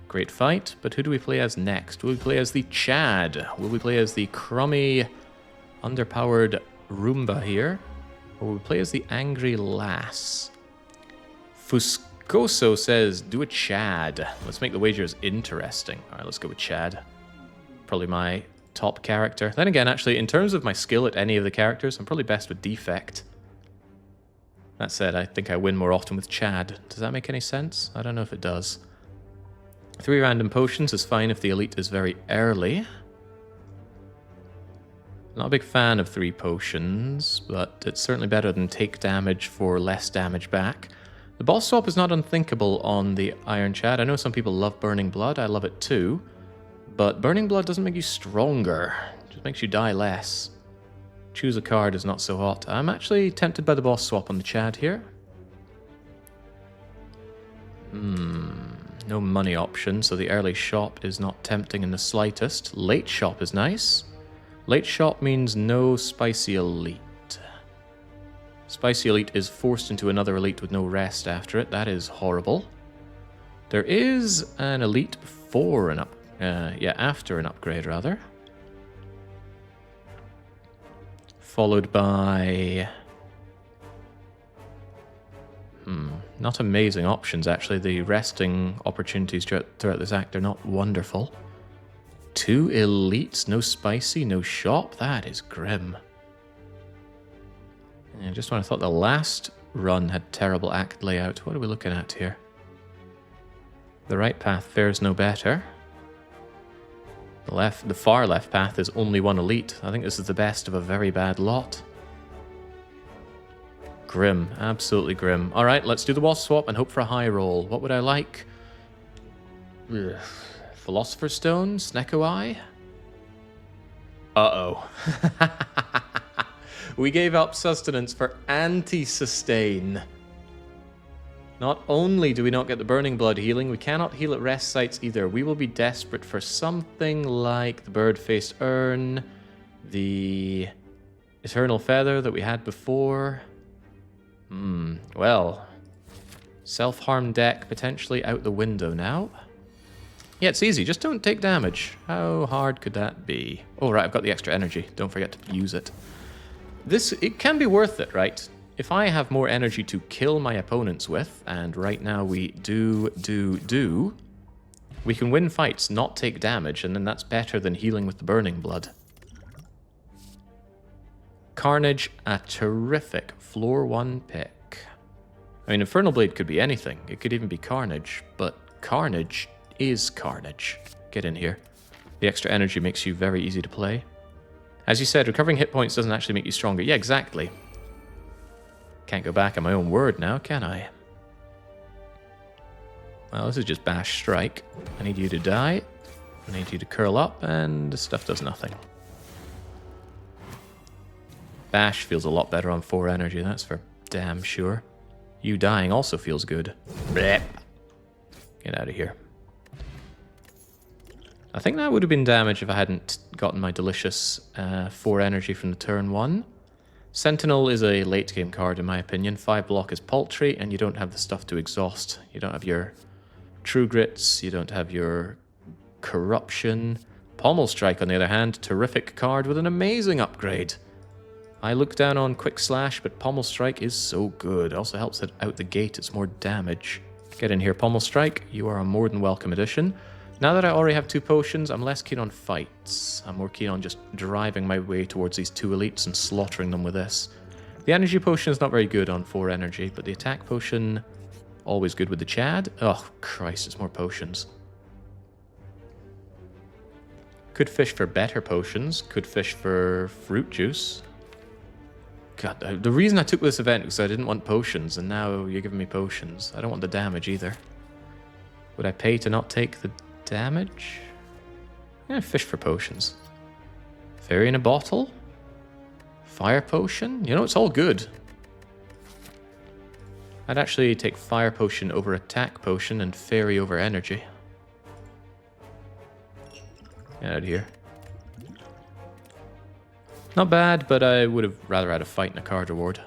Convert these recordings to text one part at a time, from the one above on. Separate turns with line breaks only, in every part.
Great fight, but who do we play as next? Will we play as the Chad? Will we play as the crummy, underpowered Roomba here? Or will we play as the Angry Lass? Fuscoso says, do a Chad. Let's make the wagers interesting. Alright, let's go with Chad. Probably my top character. Then again, actually, in terms of my skill at any of the characters, I'm probably best with Defect. That said, I think I win more often with Chad. Does that make any sense? I don't know if it does. 3 random potions is fine if the elite is very early. Not a big fan of 3 potions, but it's certainly better than take damage for less damage back. The boss swap is not unthinkable on the Iron Chad. I know some people love Burning Blood. I love it too. But Burning Blood doesn't make you stronger. It just makes you die less. Choose a card is not so hot. I'm actually tempted by the boss swap on the Chad here. No money option, so the early shop is not tempting in the slightest. Late shop is nice. Late shop means no spicy elite. Spicy elite is forced into another elite with no rest after it. That is horrible. There is an elite before an after an upgrade, rather. Followed by... not amazing options, actually. The resting opportunities throughout this act are not wonderful. 2 elites, no spicy, no shop. That is grim. And just when I thought the last run had terrible act layout, what are we looking at here? The right path fares no better. The far left path is only 1 elite. I think this is the best of a very bad lot. Grim, absolutely grim. Alright, let's do the boss swap and hope for a high roll. What would I like? Ugh. Philosopher's Stone? Snecko Eye? Uh-oh. We gave up sustenance for anti-sustain. Not only do we not get the Burning Blood healing, we cannot heal at rest sites either. We will be desperate for something like the Bird-Faced Urn, the Eternal Feather that we had before. Well, self-harm deck potentially out the window now. Yeah, it's easy. Just don't take damage. How hard could that be? Oh, right, I've got the extra energy. Don't forget to use it. It can be worth it, right? If I have more energy to kill my opponents with, and right now we do, we can win fights, not take damage, and then that's better than healing with the Burning Blood. Carnage, a terrific floor 1 pick. I mean, Infernal Blade could be anything. It could even be Carnage, but Carnage is Carnage. Get in here. The extra energy makes you very easy to play. As you said, recovering hit points doesn't actually make you stronger. Yeah, exactly. Can't go back on my own word now, can I? Well, this is just Bash Strike. I need you to die. I need you to curl up, and this stuff does nothing. Bash feels a lot better on 4 energy, that's for damn sure. You dying also feels good. Blech. Get out of here. I think that would have been damage if I hadn't gotten my delicious 4 energy from the turn 1. Sentinel is a late game card in my opinion. 5 block is paltry and you don't have the stuff to exhaust. You don't have your True Grits, you don't have your Corruption. Pommel Strike on the other hand, terrific card with an amazing upgrade. I look down on Quick Slash, but Pommel Strike is so good. It also helps it out the gate, it's more damage. Get in here, Pommel Strike. You are a more than welcome addition. Now that I already have 2 potions, I'm less keen on fights. I'm more keen on just driving my way towards these 2 elites and slaughtering them with this. The energy potion is not very good on 4 energy, but the attack potion, always good with the Chad. Oh, Christ, it's more potions. Could fish for better potions. Could fish for fruit juice. God, the reason I took this event was I didn't want potions, and now you're giving me potions. I don't want the damage either. Would I pay to not take the damage? Yeah, fish for potions. Fairy in a bottle? Fire potion? You know, it's all good. I'd actually take fire potion over attack potion and fairy over energy. Get out of here. Not bad, but I would have rather had a fight and a card reward.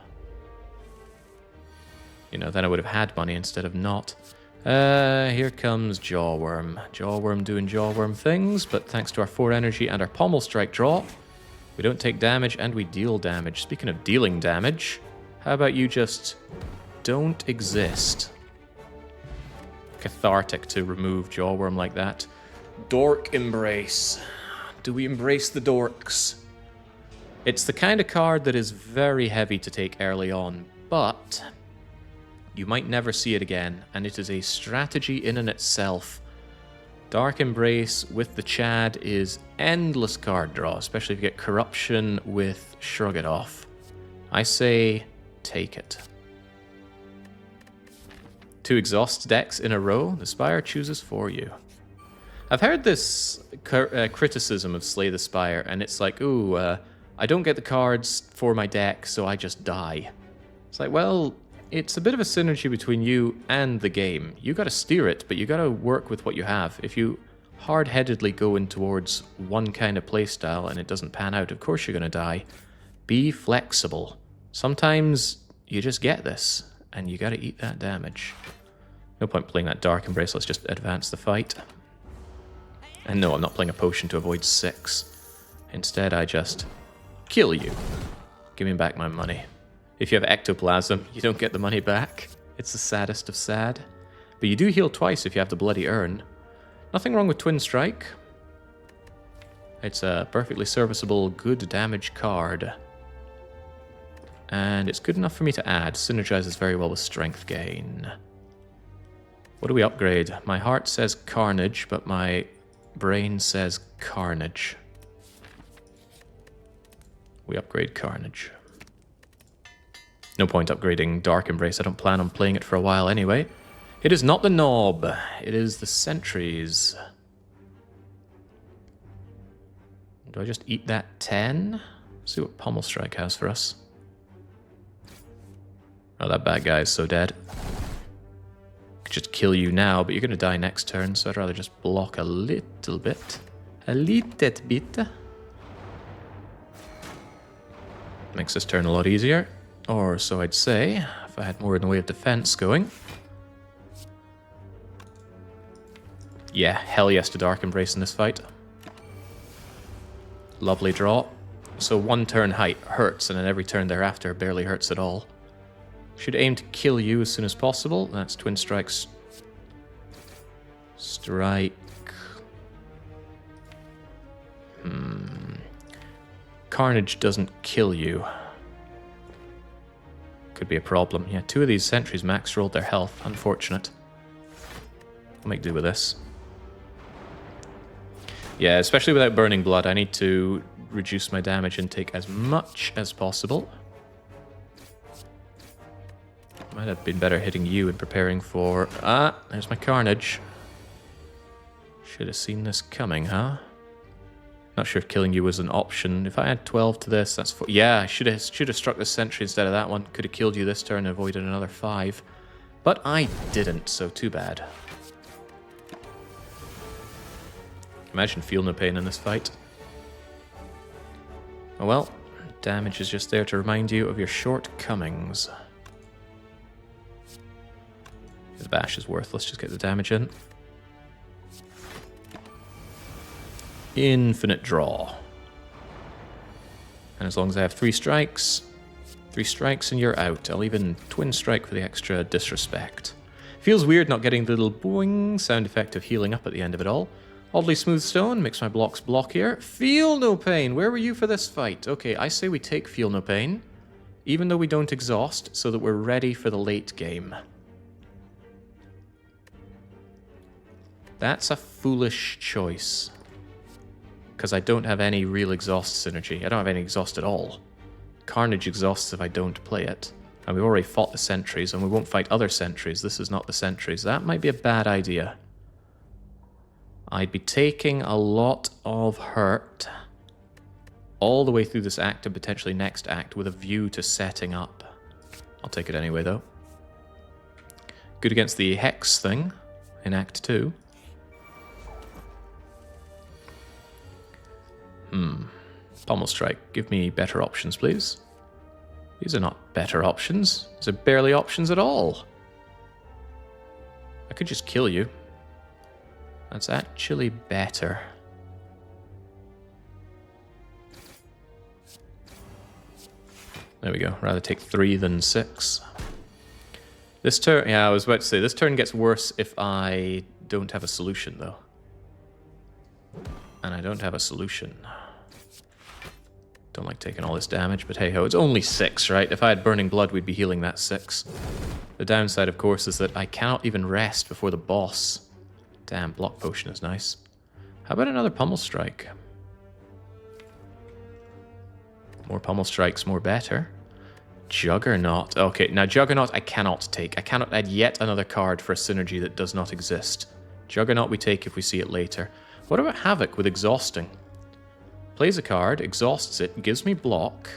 You know, then I would have had money instead of not. Here comes Jawworm. Jawworm doing Jawworm things, but thanks to our 4 energy and our Pommel Strike draw, we don't take damage and we deal damage. Speaking of dealing damage, how about you just don't exist? Cathartic to remove Jawworm like that. Dork Embrace. Do we embrace the dorks? It's the kind of card that is very heavy to take early on, but you might never see it again, and it is a strategy in and itself. Dark Embrace with the Chad is endless card draw, especially if you get Corruption with Shrug It Off. I say, take it. 2 exhaust decks in a row, the Spire chooses for you. I've heard this criticism of Slay the Spire, and it's like, ooh, I don't get the cards for my deck, so I just die. It's like, well, it's a bit of a synergy between you and the game. You gotta steer it, but you gotta work with what you have. If you hard-headedly go in towards one kind of playstyle and it doesn't pan out, of course you're gonna die. Be flexible. Sometimes you just get this, and you gotta eat that damage. No point playing that Dark Embrace, let's just advance the fight. And no, I'm not playing a potion to avoid 6. Instead, I just kill you. Give me back my money. If you have Ectoplasm, you don't get the money back. It's the saddest of sad. But you do heal twice if you have the Bloody Urn. Nothing wrong with Twin Strike. It's a perfectly serviceable, good damage card. And it's good enough for me to add. Synergizes very well with Strength Gain. What do we upgrade? My heart says Carnage, but my brain says Carnage. We upgrade Carnage. No point upgrading Dark Embrace. I don't plan on playing it for a while anyway. It is not the Knob. It is the Sentries. Do I just eat that 10? See what Pommel Strike has for us. Oh, that bad guy is so dead. Could just kill you now, but you're going to die next turn, so I'd rather just block a little bit. A little bit. Makes this turn a lot easier. Or so I'd say, if I had more in the way of defense going. Yeah, hell yes to Dark Embrace in this fight. Lovely draw. So 1 turn height hurts, and then every turn thereafter barely hurts at all. Should aim to kill you as soon as possible. That's Twin Strike's strike. Carnage doesn't kill you. Could be a problem. Yeah, 2 of these sentries max rolled their health. Unfortunate. I'll make do with this. Yeah, especially without burning blood, I need to reduce my damage intake as much as possible. Might have been better hitting you and preparing for... Ah, there's my Carnage. Should have seen this coming, huh? Not sure if killing you was an option. If I had 12 to this, that's... Yeah, I should have struck the sentry instead of that one. Could have killed you this turn and avoided another 5. But I didn't, so too bad. Imagine feel no pain in this fight. Oh well, damage is just there to remind you of your shortcomings. The bash is worthless, just get the damage in. Infinite draw. And as long as I have 3 strikes and you're out. I'll even Twin Strike for the extra disrespect. Feels weird not getting the little boing sound effect of healing up at the end of it all. Oddly Smooth Stone makes my blocks blockier. Feel no pain. Where were you for this fight? Okay, I say we take Feel no pain, even though we don't exhaust, so that we're ready for the late game. That's a foolish choice. Because I don't have any real exhaust synergy. I don't have any exhaust at all. Carnage exhausts if I don't play it. And we've already fought the sentries, and we won't fight other sentries. This is not the sentries. That might be a bad idea. I'd be taking a lot of hurt all the way through this act and potentially next act with a view to setting up. I'll take it anyway, though. Good against the Hex thing in Act 2. Pommel Strike. Give me better options, please. These are not better options. These are barely options at all. I could just kill you. That's actually better. There we go. Rather take 3 than 6. This turn, yeah, I was about to say, this turn gets worse if I don't have a solution, though. And I don't have a solution. Don't like taking all this damage, but hey-ho, it's only 6, right? If I had Burning Blood, we'd be healing that 6. The downside, of course, is that I cannot even rest before the boss. Damn, Block Potion is nice. How about another Pummel Strike? More Pummel Strikes, more better. Juggernaut. Okay, now Juggernaut I cannot take. I cannot add yet another card for a synergy that does not exist. Juggernaut we take if we see it later. What about Havoc with Exhausting? Plays a card, exhausts it, gives me block.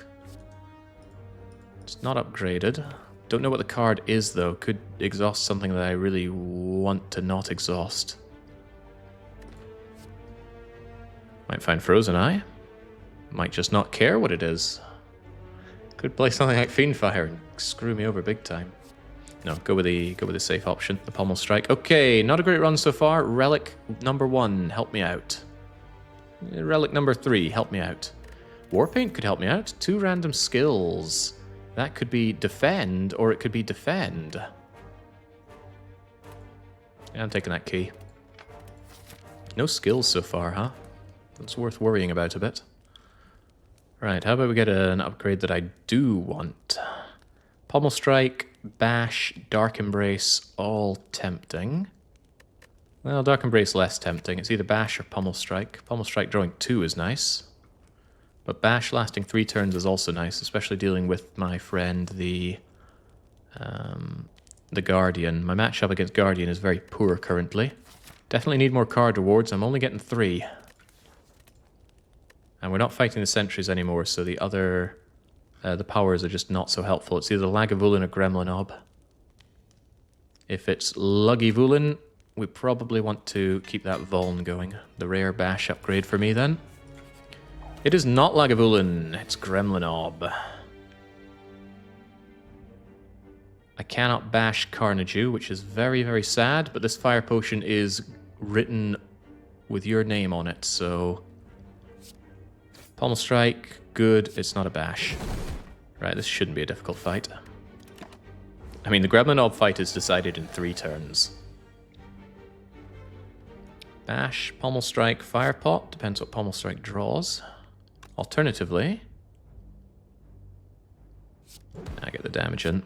It's not upgraded. Don't know what the card is, though. Could exhaust something that I really want to not exhaust. Might find Frozen Eye. Might just not care what it is. Could play something like Fiendfire and screw me over big time. No, go with the safe option, the Pommel Strike. Okay, not a great run so far. Relic number 1, help me out. Relic number 3, help me out. Warpaint could help me out. 2 random skills. That could be defend, or it could be defend. Yeah, I'm taking that key. No skills so far, huh? That's worth worrying about a bit. Right, how about we get an upgrade that I do want? Pommel Strike, Bash, Dark Embrace, all tempting. Well, Dark Embrace less tempting. It's either Bash or Pommel Strike. Pommel Strike drawing 2 is nice. But Bash lasting 3 turns is also nice, especially dealing with my friend, the Guardian. My matchup against Guardian is very poor currently. Definitely need more card rewards. I'm only getting 3. And we're not fighting the sentries anymore, so the other... the powers are just not so helpful. It's either Lagavulin or Gremlinob. If it's Lugivulin, we probably want to keep that Vuln going. The rare Bash upgrade for me, then. It is not Lagavulin, it's Gremlinob. I cannot bash Carnage, which is very, very sad, but this Fire Potion is written with your name on it, so... Pommel Strike, good, it's not a bash. Right, this shouldn't be a difficult fight. I mean, the Gremlinob fight is decided in 3 turns. Bash, Pommel Strike, Fire Pot, depends what Pommel Strike draws. Alternatively, I get the damage in.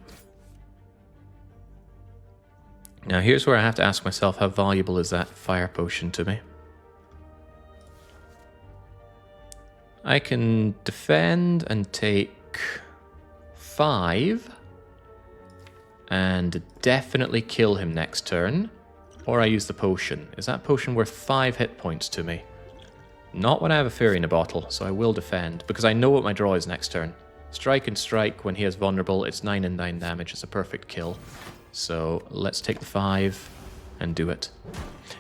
Now here's where I have to ask myself, how valuable is that Fire Potion to me? I can defend and take 5 and definitely kill him next turn, or I use the potion. Is that potion worth 5 hit points to me? Not when I have a Fairy in a bottle, so I will defend, because I know what my draw is next turn. Strike and strike when he is vulnerable, it's 9 and 9 damage, it's a perfect kill. So let's take the 5 and do it.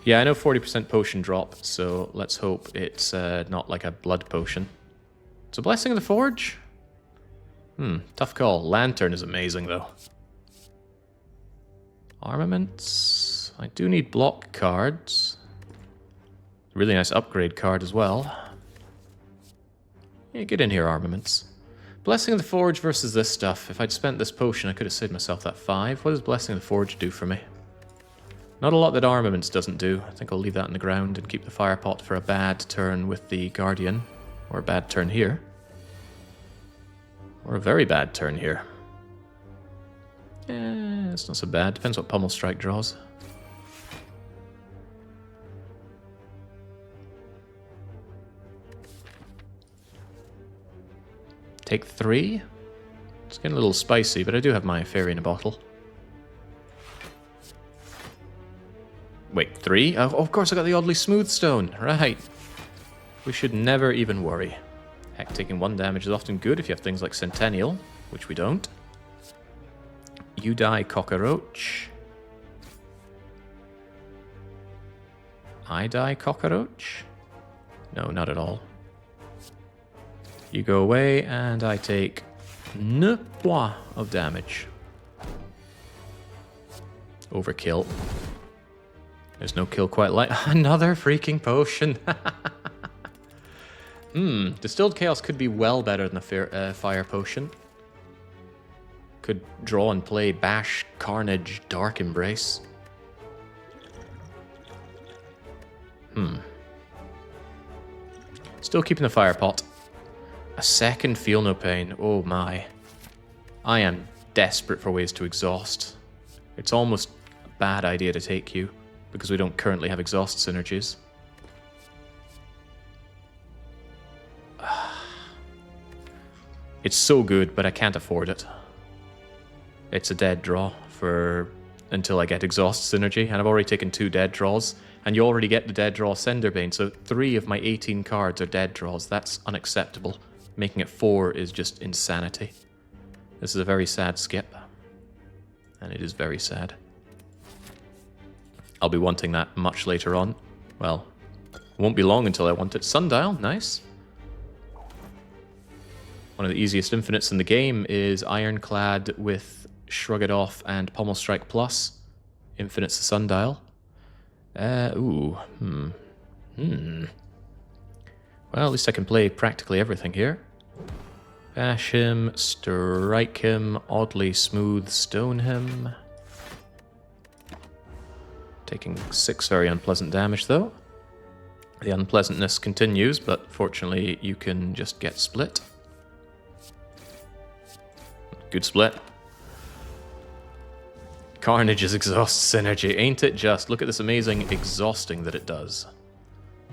Yeah, I know 40% potion drop, so let's hope it's not like a blood potion. It's a Blessing of the Forge? Tough call. Lantern is amazing, though. Armaments. I do need block cards. Really nice upgrade card as well. Yeah, get in here, Armaments. Blessing of the Forge versus this stuff. If I'd spent this potion, I could have saved myself that 5. What does Blessing of the Forge do for me? Not a lot that Armaments doesn't do. I think I'll leave that in the ground and keep the Fire Pot for a bad turn with the Guardian. Or a bad turn here. Or a very bad turn here. It's not so bad. Depends what Pommel Strike draws. Take 3. It's getting a little spicy, but I do have my Fairy in a bottle. Wait, 3? Oh, of course I got the Oddly Smooth Stone. Right. We should never even worry. Heck, taking 1 damage is often good if you have things like Centennial, which we don't. You die, Cockroach. I die, Cockroach? No, not at all. You go away, and I take 9 points of damage. Overkill. There's no kill quite like... Another freaking potion! Distilled Chaos could be well better than a fire potion. Could draw and play Bash, Carnage, Dark Embrace. Still keeping the fire pot. A second Feel No Pain. Oh my. I am desperate for ways to exhaust. It's almost a bad idea to take you, because we don't currently have exhaust synergies. It's so good, but I can't afford it. It's a dead draw until I get exhaust synergy, and I've already taken 2 dead draws, and you already get the dead draw Senderbane, so 3 of my 18 cards are dead draws. That's unacceptable. Making it 4 is just insanity. This is a very sad skip, and it is very sad. I'll be wanting that much later on. Well, it won't be long until I want it. Sundial, nice. One of the easiest infinites in the game is Ironclad with Shrug It Off and Pommel Strike Plus. Infinites the Sundial. Well, at least I can play practically everything here. Bash him, strike him, oddly smooth stone him. Taking 6 very unpleasant damage though. The unpleasantness continues, but fortunately you can just get split. Good split. Carnage's exhaust synergy, ain't it just? Look at this amazing exhausting that it does.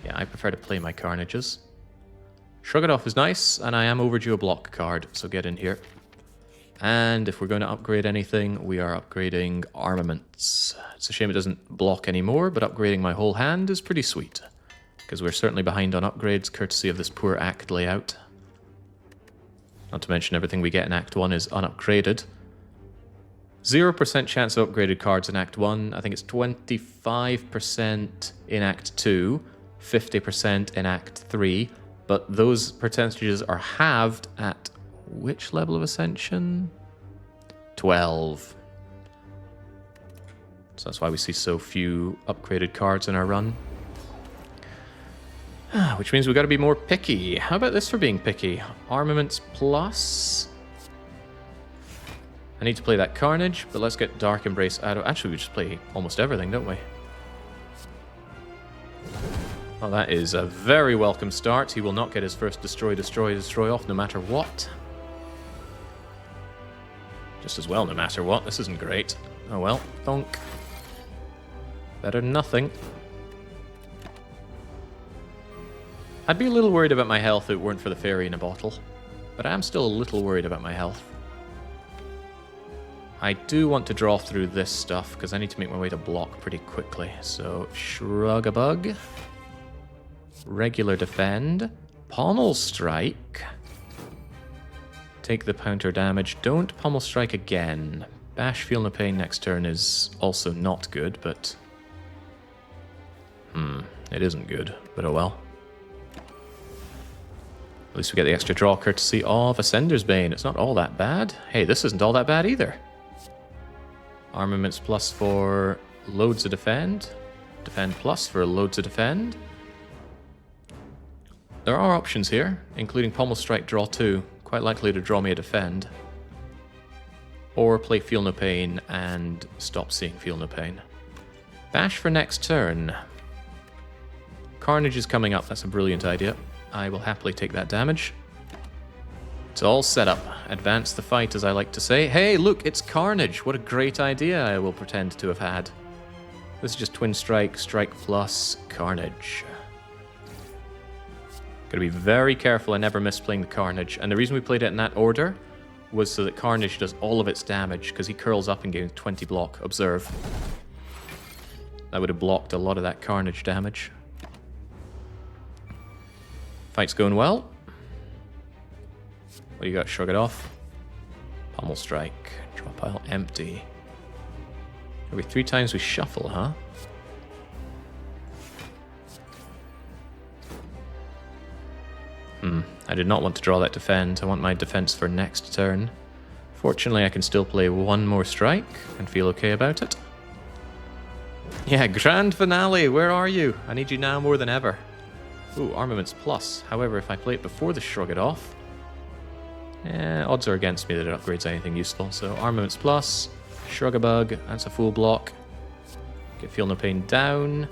Yeah, I prefer to play my Carnages. Shrug It Off is nice, and I am overdue a block card, so get in here. And if we're going to upgrade anything, we are upgrading armaments. It's a shame it doesn't block anymore, but upgrading my whole hand is pretty sweet. Because we're certainly behind on upgrades, courtesy of this poor Act layout. Not to mention everything we get in Act 1 is unupgraded. 0% chance of upgraded cards in Act 1. I think it's 25% in Act 2, 50% in Act 3. But those percentages are halved at which level of Ascension? 12. So that's why we see so few upgraded cards in our run. Which means we've got to be more picky. How about this for being picky? Armaments plus... I need to play that Carnage, but let's get Dark Embrace out of... Actually, we just play almost everything, don't we? Well, that is a very welcome start. He will not get his first Destroy, Destroy, Destroy off no matter what. Just as well, no matter what. This isn't great. Oh well, thunk. Better than nothing. I'd be a little worried about my health if it weren't for the fairy in a bottle. But I am still a little worried about my health. I do want to draw through this stuff, because I need to make my way to block pretty quickly. So, Shrug-a-Bug. Regular Defend. Pommel Strike. Take the counter damage. Don't Pommel Strike again. Bash Feel No Pain next turn is also not good, but... it isn't good, but oh well. At least we get the extra draw courtesy of Ascender's Bane. It's not all that bad. Hey, this isn't all that bad either. Armaments plus for loads of defend. Defend plus for loads of defend. There are options here, including Pommel Strike draw 2. Quite likely to draw me a defend. Or play Feel No Pain and stop seeing Feel No Pain. Bash for next turn. Carnage is coming up. That's a brilliant idea. I will happily take that damage. It's all set up. Advance the fight, as I like to say. Hey, look, it's Carnage. What a great idea I will pretend to have had. This is just Twin Strike, Strike Plus, Carnage. Gotta be very careful I never miss playing the Carnage. And the reason we played it in that order was so that Carnage does all of its damage, because he curls up and gains 20 block. Observe. That would have blocked a lot of that Carnage damage. Fight's going well. What do you got? Shrug It Off. Pommel Strike. Draw pile empty. Every 3 times we shuffle, huh? I did not want to draw that defend. I want my defense for next turn. Fortunately, I can still play 1 more strike and feel okay about it. Yeah, grand finale, where are you? I need you now more than ever. Ooh, armaments plus. However, if I play it before the Shrug It Off, odds are against me that it upgrades anything useful. So armaments plus, Shrug a Bug, that's a full block. Get Feel No Pain down.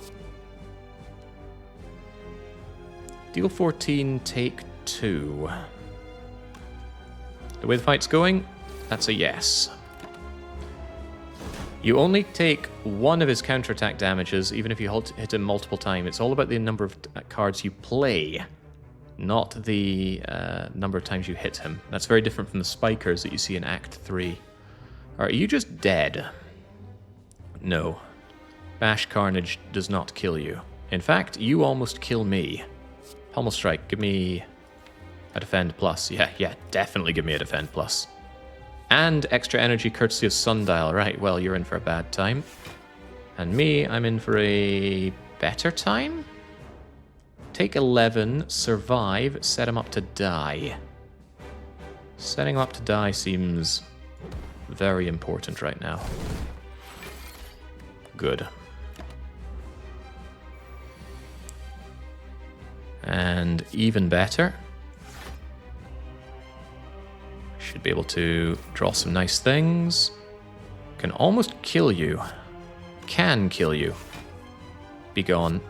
Deal 14, take 2. The way the fight's going, that's a yes. You only take one of his counterattack damages, even if you hit him multiple times. It's all about the number of cards you play, not the number of times you hit him. That's very different from the spikers that you see in Act 3. Are you just dead? No. Bash Carnage does not kill you. In fact, you almost kill me. Pommel Strike, give me a Defend Plus. Yeah, definitely give me a Defend Plus. And extra energy courtesy of Sundial. Right, well, you're in for a bad time. And me, I'm in for a better time? Take 11, survive, set him up to die. Setting him up to die seems very important right now. Good. And even better, should be able to draw some nice things. Can almost kill you. Can kill you. Be gone.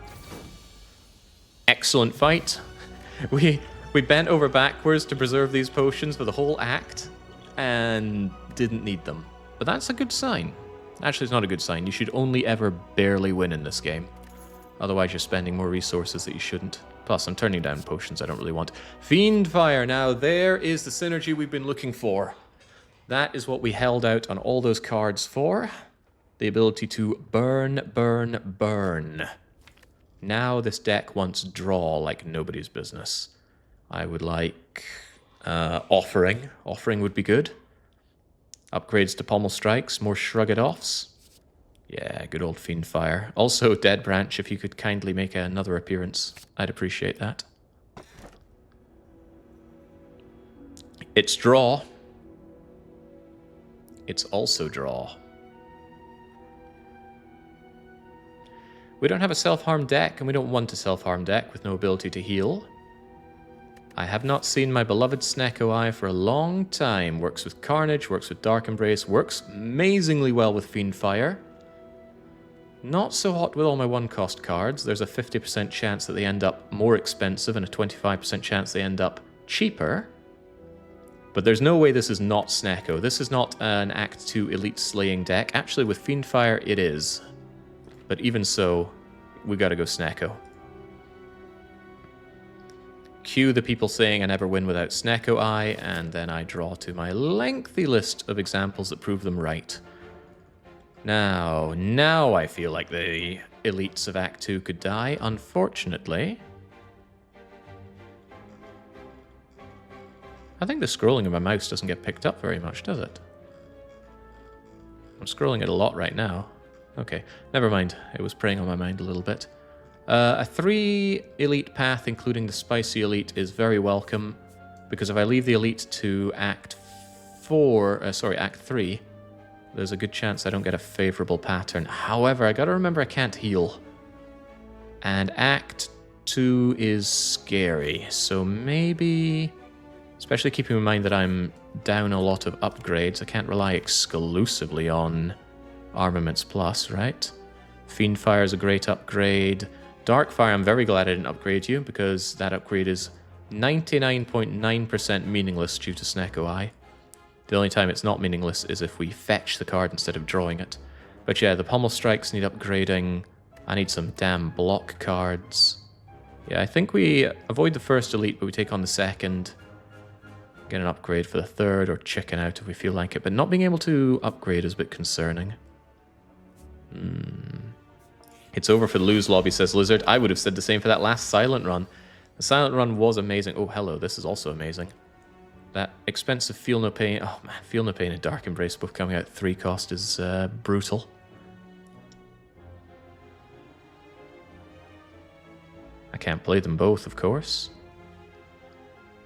Excellent fight. We bent over backwards to preserve these potions for the whole act and didn't need them. But that's a good sign. Actually, it's not a good sign. You should only ever barely win in this game. Otherwise, you're spending more resources that you shouldn't. Plus, I'm turning down potions I don't really want. Fiendfire. Now, there is the synergy we've been looking for. That is what we held out on all those cards for. The ability to burn, burn, burn. Now this deck wants draw like nobody's business. I would like Offering. Offering would be good. Upgrades to Pommel Strikes, more Shrug It Offs. Yeah, good old Fiendfire. Also, Dead Branch, if you could kindly make another appearance, I'd appreciate that. It's draw. It's also draw. We don't have a self-harm deck, and we don't want a self-harm deck with no ability to heal. I have not seen my beloved Snecko Eye for a long time. Works with Carnage, works with Dark Embrace, works amazingly well with Fiendfire. Not so hot with all my one-cost cards. There's a 50% chance that they end up more expensive and a 25% chance they end up cheaper. But there's no way this is not Snecko. This is not an Act 2 Elite Slaying deck. Actually, with Fiendfire, it is. But even so, we gotta go Snecko. Cue the people saying I never win without Snecko Eye, and then I draw to my lengthy list of examples that prove them right. Now I feel like the elites of Act 2 could die. Unfortunately, I think the scrolling of my mouse doesn't get picked up very much, does it? I'm scrolling it a lot right now. Okay, never mind. It was preying on my mind a little bit. A 3 elite path, including the spicy elite, is very welcome, because if I leave the elite to Act 3, there's a good chance I don't get a favorable pattern. However, I gotta remember I can't heal. And Act 2 is scary, so maybe... Especially keeping in mind that I'm down a lot of upgrades, I can't rely exclusively on Armaments Plus, right? Fiendfire is a great upgrade. Darkfire, I'm very glad I didn't upgrade you, because that upgrade is 99.9% meaningless due to Snecko Eye. The only time it's not meaningless is if we fetch the card instead of drawing it. But yeah, the Pommel Strikes need upgrading. I need some damn block cards. Yeah, I think we avoid the first elite, but we take on the second. Get an upgrade for the third, or chicken out if we feel like it. But not being able to upgrade is a bit concerning. It's over for the lose lobby, says Lizard. I would have said the same for that last Silent Run. The Silent Run was amazing. Oh, hello, this is also amazing. That expensive Feel No Pain... Oh, man, Feel No Pain and Dark Embrace both coming out at 3 cost is brutal. I can't play them both, of course.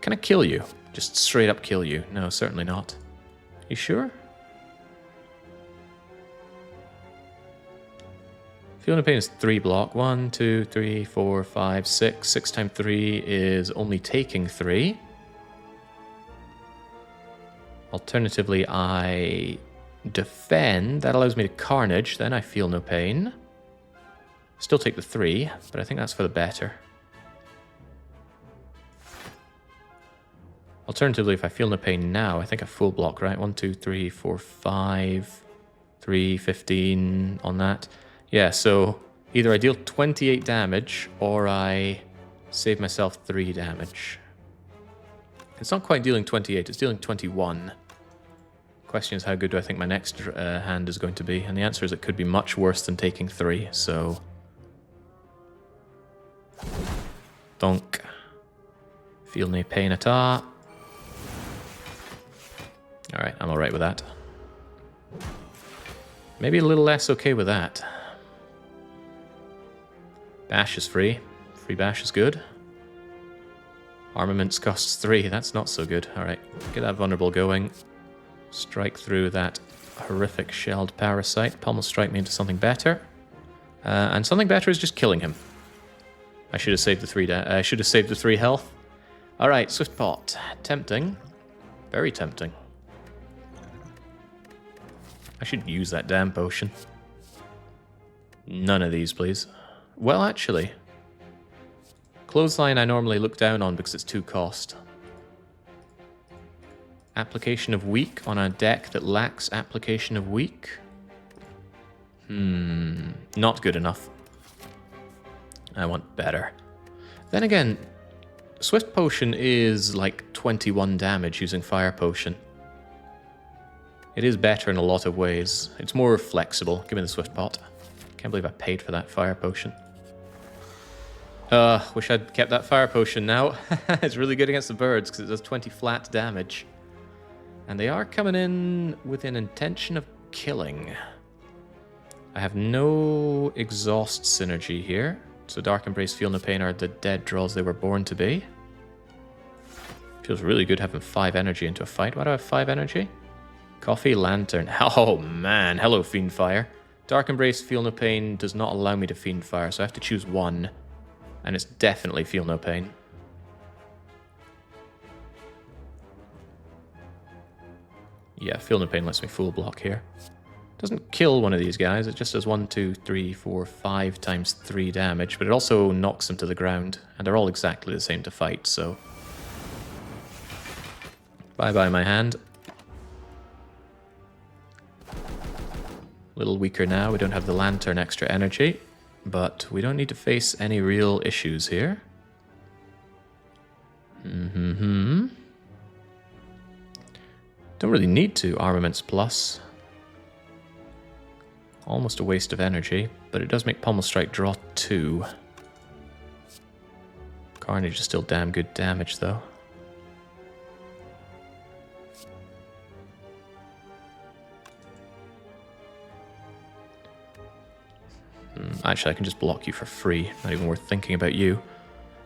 Can I kill you? Just straight up kill you? No, certainly not. You sure? Feel no pain is 3 block. 1, 2, 3, 4, 5, 6. 6 times 3 is only taking 3. Alternatively, I defend. That allows me to carnage. Then I feel no pain. Still take the 3, but I think that's for the better. Alternatively, if I feel no pain now, I think I full block, right? 1, 2, 3, 4, 5, 3, 15 on that. Yeah, so either I deal 28 damage or I save myself 3 damage. It's not quite dealing 28, it's dealing 21. Question is, how good do I think my next hand is going to be? And the answer is it could be much worse than taking 3, so... Donk. Feel no pain at all. Alright, I'm alright with that. Maybe a little less okay with that. Bash is free. Free bash is good. Armaments costs 3. That's not so good. Alright, get that vulnerable going. Strike through that horrific shelled parasite. Pommel strike me into something better. And something better is just killing him. I should have saved the 3 I should have saved the 3 health. Alright, Swift Pot. Tempting. Very tempting. I should use that damn potion. None of these, please. Well, actually, Clothesline I normally look down on because it's 2 cost. Application of Weak on a deck that lacks Application of Weak? Not good enough. I want better. Then again, Swift Potion is like 21 damage using Fire Potion. It is better in a lot of ways. It's more flexible. Give me the Swift Pot. Can't believe I paid for that Fire Potion. Wish I'd kept that Fire Potion now. It's really good against the birds because it does 20 flat damage. And they are coming in with an intention of killing. I have no exhaust synergy here. So Dark Embrace, Feel No Pain are the dead draws they were born to be. Feels really good having 5 energy into a fight. Why do I have 5 energy? Coffee, Lantern. Oh man, hello Fiend Fire. Dark Embrace, Feel No Pain does not allow me to Fiend Fire, so I have to choose one. And it's definitely Feel No Pain. Yeah, Feel No Pain lets me full block here. Doesn't kill one of these guys, it just does 1, 2, 3, 4, 5 times 3 damage, but it also knocks them to the ground, and they're all exactly the same to fight, so... Bye-bye, my hand. A little weaker now, we don't have the Lantern extra energy, but we don't need to face any real issues here. Don't really need to, Armaments Plus. Almost a waste of energy, but it does make Pommel Strike draw 2. Carnage is still damn good damage, though. Actually, I can just block you for free. Not even worth thinking about you.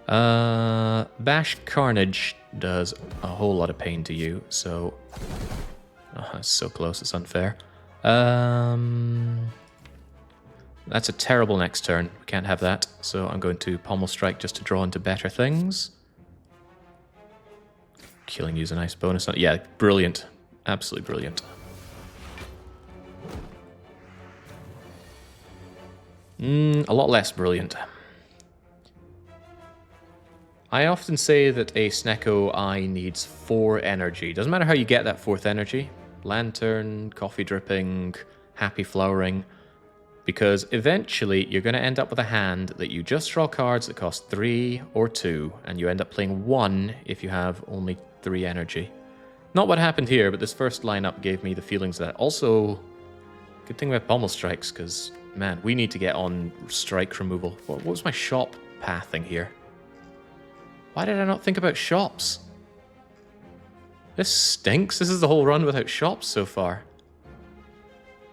Bash Carnage does a whole lot of pain to you, so... Oh, that's so close, it's unfair. That's a terrible next turn. We can't have that, so I'm going to Pommel Strike just to draw into better things. Killing you is a nice bonus. Yeah, brilliant. Absolutely brilliant. A lot less brilliant. I often say that a Snecko Eye needs 4 energy. Doesn't matter how you get that 4th energy. Lantern, Coffee Dripping, Happy Flowering. Because eventually you're going to end up with a hand that you just draw cards that cost 3 or 2, and you end up playing 1 if you have only 3 energy. Not what happened here, but this first lineup gave me the feelings that also... Good thing we have Pommel Strikes, because, man, we need to get on strike removal. What was my shop pathing here? Why did I not think about shops? This stinks. This is the whole run without shops so far.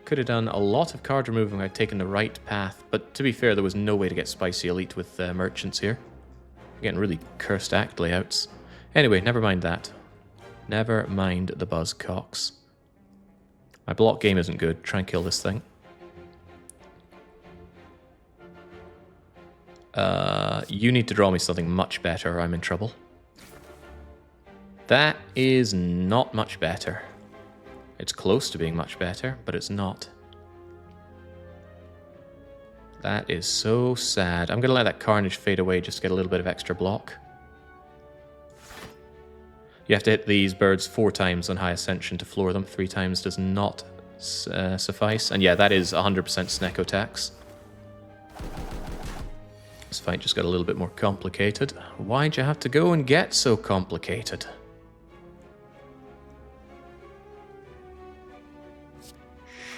Could have done a lot of card removal if I'd taken the right path, but to be fair, there was no way to get Spicy Elite with merchants here. I'm getting really cursed act layouts. Anyway, never mind that. Never mind the Buzzcocks. My block game isn't good. Try and kill this thing. You need to draw me something much better or I'm in trouble. That is not much better. It's close to being much better, but it's not. That is so sad. I'm going to let that Carnage fade away just to get a little bit of extra block. You have to hit these birds 4 times on High Ascension to floor them. 3 times does not suffice. And yeah, that is 100% Snecko tax. This fight just got a little bit more complicated. Why'd you have to go and get so complicated?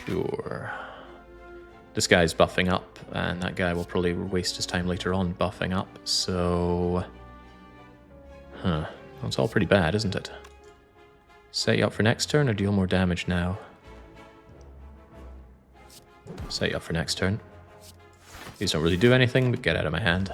Sure. This guy's buffing up, and that guy will probably waste his time later on buffing up, so... Huh. Well, it's all pretty bad, isn't it? Set you up for next turn, or deal more damage now? Set you up for next turn. These don't really do anything, but get out of my hand.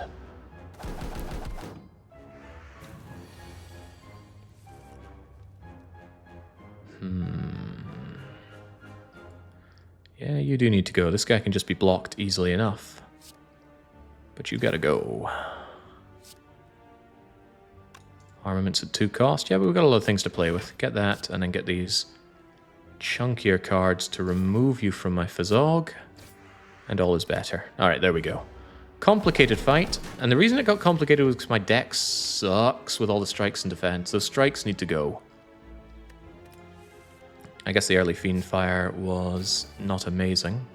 Yeah, you do need to go. This guy can just be blocked easily enough. But you gotta go. Armaments at 2 cost. Yeah, but we've got a lot of things to play with. Get that, and then get these chunkier cards to remove you from my Fazog. And all is better. Alright, there we go. Complicated fight. And the reason it got complicated was because my deck sucks with all the strikes and defense. Those strikes need to go. I guess the early Fiendfire was not amazing.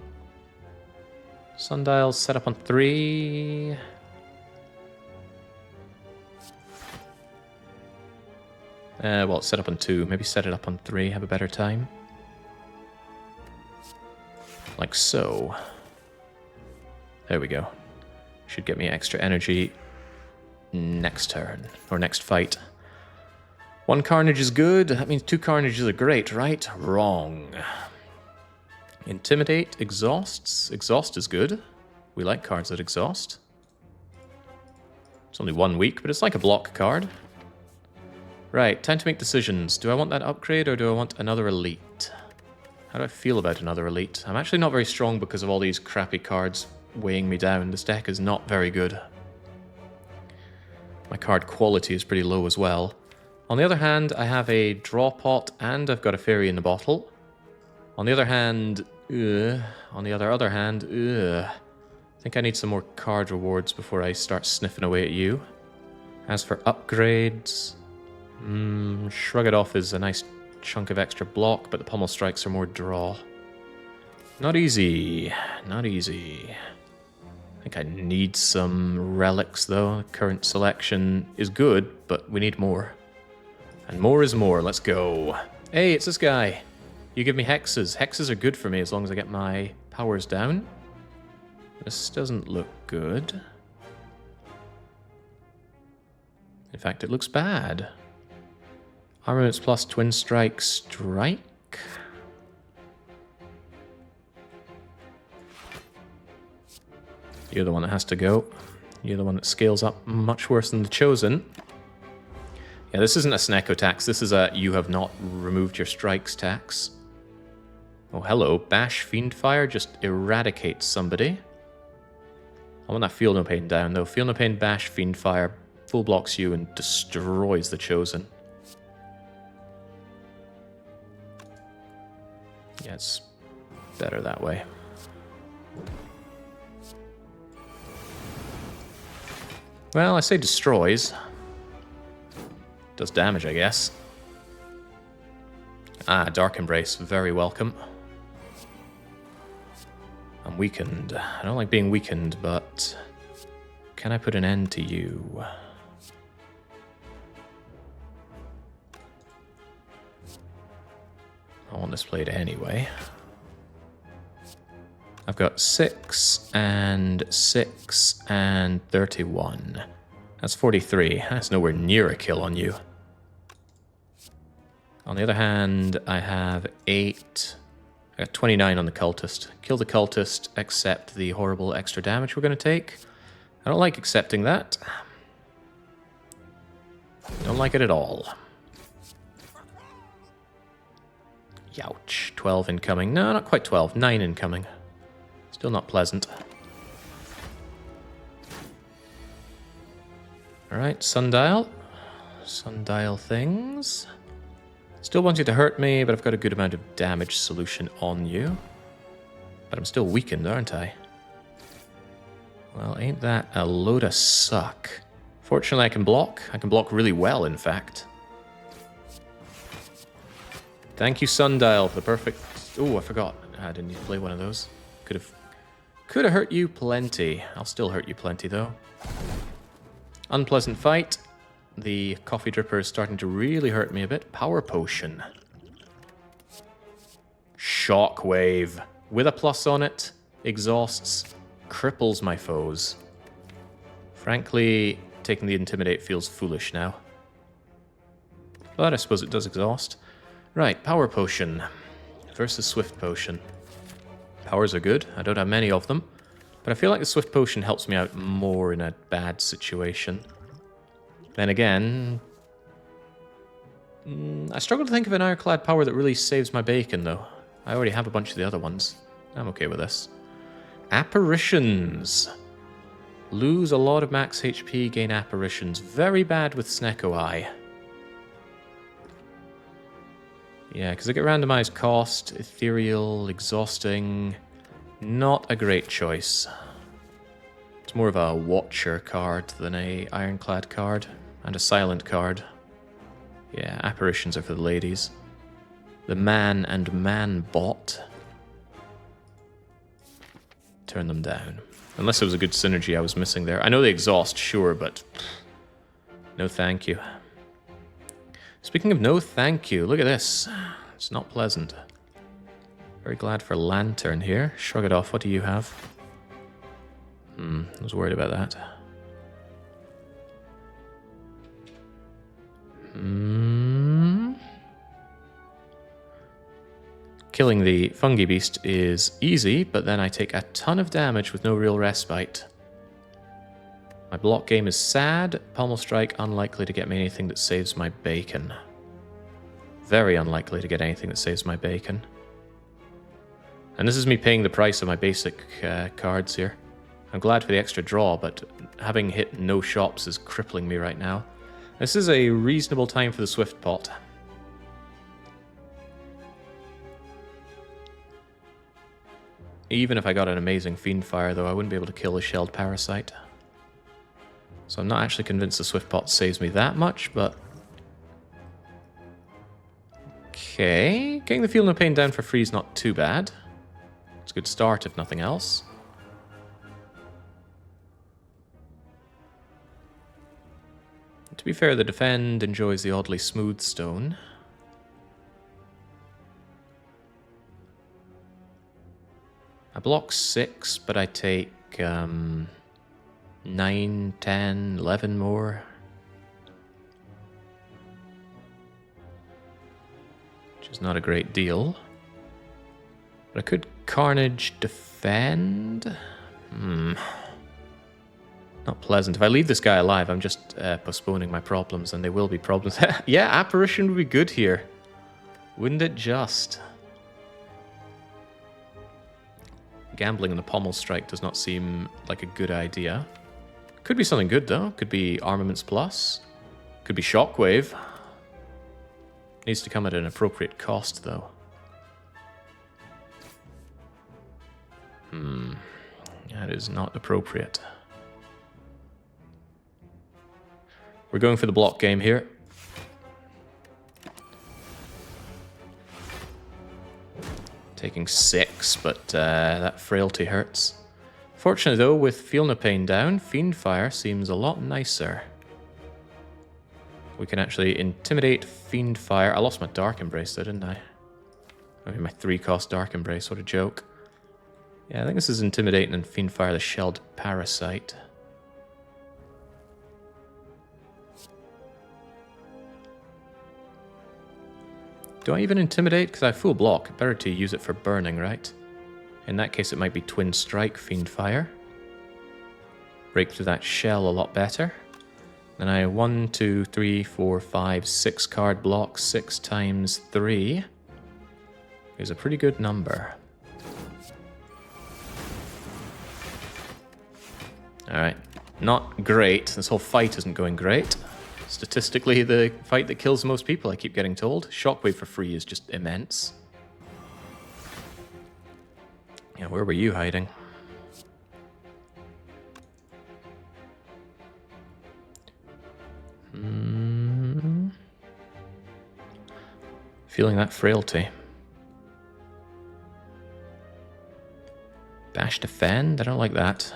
Sundial's set up on 3. Well, it's set up on 2. Maybe set it up on 3, have a better time. Like so. There we go. Should get me extra energy next turn, or next fight. 1 Carnage is good. That means 2 Carnages are great, right? Wrong. Intimidate exhausts. Exhaust is good. We like cards that exhaust. It's only 1 week, but it's like a block card. Right, time to make decisions. Do I want that upgrade or do I want another elite? How do I feel about another elite? I'm actually not very strong because of all these crappy cards weighing me down. This deck is not very good. My card quality is pretty low as well. On the other hand, I have a draw pot and I've got a fairy in the bottle. On the other hand, I think I need some more card rewards before I start sniffing away at you. As for upgrades, Shrug It Off is a nice chunk of extra block, but the Pommel Strikes are more draw. Not easy, not easy. I think I need some relics though. The current selection is good, but we need more. And more is more, let's go. Hey, it's this guy. You give me hexes. Hexes are good for me as long as I get my powers down. This doesn't look good. In fact, it looks bad. Armaments plus Twin Strike Strike. You're the one that has to go. You're the one that scales up much worse than the Chosen. Yeah, this isn't a Snecko tax. This is a you have not removed your strikes tax. Oh, hello. Bash Fiendfire just eradicates somebody. I want that Feel No Pain down, though. Feel No Pain, Bash Fiendfire, full blocks you and destroys the Chosen. Yeah, it's better that way. Well, I say destroys. Does damage, I guess. Ah, Dark Embrace, very welcome. I'm weakened. I don't like being weakened, but... Can I put an end to you? I want this played anyway. I've got 6 and 6 and 31. That's 43. That's nowhere near a kill on you. On the other hand, I have 8. I got 29 on the cultist. Kill the cultist, accept the horrible extra damage we're going to take. I don't like accepting that. Don't like it at all. Youch. 12 incoming. No, not quite 12. 9 incoming. Still not pleasant. Alright, sundial. Sundial things. Still want you to hurt me, but I've got a good amount of damage solution on you. But I'm still weakened, aren't I? Well, ain't that a load of suck. Fortunately, I can block. I can block really well, in fact. Thank you, sundial, for the perfect... Oh, I forgot. I didn't need to play one of those. Could have hurt you plenty. I'll still hurt you plenty, though. Unpleasant fight. The coffee dripper is starting to really hurt me a bit. Power potion. Shockwave. With a plus on it. Exhausts. Cripples my foes. Frankly, taking the intimidate feels foolish now. But I suppose it does exhaust. Right, power potion versus swift potion. Powers are good. I don't have many of them. But I feel like the swift potion helps me out more in a bad situation. Then again... I struggle to think of an ironclad power that really saves my bacon, though. I already have a bunch of the other ones. I'm okay with this. Apparitions. Lose a lot of max HP, gain apparitions. Very bad with Snecko Eye. Yeah, because I get randomized cost, ethereal, exhausting. Not a great choice. It's more of a watcher card than a ironclad card. And a silent card. Yeah, apparitions are for the ladies. The man and man bot. Turn them down. Unless there was a good synergy I was missing there. I know they exhaust, sure, but... no thank you. Speaking of no thank you, look at this. It's not pleasant. Very glad for Lantern here. Shrug it off, what do you have? I was worried about that. Killing the fungi beast is easy, but then I take a ton of damage with no real respite. My block game is sad. Pommel Strike unlikely to get me anything that saves my bacon. Very unlikely to get anything that saves my bacon. And this is me paying the price of my basic cards here. I'm glad for the extra draw, but having hit no shops is crippling me right now. This is a reasonable time for the Swift Pot. Even if I got an amazing Fiendfire, though, I wouldn't be able to kill a Shelled Parasite. So I'm not actually convinced the Swift Pot saves me that much, but... okay, getting the Feel No Pain down for free is not too bad. It's a good start, if nothing else. To be fair, the Defend enjoys the oddly smooth stone. I block 6, but I take 9, 10, 11 more. Which is not a great deal. But I could Carnage Defend. Not pleasant. If I leave this guy alive, I'm just postponing my problems, and they will be problems. Yeah, Apparition would be good here. Wouldn't it just? Gambling on the Pommel Strike does not seem like a good idea. Could be something good, though. Could be Armaments Plus. Could be Shockwave. Needs to come at an appropriate cost, though. That is not appropriate. We're going for the block game here. Taking 6, but that frailty hurts. Fortunately, though, with Feel No Pain down, Fiendfire seems a lot nicer. We can actually intimidate Fiendfire. I lost my Dark Embrace, though, didn't I? I mean, my 3-cost Dark Embrace, what a joke. Yeah, I think this is intimidating and Fiendfire the Shelled Parasite. Do I even intimidate? Because I have full block. Better to use it for burning, right? In that case, it might be Twin Strike Fiendfire. Break through that shell a lot better. Then I have 1, 2, 3, 4, 5, 6 card block. 6 times 3 is a pretty good number. Alright. Not great. This whole fight isn't going great. Statistically, the fight that kills most people, I keep getting told. Shockwave for free is just immense. Yeah, where were you hiding? Feeling that frailty. Bash defend? I don't like that.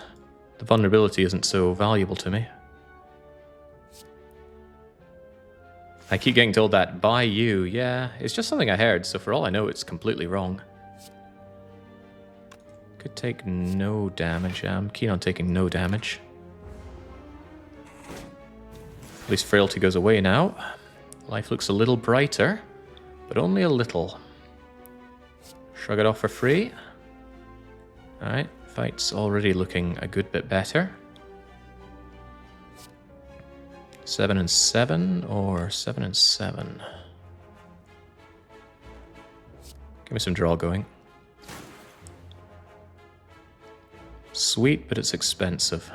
The vulnerability isn't so valuable to me. I keep getting told that by you. Yeah, it's just something I heard, so for all I know, it's completely wrong. Could take no damage. I'm keen on taking no damage. At least frailty goes away now. Life looks a little brighter, but only a little. Shrug it off for free. Alright, fight's already looking a good bit better. 7 and 7 or 7 and 7? Give me some draw going. Sweet, but it's expensive.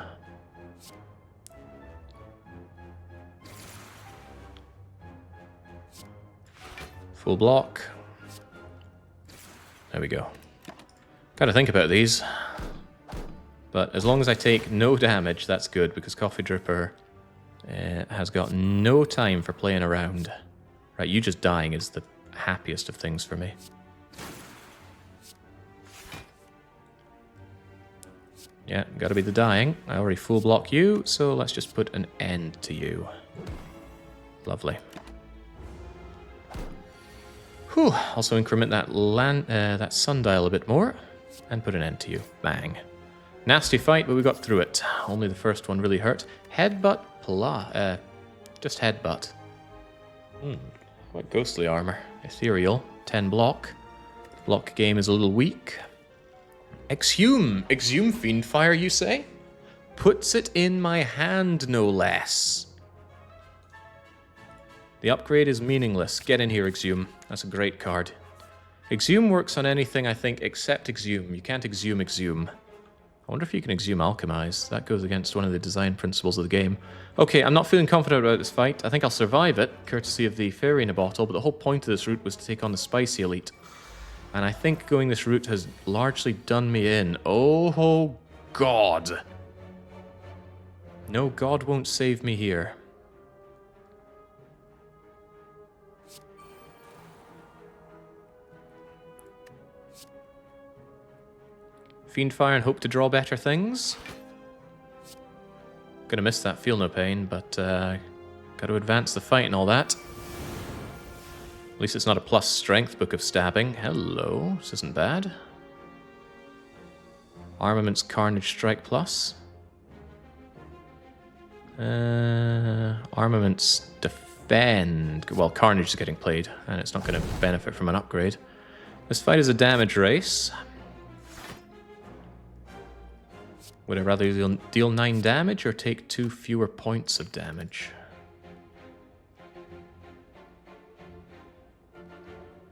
Full block. There we go. Gotta think about these. But as long as I take no damage, that's good, because Coffee Dripper has got no time for playing around. Right, you just dying is the happiest of things for me. Yeah, gotta be the dying. I already full block you, so let's just put an end to you. Lovely. Whew, also increment that sundial a bit more, and put an end to you. Bang. Nasty fight, but we got through it. Only the first one really hurt. Headbutt, just headbutt. What ghostly armor. Ethereal, 10 block. Block game is a little weak. Exhume Fiendfire, you say? Puts it in my hand, no less. The upgrade is meaningless. Get in here, Exhume. That's a great card. Exhume works on anything, I think, except Exhume. You can't Exhume. I wonder if you can Exhume Alchemize. That goes against one of the design principles of the game. Okay, I'm not feeling confident about this fight. I think I'll survive it, courtesy of the fairy in a bottle, but the whole point of this route was to take on the spicy elite. And I think going this route has largely done me in. Oh, God. No, God won't save me here. Fiendfire and hope to draw better things. Gonna miss that Feel No Pain, but gotta advance the fight and all that. At least it's not a plus strength book of stabbing. Hello, this isn't bad. Armaments Carnage Strike plus. Armaments Defend. Well, Carnage is getting played, and it's not going to benefit from an upgrade. This fight is a damage race. Would I rather deal 9 damage or take 2 fewer points of damage?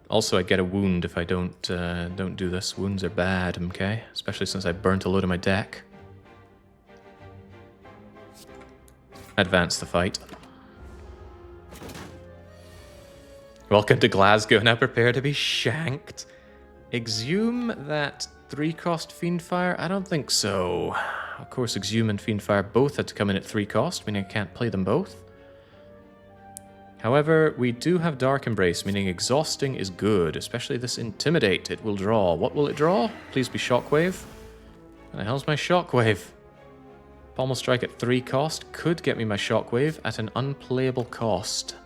Also, I get a wound if I don't do this. Wounds are bad, okay? Especially since I burnt a load of my deck. Advance the fight. Welcome to Glasgow, now prepare to be shanked. Exhume that 3-cost Fiendfire? I don't think so. Of course, Exhume and Fiendfire both had to come in at 3-cost, meaning I can't play them both. However, we do have Dark Embrace, meaning exhausting is good, especially this Intimidate. It will draw. What will it draw? Please be Shockwave. What the hell's my Shockwave? Pommel Strike at 3-cost could get me my Shockwave at an unplayable cost.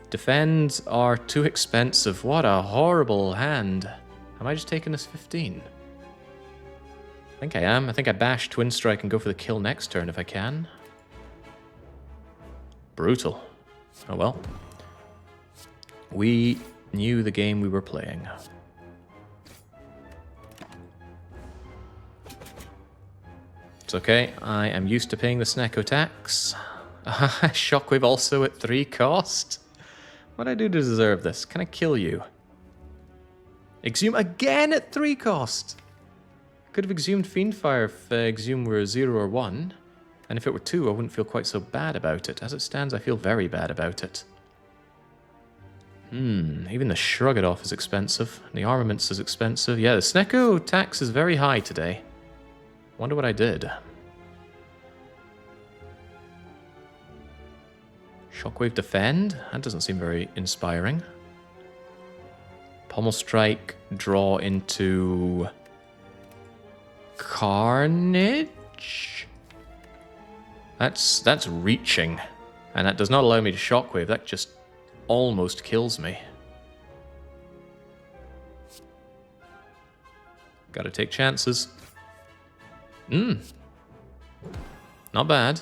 Defends are too expensive. What a horrible hand. Am I just taking this 15? I think I am. I think I bash Twin Strike and go for the kill next turn if I can. Brutal. Oh well. We knew the game we were playing. It's okay. I am used to paying the Snecko tax. Shockwave also at 3-cost. What do I do to deserve this? Can I kill you? Exhume again at 3-cost. could have exhumed Fiendfire if exhume were 0 or 1. And if it were 2, I wouldn't feel quite so bad about it. As it stands, I feel very bad about it. Even the Shrug It Off is expensive. The Armaments is expensive. Yeah, the Snecko tax is very high today. Wonder what I did. Shockwave Defend? That doesn't seem very inspiring. Pommel Strike, draw into Carnage? That's reaching. And that does not allow me to Shockwave. That just almost kills me. Gotta take chances. Not bad.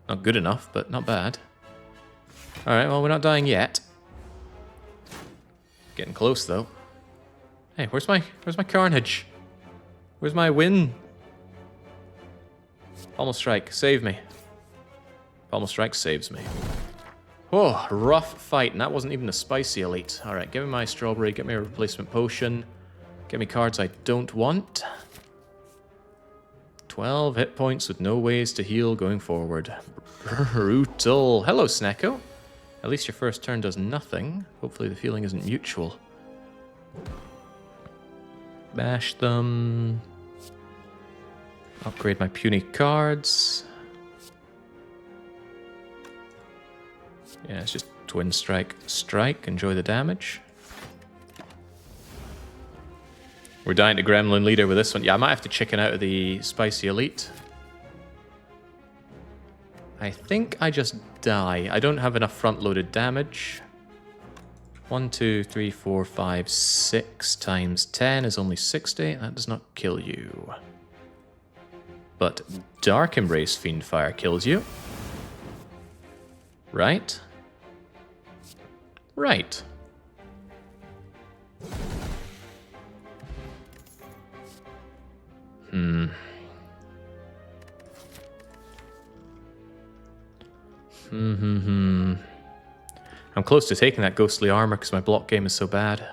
Not good enough, but not bad. Alright, well, we're not dying yet. Getting close, though. Hey, where's my Carnage? Where's my win? Pommel Strike, save me. Pommel Strike saves me. Oh, rough fight, and that wasn't even a spicy elite. Alright, give me my strawberry, get me a replacement potion. Get me cards I don't want. 12 hit points with no ways to heal going forward. Brutal. Hello, Snecko. At least your first turn does nothing. Hopefully the feeling isn't mutual. Bash them. Upgrade my puny cards. Yeah, it's just Twin Strike, Strike. Enjoy the damage. We're dying to Gremlin Leader with this one. Yeah, I might have to chicken out of the Spicy Elite. I think I just die. I don't have enough front-loaded damage. 1, 2, 3, 4, 5, 6 times 10 is only 60. That does not kill you. But Dark Embrace Fiendfire kills you. Right? Right. I'm close to taking that ghostly armor because my block game is so bad.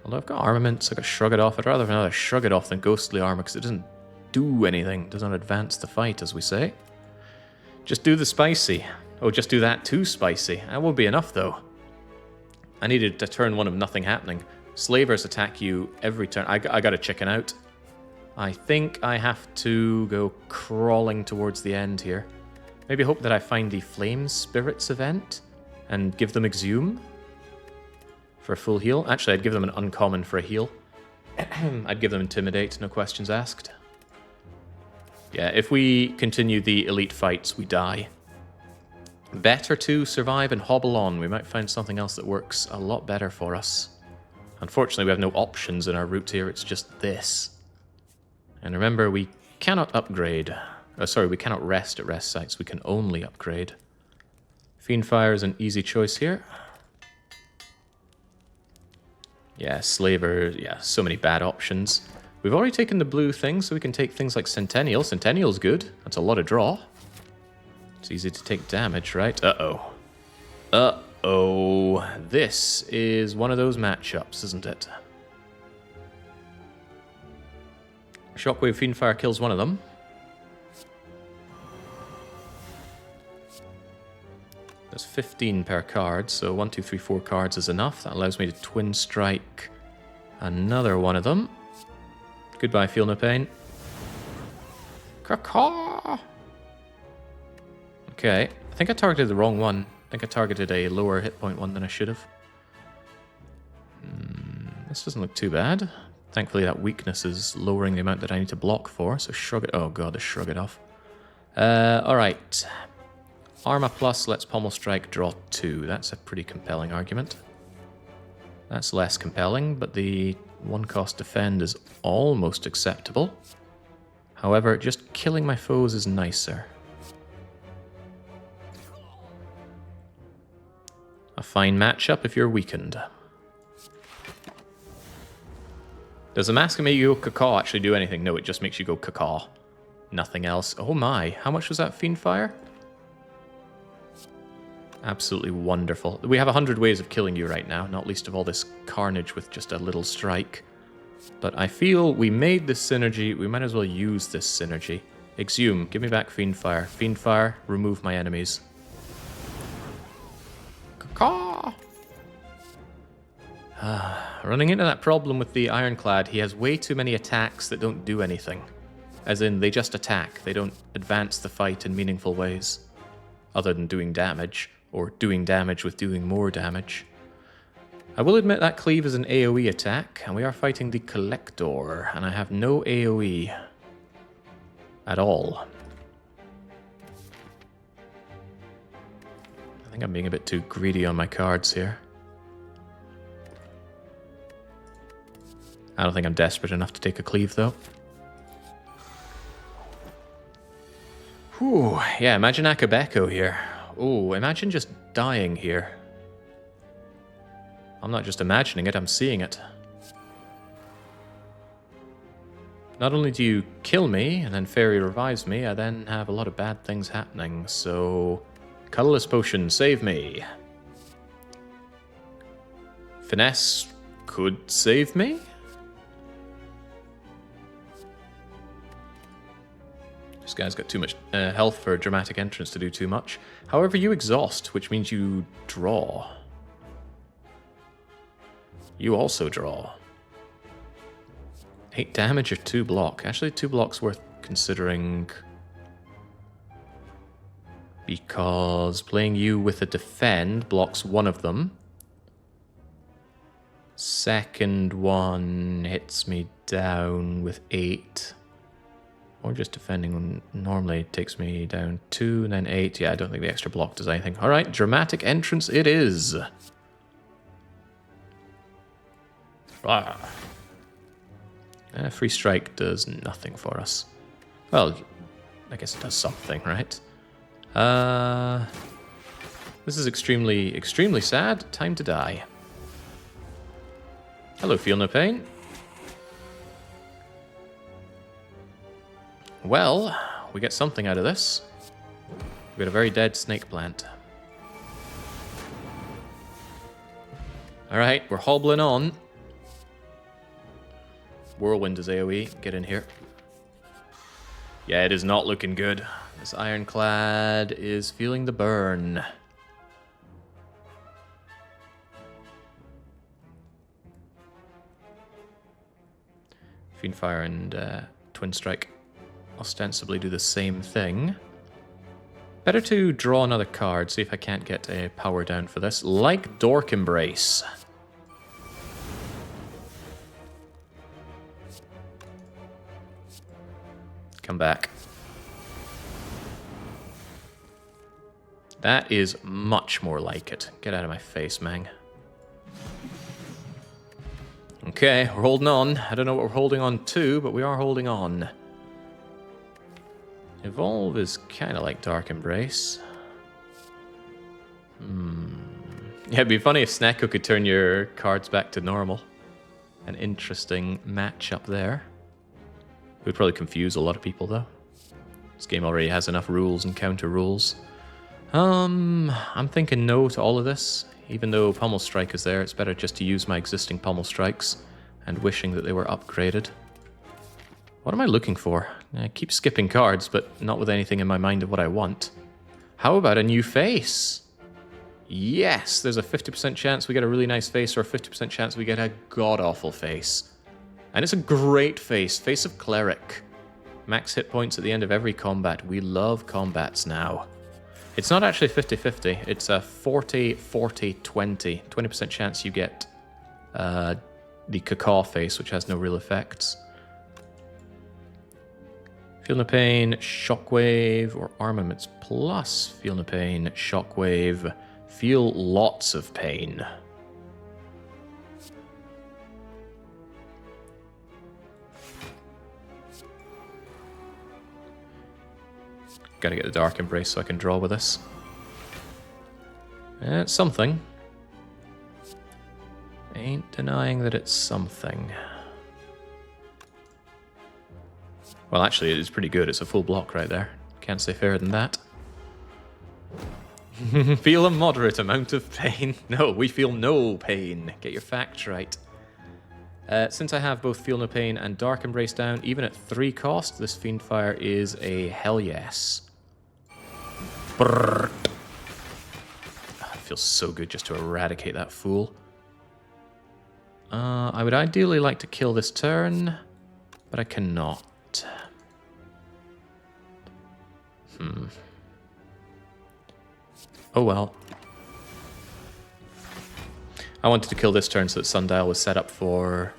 Although I've got armaments, I got Shrug It Off. I'd rather have another Shrug It Off than ghostly armor because it doesn't do anything. It doesn't advance the fight, as we say. Just do the spicy. Oh, just do that too spicy. That won't be enough, though. I needed a turn 1 of nothing happening. Slavers attack you every turn. I gotta chicken out. I think I have to go crawling towards the end here. Maybe hope that I find the Flame Spirits event and give them Exhume for a full heal. Actually, I'd give them an uncommon for a heal. I'd give them Intimidate, no questions asked. Yeah, if we continue the elite fights, we die. Better to survive and hobble on. We might find something else that works a lot better for us. Unfortunately, we have no options in our route here. It's just this. And remember, we cannot upgrade. We cannot rest at rest sites. We can only upgrade. Fiendfire is an easy choice here. Yeah, Slaver. Yeah, so many bad options. We've already taken the blue thing, so we can take things like Centennial. Centennial's good. That's a lot of draw. It's easy to take damage, right? Uh-oh. Uh-oh. This is one of those matchups, isn't it? Shockwave Fiendfire kills one of them. There's 15 per card, so 1, 2, 3, 4 cards is enough. That allows me to Twin Strike another one of them. Goodbye, Feel No Pain. Caw-caw! Okay, I think I targeted the wrong one. I think I targeted a lower hit point one than I should have. This doesn't look too bad. Thankfully, that weakness is lowering the amount that I need to block for, so Shrug It... Oh god, the Shrug It Off. Alright. Armor plus lets Pommel Strike draw 2. That's a pretty compelling argument. That's less compelling, but the 1-cost defend is almost acceptable. However, just killing my foes is nicer. A fine matchup if you're weakened. Does the mask that make you go caw actually do anything? No, it just makes you go caw. Nothing else. Oh my, how much was that Fiendfire? Absolutely wonderful. We have 100 ways of killing you right now, not least of all this carnage with just a little strike. But I feel we made this synergy. We might as well use this synergy. Exhume. Give me back Fiendfire. Fiendfire. Remove my enemies. Caw. Running into that problem with the Ironclad. He has way too many attacks that don't do anything. As in, they just attack. They don't advance the fight in meaningful ways. Other than doing damage. Or doing damage with doing more damage. I will admit that cleave is an AoE attack, and we are fighting the Collector, and I have no AoE at all. I think I'm being a bit too greedy on my cards here. I don't think I'm desperate enough to take a cleave, though. Whew, yeah, imagine Akabeko here. Oh, imagine just dying here. I'm not just imagining it, I'm seeing it. Not only do you kill me, and then Fairy revives me, I then have a lot of bad things happening, so... Colorless Potion, save me. Finesse could save me? This guy's got too much health for Dramatic Entrance to do too much. However, you exhaust, which means you draw. You also draw. 8 damage or 2 block. Actually, 2 block's worth considering. Because playing you with a defend blocks one of them. Second one hits me down with 8. Or just defending normally takes me down 2 and then 8. Yeah, I don't think the extra block does anything. Alright, Dramatic Entrance it is. Free Strike does nothing for us. Well, I guess it does something, right? This is extremely, extremely sad. Time to die. Hello, Feel No Pain. Well, we get something out of this. We got a very dead snake plant. Alright, we're hobbling on. Whirlwind is AoE. Get in here. Yeah, it is not looking good. This Ironclad is feeling the burn. Fiendfire and Twin Strike ostensibly do the same thing. Better to draw another card, see if I can't get a power down for this. Like Dork Embrace. Come back. That is much more like it. Get out of my face, Mang. Okay, we're holding on. I don't know what we're holding on to, but we are holding on. Evolve is kind of like Dark Embrace. Yeah, it'd be funny if Snecko could turn your cards back to normal. An interesting matchup there. It would probably confuse a lot of people, though. This game already has enough rules and counter rules. I'm thinking no to all of this. Even though Pummel Strike is there, it's better just to use my existing Pummel Strikes and wishing that they were upgraded. What am I looking for? I keep skipping cards, but not with anything in my mind of what I want. How about a new face? Yes, there's a 50% chance we get a really nice face or a 50% chance we get a god-awful face. And it's a great face. Face of Cleric. Max hit points at the end of every combat. We love combats now. It's not actually 50-50. It's a 40-40-20. 20% chance you get the Cacaw face, which has no real effects. Feel No Pain, Shockwave, or Armaments Plus. Feel No Pain, Shockwave. Feel lots of pain. Gotta get the Dark Embrace so I can draw with this. It's something. Ain't denying that it's something. Well, actually, it is pretty good. It's a full block right there. Can't say fairer than that. Feel a moderate amount of pain. No, we feel no pain. Get your facts right. Since I have both Feel No Pain and Dark Embrace down, even at 3 cost, this Fiendfire is a hell yes. Brrr. It feels so good just to eradicate that fool. I would ideally like to kill this turn, but I cannot. Oh well. I wanted to kill this turn so that Sundial was set up for...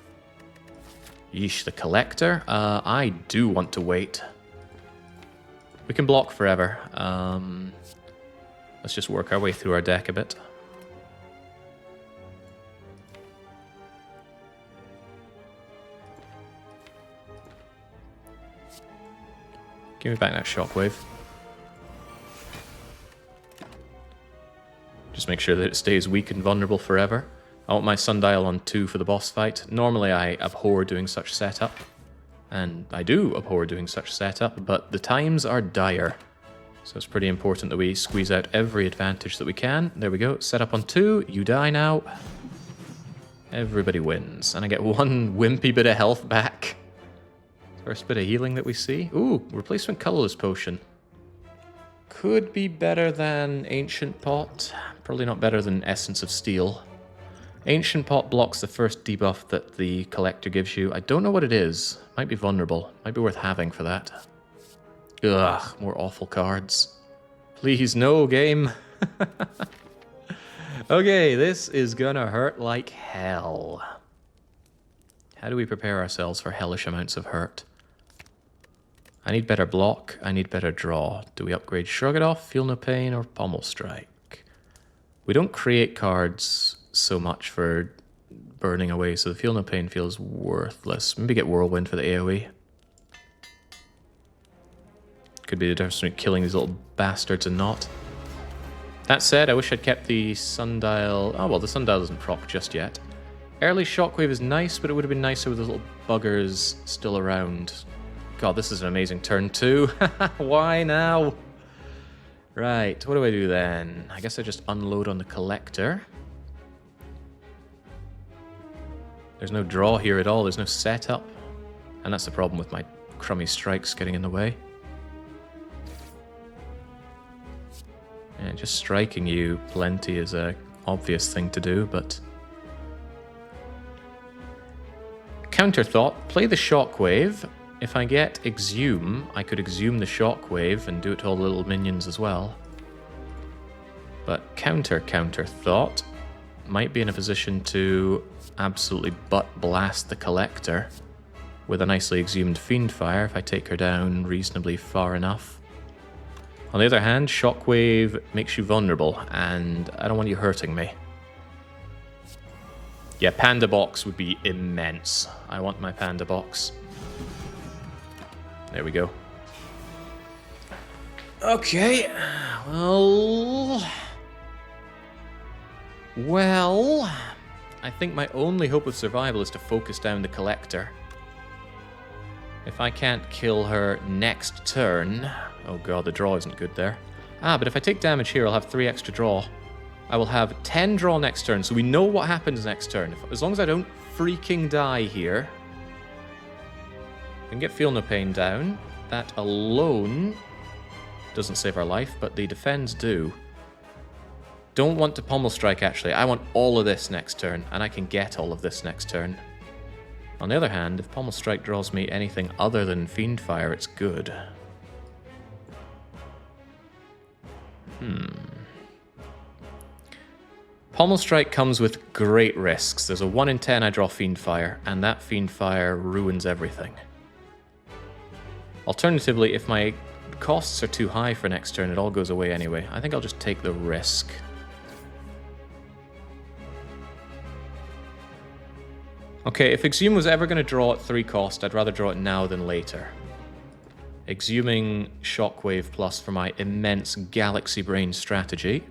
Yeesh, the Collector. I do want to wait. We can block forever. Let's just work our way through our deck a bit. Give me back that Shockwave. Just make sure that it stays weak and vulnerable forever. I want my Sundial on 2 for the boss fight. Normally I abhor doing such setup. And I do abhor doing such setup, but the times are dire. So it's pretty important that we squeeze out every advantage that we can. There we go, set up on 2, you die now. Everybody wins. And I get 1 wimpy bit of health back. First bit of healing that we see. Ooh, replacement colorless potion. Could be better than Ancient Pot. Probably not better than Essence of Steel. Ancient Pot blocks the first debuff that the Collector gives you. I don't know what it is. Might be vulnerable. Might be worth having for that. Ugh, more awful cards. Please, no, game. Okay, this is gonna hurt like hell. How do we prepare ourselves for hellish amounts of hurt? I need better block, I need better draw. Do we upgrade Shrug It Off, Feel No Pain, or Pommel Strike? We don't create cards so much for burning away, so the Feel No Pain feels worthless. Maybe get Whirlwind for the AoE. Could be the difference between killing these little bastards and not. That said, I wish I'd kept the Sundial... Oh, well, the Sundial doesn't proc just yet. Early Shockwave is nice, but it would have been nicer with the little buggers still around. God, this is an amazing turn too. Why now? Right, what do I do then? I guess I just unload on the Collector. There's no draw here at all, there's no setup. And that's the problem with my crummy strikes getting in the way. And just striking you plenty is a obvious thing to do, but... Counter thought, play the Shockwave. If I get Exhume, I could Exhume the Shockwave and do it to all the little minions as well. But counter thought, might be in a position to absolutely butt blast the Collector with a nicely exhumed Fiendfire if I take her down reasonably far enough. On the other hand, Shockwave makes you vulnerable, and I don't want you hurting me. Yeah, Panda Box would be immense. I want my Panda Box. There we go. Okay, well, I think my only hope of survival is to focus down the Collector. If I can't kill her next turn... Oh god, the draw isn't good there. Ah, but if I take damage here, I'll have 3 extra draw. I will have 10 draw next turn, so we know what happens next turn. As long as I don't freaking die here... I can get Feel No Pain down. That alone doesn't save our life, but the defends do. Don't want to Pommel Strike, actually. I want all of this next turn, and I can get all of this next turn. On the other hand, if Pommel Strike draws me anything other than Fiendfire, it's good. Pommel Strike comes with great risks. There's a 1 in 10 I draw Fiendfire, and that Fiendfire ruins everything. Alternatively, if my costs are too high for next turn, it all goes away anyway. I think I'll just take the risk. Okay, if Exhume was ever going to draw at 3 cost, I'd rather draw it now than later. Exhuming Shockwave Plus for my immense Galaxy Brain strategy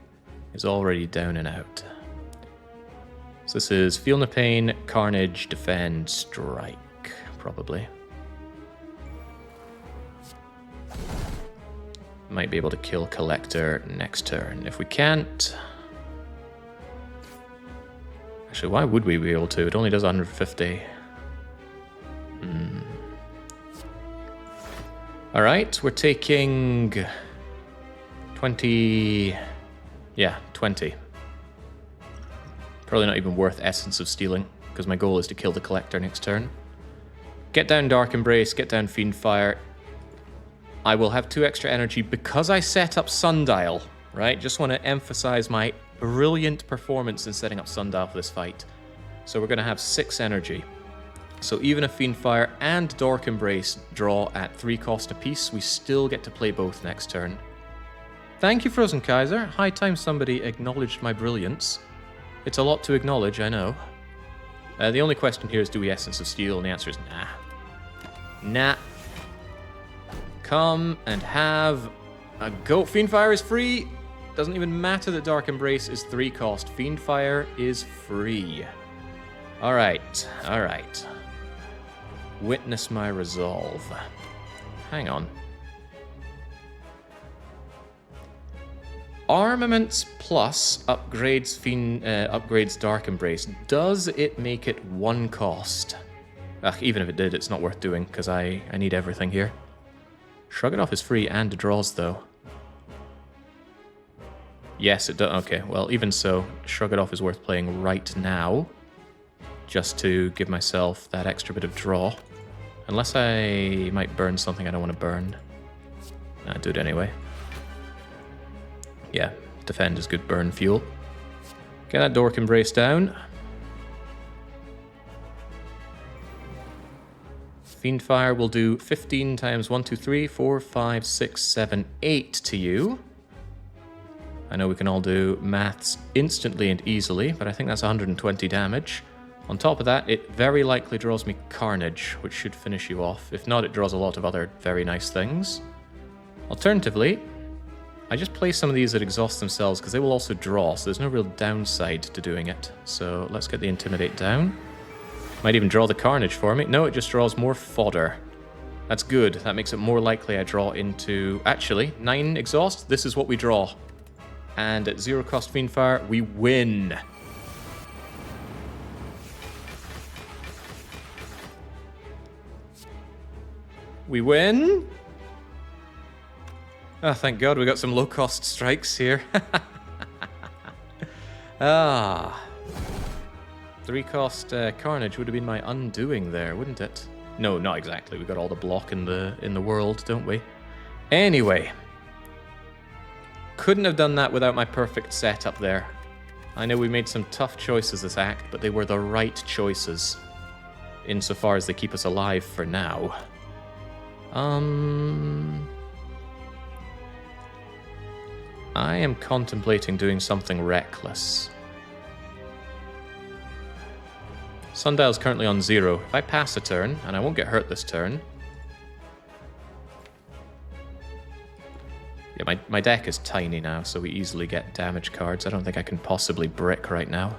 is already down and out. So this is Feel No Pain, Carnage, Defend, Strike, probably. Might be able to kill Collector next turn. If we can't... Actually, why would we be able to? It only does 150. Alright, we're taking 20... Yeah, 20. Probably not even worth Essence of Stealing, because my goal is to kill the Collector next turn. Get down Dark Embrace, get down Fiendfire. I will have 2 extra energy because I set up Sundial, right? Just want to emphasize my brilliant performance in setting up Sundial for this fight. So we're going to have 6 energy. So even if Fiendfire and Dark Embrace draw at 3 cost apiece, we still get to play both next turn. Thank you, Frozen Kaiser. High time somebody acknowledged my brilliance. It's a lot to acknowledge, I know. The only question here is, do we Essence of Steel? And the answer is nah. Nah. Come and have a go. Fiendfire is free. Doesn't even matter that Dark Embrace is 3 cost. Fiendfire is free. Alright, alright. Witness my resolve. Hang on. Armaments Plus upgrades Dark Embrace. Does it make it 1 cost? Ugh, even if it did, it's not worth doing, because I need everything here. Shrug It Off is free and draws, though. Yes, it does. Okay, well, even so, Shrug It Off is worth playing right now, just to give myself that extra bit of draw. Unless I might burn something I don't want to burn. Nah, do it anyway. Yeah, defend is good burn fuel. Get that Dark Embrace down. Fiendfire will do 15 times 1, 2, 3, 4, 5, 6, 7, 8 to you. I know we can all do maths instantly and easily, but I think that's 120 damage. On top of that, it very likely draws me Carnage, which should finish you off. If not, it draws a lot of other very nice things. Alternatively, I just play some of these that exhaust themselves because they will also draw, so there's no real downside to doing it. So let's get the Intimidate down. Might even draw the Carnage for me. No, it just draws more fodder. That's good. That makes it more likely I draw into... Actually, 9 exhaust. This is what we draw. And at 0 cost Fiendfire, we win. We win? Oh, thank God we got some low-cost strikes here. Ah. 3-cost Carnage would have been my undoing there, wouldn't it? No, not exactly. We got all the block in the world, don't we? Anyway. Couldn't have done that without my perfect setup there. I know we made some tough choices this act, but they were the right choices. Insofar as they keep us alive for now. I am contemplating doing something reckless. Sundial's currently on 0. If I pass a turn, and I won't get hurt this turn... Yeah, my deck is tiny now, so we easily get damage cards. I don't think I can possibly brick right now.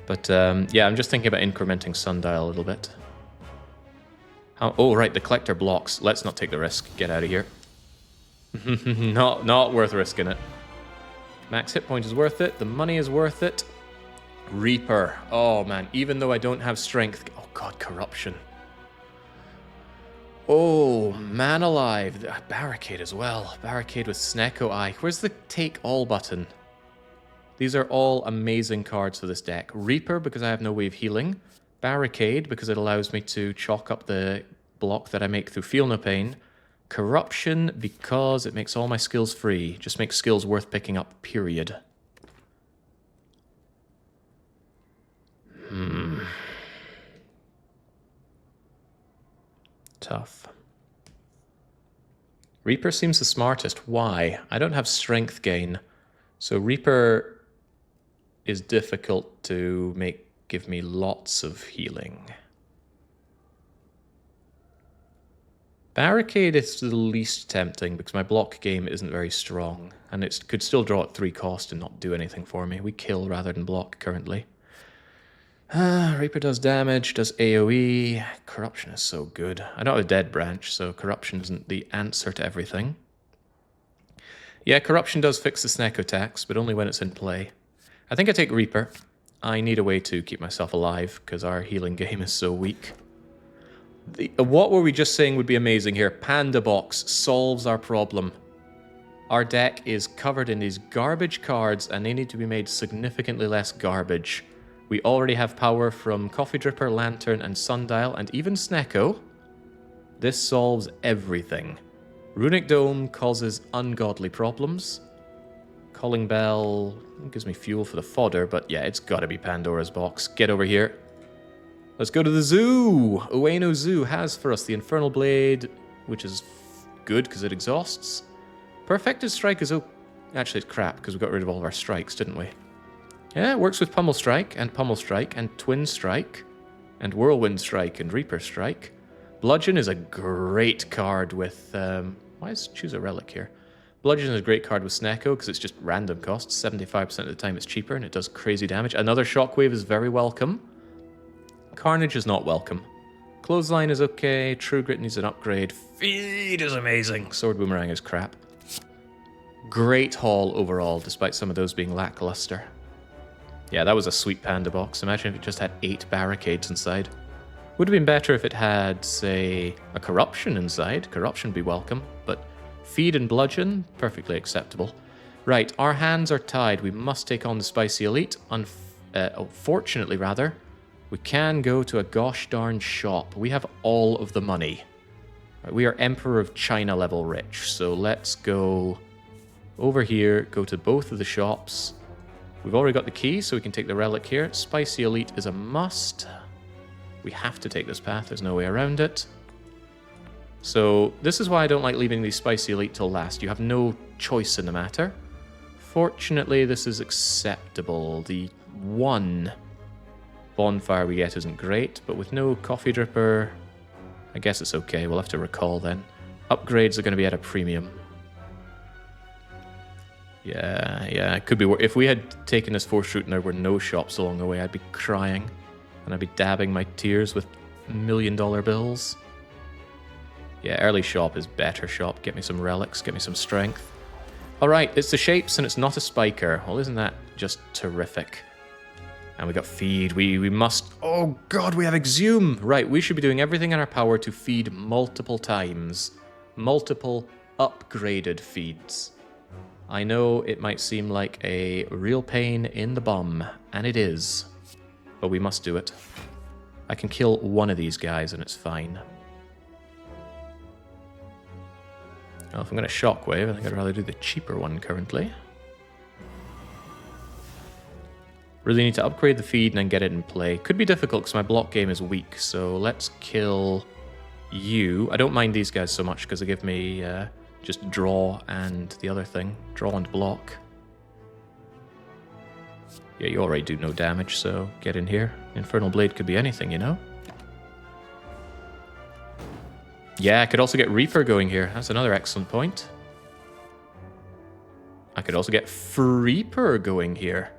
But, yeah, I'm just thinking about incrementing Sundial a little bit. Oh, right, the Collector blocks. Let's not take the risk. Get out of here. Not worth risking it. Max hit point is worth it. The money is worth it. Reaper. Oh, man. Even though I don't have strength... Oh, God, Corruption. Oh, man alive. Barricade as well. Barricade with Snecko Eye. Where's the take all button? These are all amazing cards for this deck. Reaper, because I have no way of healing. Barricade, because it allows me to chalk up the block that I make through Feel No Pain. Corruption, because it makes all my skills free. Just makes skills worth picking up, period. Tough. Reaper seems the smartest. Why? I don't have strength gain. So Reaper is difficult to give me lots of healing. Barricade is the least tempting because my block game isn't very strong, and it could still draw at 3 cost and not do anything for me. We kill rather than block currently. Reaper does damage, does AoE. Corruption is so good. I don't have a dead branch, so Corruption isn't the answer to everything. Yeah, Corruption does fix the Snecko attacks, but only when it's in play. I think I take Reaper. I need a way to keep myself alive, because our healing game is so weak. What were we just saying would be amazing here? Panda Box solves our problem. Our deck is covered in these garbage cards, and they need to be made significantly less garbage. We already have power from Coffee Dripper, Lantern, and Sundial, and even Snecko. This solves everything. Runic Dome causes ungodly problems. Calling Bell gives me fuel for the fodder, but yeah, it's gotta be Pandora's Box. Get over here. Let's go to the zoo! Ueno Zoo has for us the Infernal Blade, which is good because it exhausts. Perfected Strike is actually it's crap because we got rid of all of our strikes, didn't we? Yeah, it works with Pummel Strike and Twin Strike and Whirlwind Strike and Reaper Strike. Bludgeon is a great card with... why is choose a relic here? Bludgeon is a great card with Snecko because it's just random costs. 75% of the time it's cheaper and it does crazy damage. Another Shockwave is very welcome. Carnage is not welcome. Clothesline is okay. True Grit needs an upgrade. Feed is amazing. Sword Boomerang is crap. Great haul overall, despite some of those being lackluster. Yeah, that was a sweet Panda Box. Imagine if it just had 8 barricades inside. Would have been better if it had, say, a Corruption inside. Corruption would be welcome, but Feed and Bludgeon, perfectly acceptable. Right, our hands are tied. We must take on the Spicy Elite. Fortunately, rather, we can go to a gosh darn shop. We have all of the money. Right, we are Emperor of China level rich, so let's go over here, go to both of the shops. We've already got the key, so we can take the relic here. Spicy Elite is a must. We have to take this path, there's no way around it. So this is why I don't like leaving the Spicy Elite till last. You have no choice in the matter. Fortunately, this is acceptable. The one bonfire we get isn't great, but with no Coffee Dripper, I guess it's okay. We'll have to recall then. Upgrades are going to be at a premium. Yeah, it could be worse. If we had taken this force route and there were no shops along the way, I'd be crying. And I'd be dabbing my tears with $1 million bills. Yeah, early shop is better shop. Get me some relics, get me some strength. Alright, it's the shapes and it's not a spiker. Well, isn't that just terrific? And we got feed. We must... Oh god, we have exhume! Right, we should be doing everything in our power to feed multiple times. Multiple upgraded feeds. I know it might seem like a real pain in the bum, and it is. But we must do it. I can kill one of these guys and it's fine. Well, if I'm going to Shockwave, I think I'd rather do the cheaper one currently. Really need to upgrade the feed and then get it in play. Could be difficult because my block game is weak, so let's kill you. I don't mind these guys so much because they give me just draw and the other thing. Draw and block. Yeah, you already do no damage, so get in here. Infernal Blade could be anything, you know? Yeah, I could also get Reaper going here. That's another excellent point. I could also get Freeper going here.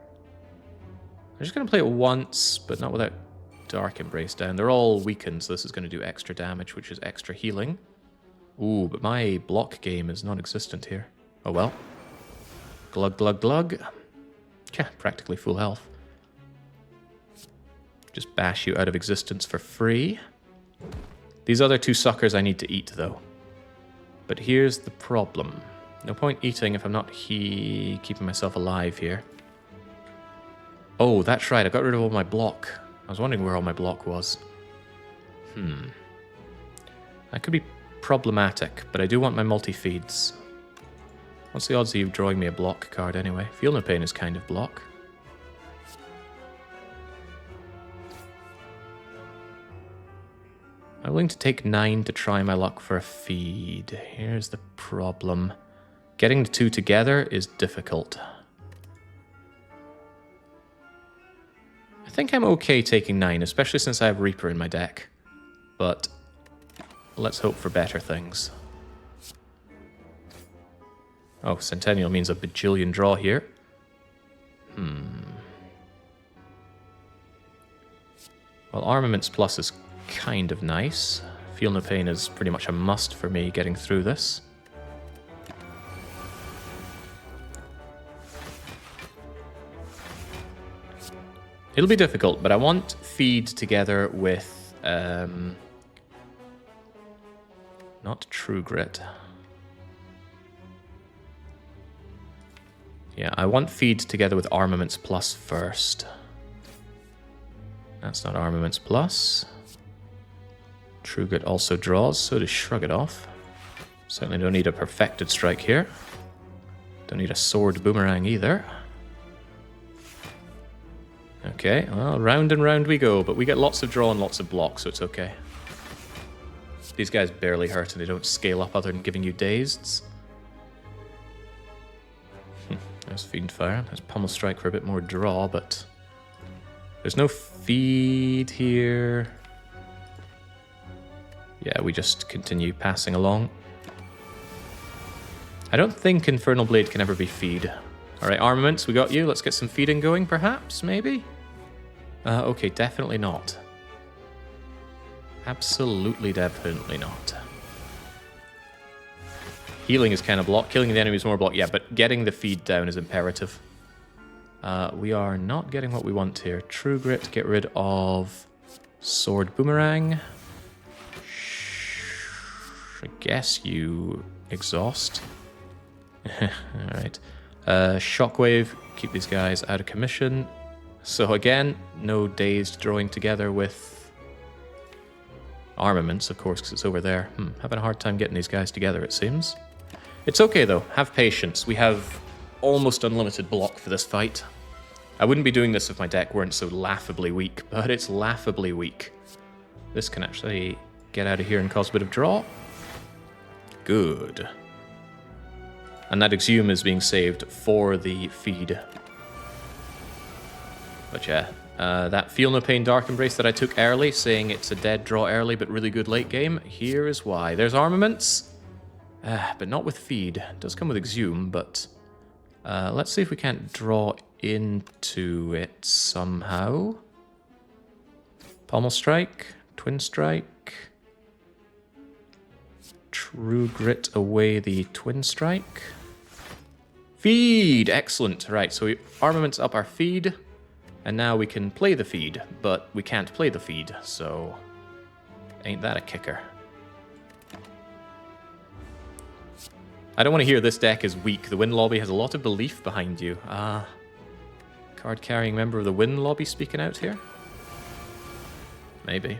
I'm just going to play it once, but not without Dark Embrace down. They're all weakened, so this is going to do extra damage, which is extra healing. Ooh, but my block game is non-existent here. Oh well. Glug, glug, glug. Yeah, practically full health. Just bash you out of existence for free. These other two suckers I need to eat, though. But here's the problem. No point eating if I'm not keeping myself alive here. Oh, that's right, I got rid of all my block. I was wondering where all my block was. That could be problematic, but I do want my multi-feeds. What's the odds of you drawing me a block card anyway? Feel No Pain is kind of block. I'm willing to take 9 to try my luck for a feed. Here's the problem. Getting the two together is difficult. I think I'm okay taking 9, especially since I have Reaper in my deck. But let's hope for better things. Oh, Centennial means a bajillion draw here. Well, Armaments Plus is kind of nice. Feel No Pain is pretty much a must for me getting through this. It'll be difficult, but I want feed together with not True Grit. Yeah, I want feed together with Armaments Plus first. That's not Armaments Plus. True Grit also draws, so does Shrug It Off. Certainly don't need a Perfected Strike here. Don't need a Sword Boomerang either. Okay, well, round and round we go, but we get lots of draw and lots of block, so it's okay. These guys barely hurt and they don't scale up other than giving you dazed. There's Fiend Fire. There's Pummel Strike for a bit more draw, but there's no feed here. Yeah, we just continue passing along. I don't think Infernal Blade can ever be feed. Alright, Armaments, we got you. Let's get some feeding going, perhaps, maybe? Okay, definitely not. Absolutely, definitely not. Healing is kind of block. Killing the enemy is more block. Yeah, but getting the feed down is imperative. We are not getting what we want here. True Grit, get rid of Sword Boomerang. I guess you exhaust. Alright. Shockwave, keep these guys out of commission. So again, no dazed drawing together with Armaments, of course, because it's over there. Having a hard time getting these guys together, it seems. It's okay, though. Have patience. We have almost unlimited block for this fight. I wouldn't be doing this if my deck weren't so laughably weak, but it's laughably weak. This can actually get out of here and cause a bit of draw. Good. And that Exhume is being saved for the feed. But yeah, that Feel No Pain Dark Embrace that I took early, saying it's a dead draw early but really good late game, here is why. There's Armaments, but not with feed. It does come with Exhume, but let's see if we can't draw into it somehow. Pommel Strike, Twin Strike. True Grit away the Twin Strike. Feed! Excellent. Right, so we Armaments up our feed. And now we can play the feed, but we can't play the feed, so ain't that a kicker. I don't want to hear this deck is weak. The Win Lobby has a lot of belief behind you. Card-carrying member of the Win Lobby speaking out here? Maybe.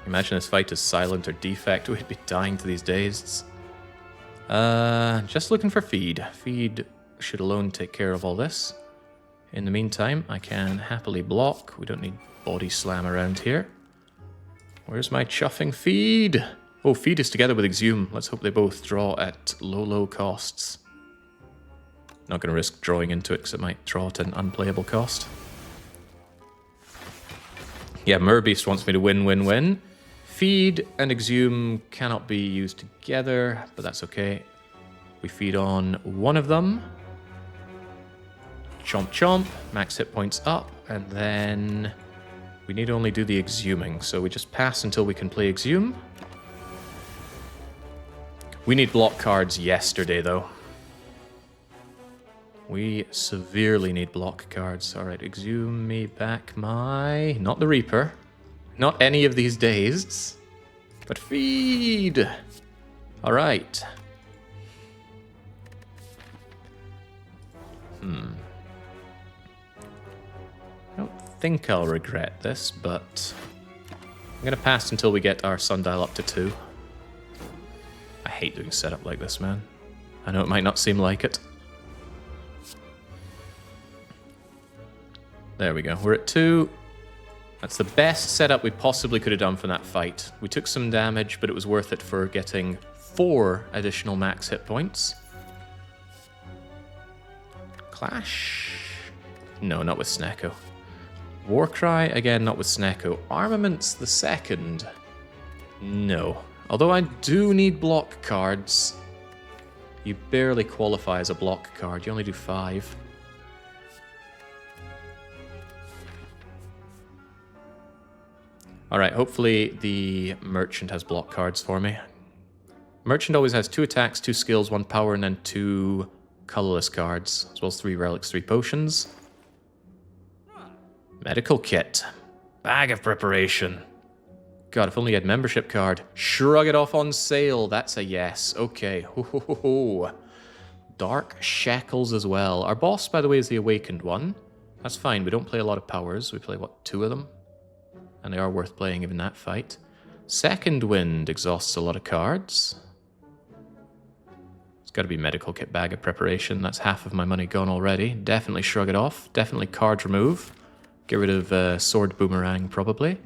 Imagine this fight is silent or defect. We'd be dying to these dazed. Just looking for feed. Feed should alone take care of all this. In the meantime, I can happily block. We don't need body slam around here. Where's my chuffing feed? Oh, feed is together with Exhume. Let's hope they both draw at low costs. Not going to risk drawing into it because it might draw at an unplayable cost. Yeah, Murbeast wants me to win. Feed and Exhume cannot be used together, but that's okay. We feed on one of them. Chomp chomp, max hit points up, and then we need only do the Exhuming, so we just pass until we can play Exhume. We need block cards yesterday, though. We severely need block cards. Alright, Exhume me back my... Not the Reaper. Not any of these dazed. But feed! Alright. I don't think I'll regret this, but I'm going to pass until we get our sundial up to 2. I hate doing setup like this, man. I know it might not seem like it. There we go. We're at 2. That's the best setup we possibly could have done for that fight. We took some damage, but it was worth it for getting 4 additional max hit points. Clash? No, not with Snecko. Warcry, again, not with Snecko. Armaments the second? No. Although I do need block cards. You barely qualify as a block card. You only do 5. Alright, hopefully the Merchant has block cards for me. Merchant always has 2 attacks, 2 skills, 1 power, and then 2 colorless cards, as well as 3 relics, 3 potions. Medical kit. Bag of preparation. God, if only you had membership card. Shrug it off on sale. That's a yes. Okay. Ho, ho, ho, ho. Dark Shackles as well. Our boss, by the way, is the Awakened one. That's fine. We don't play a lot of powers. We play, what, 2 of them? And they are worth playing even that fight. Second Wind exhausts a lot of cards. It's got to be Medical Kit, Bag of Preparation. That's half of my money gone already. Definitely Shrug it off. Definitely Card Remove. Get rid of Sword Boomerang, probably.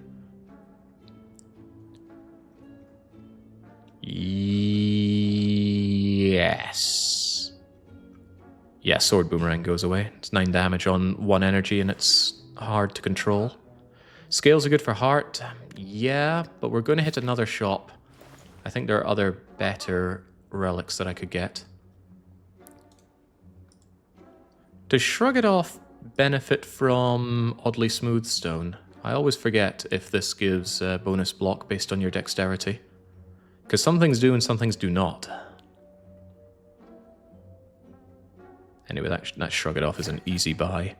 Yes. Yeah, Sword Boomerang goes away. It's 9 damage on 1 energy and it's hard to control. Scales are good for heart. Yeah, but we're going to hit another shop. I think there are other better relics that I could get. Does Shrug It Off benefit from Oddly Smooth Stone? I always forget if this gives a bonus block based on your dexterity. Because some things do and some things do not. Anyway, that Shrug It Off is an easy buy.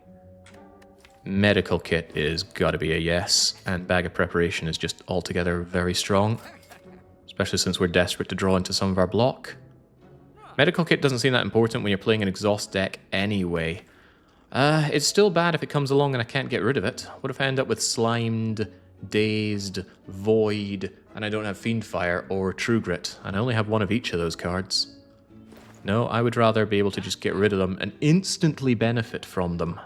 Medical Kit is gotta be a yes, and Bag of Preparation is just altogether very strong. Especially since we're desperate to draw into some of our block. Medical Kit doesn't seem that important when you're playing an exhaust deck anyway. It's still bad if it comes along and I can't get rid of it. What if I end up with Slimed, Dazed, Void, and I don't have Fiendfire or True Grit, and I only have one of each of those cards? No, I would rather be able to just get rid of them and instantly benefit from them.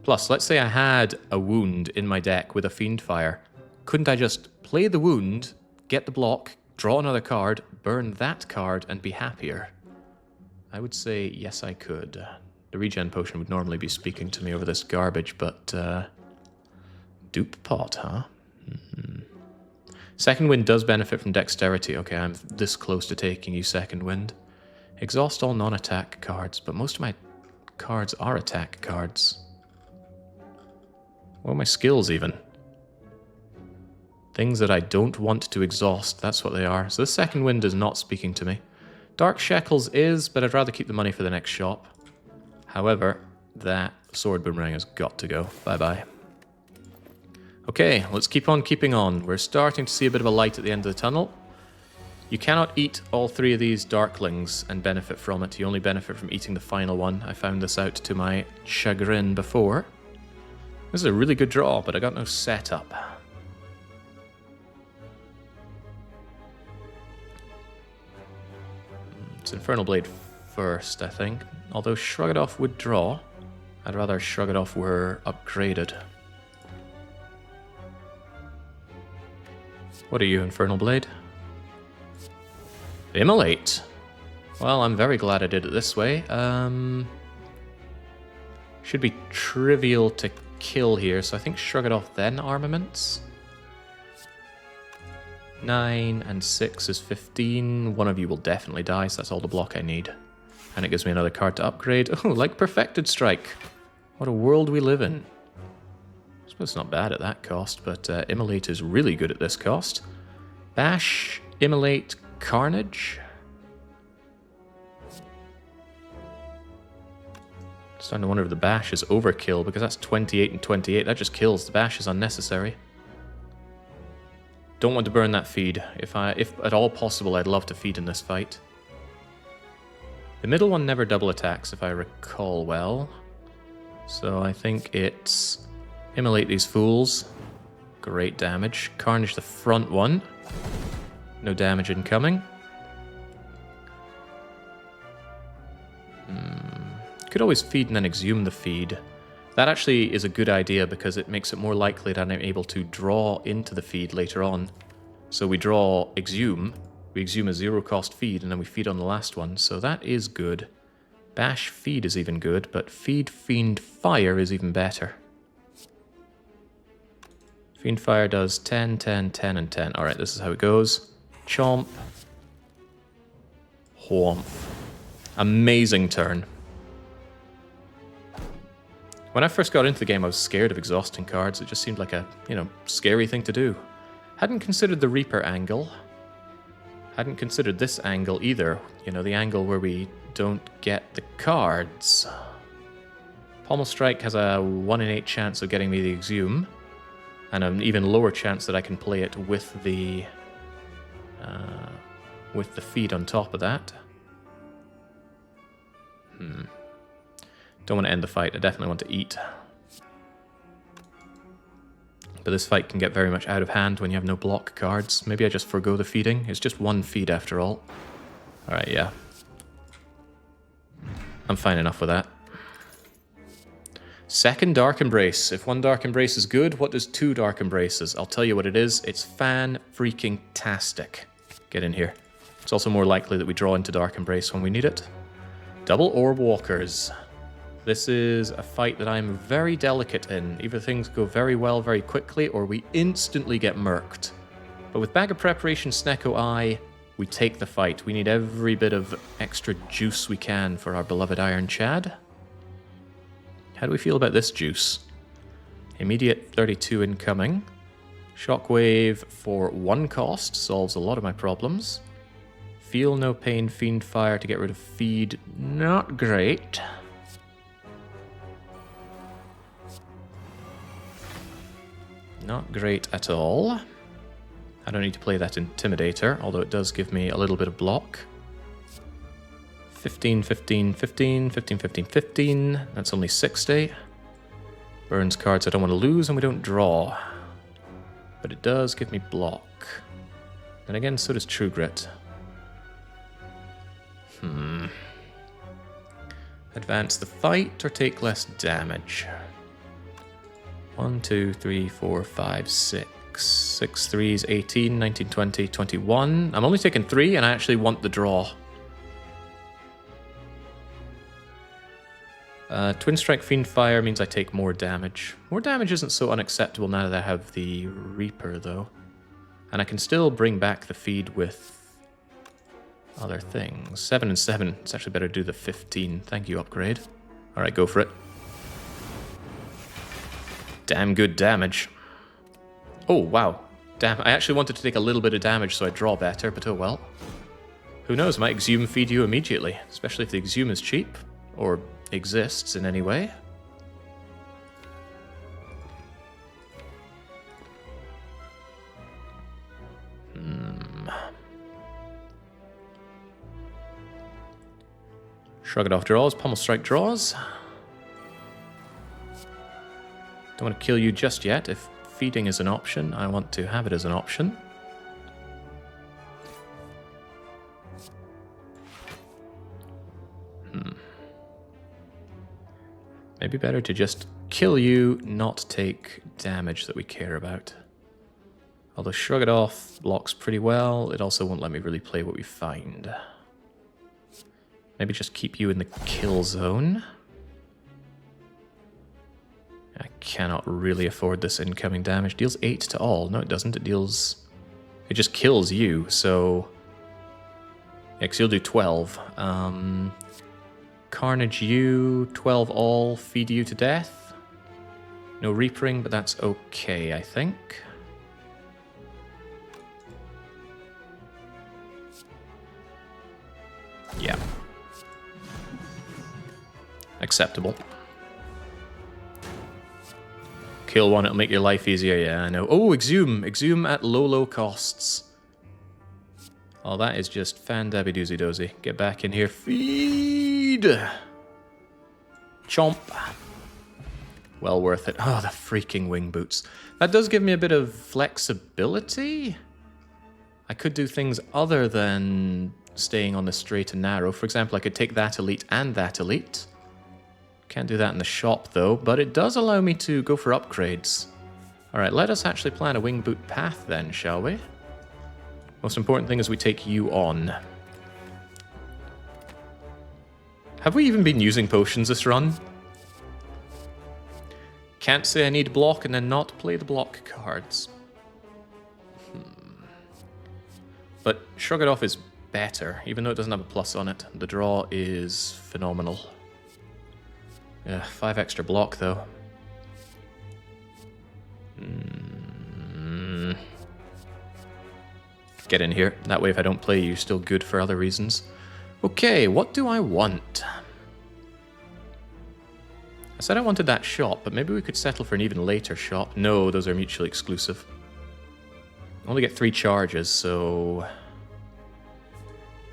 Plus, let's say I had a wound in my deck with a Fiendfire. Couldn't I just play the wound, get the block, draw another card, burn that card, and be happier? I would say yes, I could. The regen potion would normally be speaking to me over this garbage, but dupe pot, huh? Second Wind does benefit from dexterity. Okay, I'm this close to taking you, Second Wind. Exhaust all non-attack cards, but most of my cards are attack cards. What are my skills, even? Things that I don't want to exhaust, that's what they are. So this Second Wind is not speaking to me. Dark Shackles is, but I'd rather keep the money for the next shop. However, that Sword Boomerang has got to go. Bye-bye. Okay, let's keep on keeping on. We're starting to see a bit of a light at the end of the tunnel. You cannot eat all 3 of these Darklings and benefit from it. You only benefit from eating the final one. I found this out to my chagrin before. This is a really good draw, but I got no setup. It's Infernal Blade first, I think. Although Shrug It Off would draw. I'd rather Shrug It Off were upgraded. What are you, Infernal Blade? Immolate! Well, I'm very glad I did it this way. Should be trivial to kill here, so I think Shrug It Off then Armaments. 9 and 6 is 15. One of you will definitely die, so that's all the block I need. And it gives me another card to upgrade. Oh, like Perfected Strike. What a world we live in. I suppose it's not bad at that cost, but Immolate is really good at this cost. Bash, Immolate, Carnage. Starting to wonder if the Bash is overkill, because that's 28 and 28. That just kills. The Bash is unnecessary. Don't want to burn that feed. If at all possible, I'd love to feed in this fight. The middle one never double attacks, if I recall well. So I think it's Immolate these fools. Great damage. Carnage the front one. No damage incoming. Could always feed and then exhume the feed. That actually is a good idea because it makes it more likely that I'm able to draw into the feed later on. So we draw Exhume, we exhume a 0-cost feed, and then we feed on the last one, so that is good. Bash Feed is even good, but Feed Fiend Fire is even better. Fiend Fire does 10, 10, 10, and 10. Alright, this is how it goes. Chomp. Whomp. Amazing turn. When I first got into the game, I was scared of exhausting cards. It just seemed like a, scary thing to do. Hadn't considered the Reaper angle. Hadn't considered this angle either. The angle where we don't get the cards. Pommel Strike has a 1 in 8 chance of getting me the Exhume. And an even lower chance that I can play it with the feed on top of that. Don't want to end the fight. I definitely want to eat. But this fight can get very much out of hand when you have no block cards. Maybe I just forgo the feeding. It's just one feed after all. Alright, yeah. I'm fine enough with that. Second Dark Embrace. If one Dark Embrace is good, what does two Dark Embraces? I'll tell you what it is. It's fan-freaking-tastic. Get in here. It's also more likely that we draw into Dark Embrace when we need it. Double Orb Walkers. This is a fight that I'm very delicate in. Either things go very well very quickly, or we instantly get murked. But with Bag of Preparation, Snecko Eye, we take the fight. We need every bit of extra juice we can for our beloved Iron Chad. How do we feel about this juice? Immediate 32 incoming. Shockwave for 1 cost solves a lot of my problems. Feel no pain, Fiend Fire to get rid of feed. Not great. Not great at all. I don't need to play that Intimidator, although it does give me a little bit of block. 15, 15, 15, 15, 15, 15. That's only 60. Burns cards I don't want to lose, and we don't draw. But it does give me block. And again, so does True Grit. Advance the fight or take less damage? 1, 2, 3, 4, 5, 6. 6 threes, 18, 19, 20, 21. I'm only taking 3, and I actually want the draw. Twin Strike Fiend Fire means I take more damage. More damage isn't so unacceptable now that I have the Reaper, though. And I can still bring back the feed with other things. 7 and 7. It's actually better to do the 15. Thank you, upgrade. Alright, go for it. Damn good damage. Oh, wow. Damn, I actually wanted to take a little bit of damage so I draw better, but oh well. Who knows, might Exhume feed you immediately, especially if the Exhume is cheap, or exists in any way. Shrug it off draws, Pummel Strike draws. Don't want to kill you just yet. If feeding is an option, I want to have it as an option. Maybe better to just kill you, not take damage that we care about. Although Shrug It Off blocks pretty well, it also won't let me really play what we find. Maybe just keep you in the kill zone. I cannot really afford this incoming damage. Deals 8 to all. No, it doesn't. It just kills you, so... Yeah, 'cause you'll do 12. Carnage you, 12 all, feed you to death. No Reapering, but that's okay, I think. Yeah. Acceptable. Kill one, it'll make your life easier, yeah, I know. Oh, Exhume! Exhume at low costs. Oh, that is just fan-dabby-doozy-dozy. Get back in here. Feed! Chomp. Well worth it. Oh, the freaking wing boots. That does give me a bit of flexibility. I could do things other than staying on the straight and narrow. For example, I could take that elite and that elite. Can't do that in the shop, though, but it does allow me to go for upgrades. Alright, let us actually plan a wing boot path then, shall we? Most important thing is we take you on. Have we even been using potions this run? Can't say I need block and then not play the block cards. But Shrug It Off is better, even though it doesn't have a plus on it. The draw is phenomenal. Yeah, 5 extra block though. Get in here. That way if I don't play you, still good for other reasons. Okay, what do I want? I said I wanted that shop, but maybe we could settle for an even later shop. No, those are mutually exclusive. I only get 3 charges, so...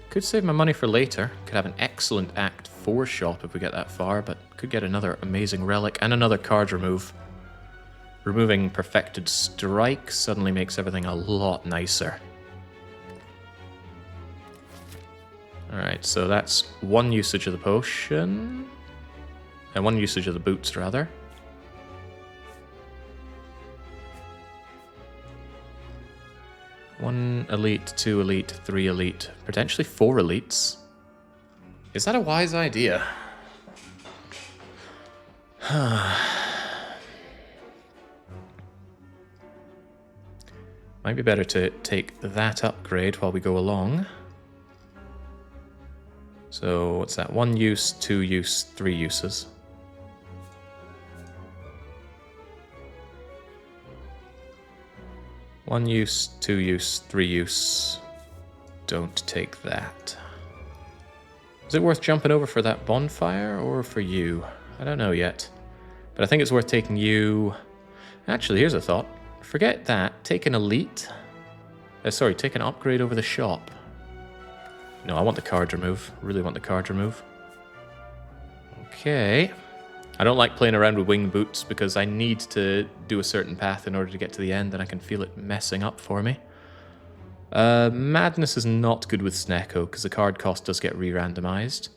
Could save my money for later. Could have an excellent Act 4 shop if we get that far, but could get another amazing relic and another card remove. Removing Perfected Strike suddenly makes everything a lot nicer. Alright, so that's 1 usage of the potion. And 1 usage of the boots, rather. One elite, 2 elite, 3 elite, potentially 4 elites. Is that a wise idea? Might be better to take that upgrade while we go along. So, what's that? 1 use, 2 use, 3 uses. One use, 2 use, 3 use. Don't take that. Is it worth jumping over for that bonfire or for you? I don't know yet. But I think it's worth taking you... Actually, here's a thought. Forget that. Take an elite. Sorry, take an upgrade over the shop. No, I want the card remove. Really want the card remove. Okay. I don't like playing around with wing boots because I need to do a certain path in order to get to the end and I can feel it messing up for me. Madness is not good with Snecko because the card cost does get re-randomized.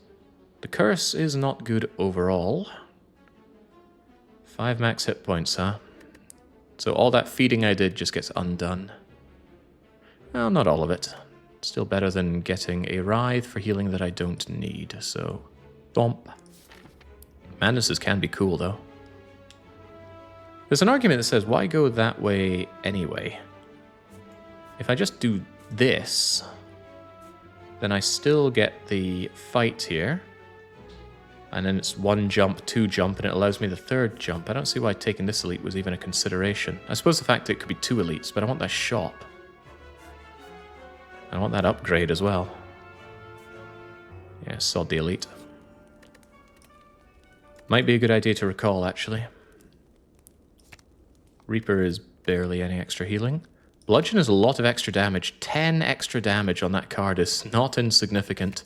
The Curse is not good overall. 5 max hit points, huh? So all that feeding I did just gets undone. Well, not all of it. Still better than getting a Writhe for healing that I don't need, so... Thomp. Madnesses can be cool, though. There's an argument that says, why go that way anyway? If I just do this, then I still get the fight here. And then it's 1 jump, 2 jump, and it allows me the 3rd jump. I don't see why taking this elite was even a consideration. I suppose the fact that it could be 2 elites, but I want that shop. I want that upgrade as well. Yeah, sod the elite. Might be a good idea to recall, actually. Reaper is barely any extra healing. Bludgeon is a lot of extra damage. 10 extra damage on that card is not insignificant.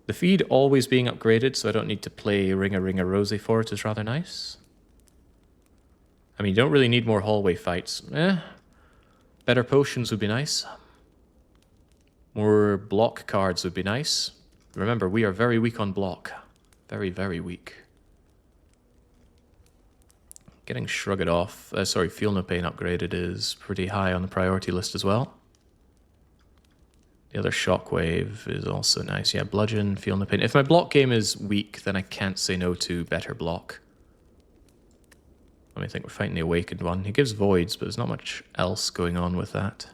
The feed always being upgraded, so I don't need to play Ring-a-Ring-a-Rosy for it is rather nice. I mean, you don't really need more hallway fights. Better potions would be nice. More block cards would be nice. Remember, we are very weak on block. Very, very weak. Getting Shrug It Off, Feel No Pain upgraded is pretty high on the priority list as well. The other Shockwave is also nice. Yeah, Bludgeon, Feel No Pain. If my block game is weak, then I can't say no to better block. Let me think, we're fighting the Awakened one. He gives Voids, but there's not much else going on with that.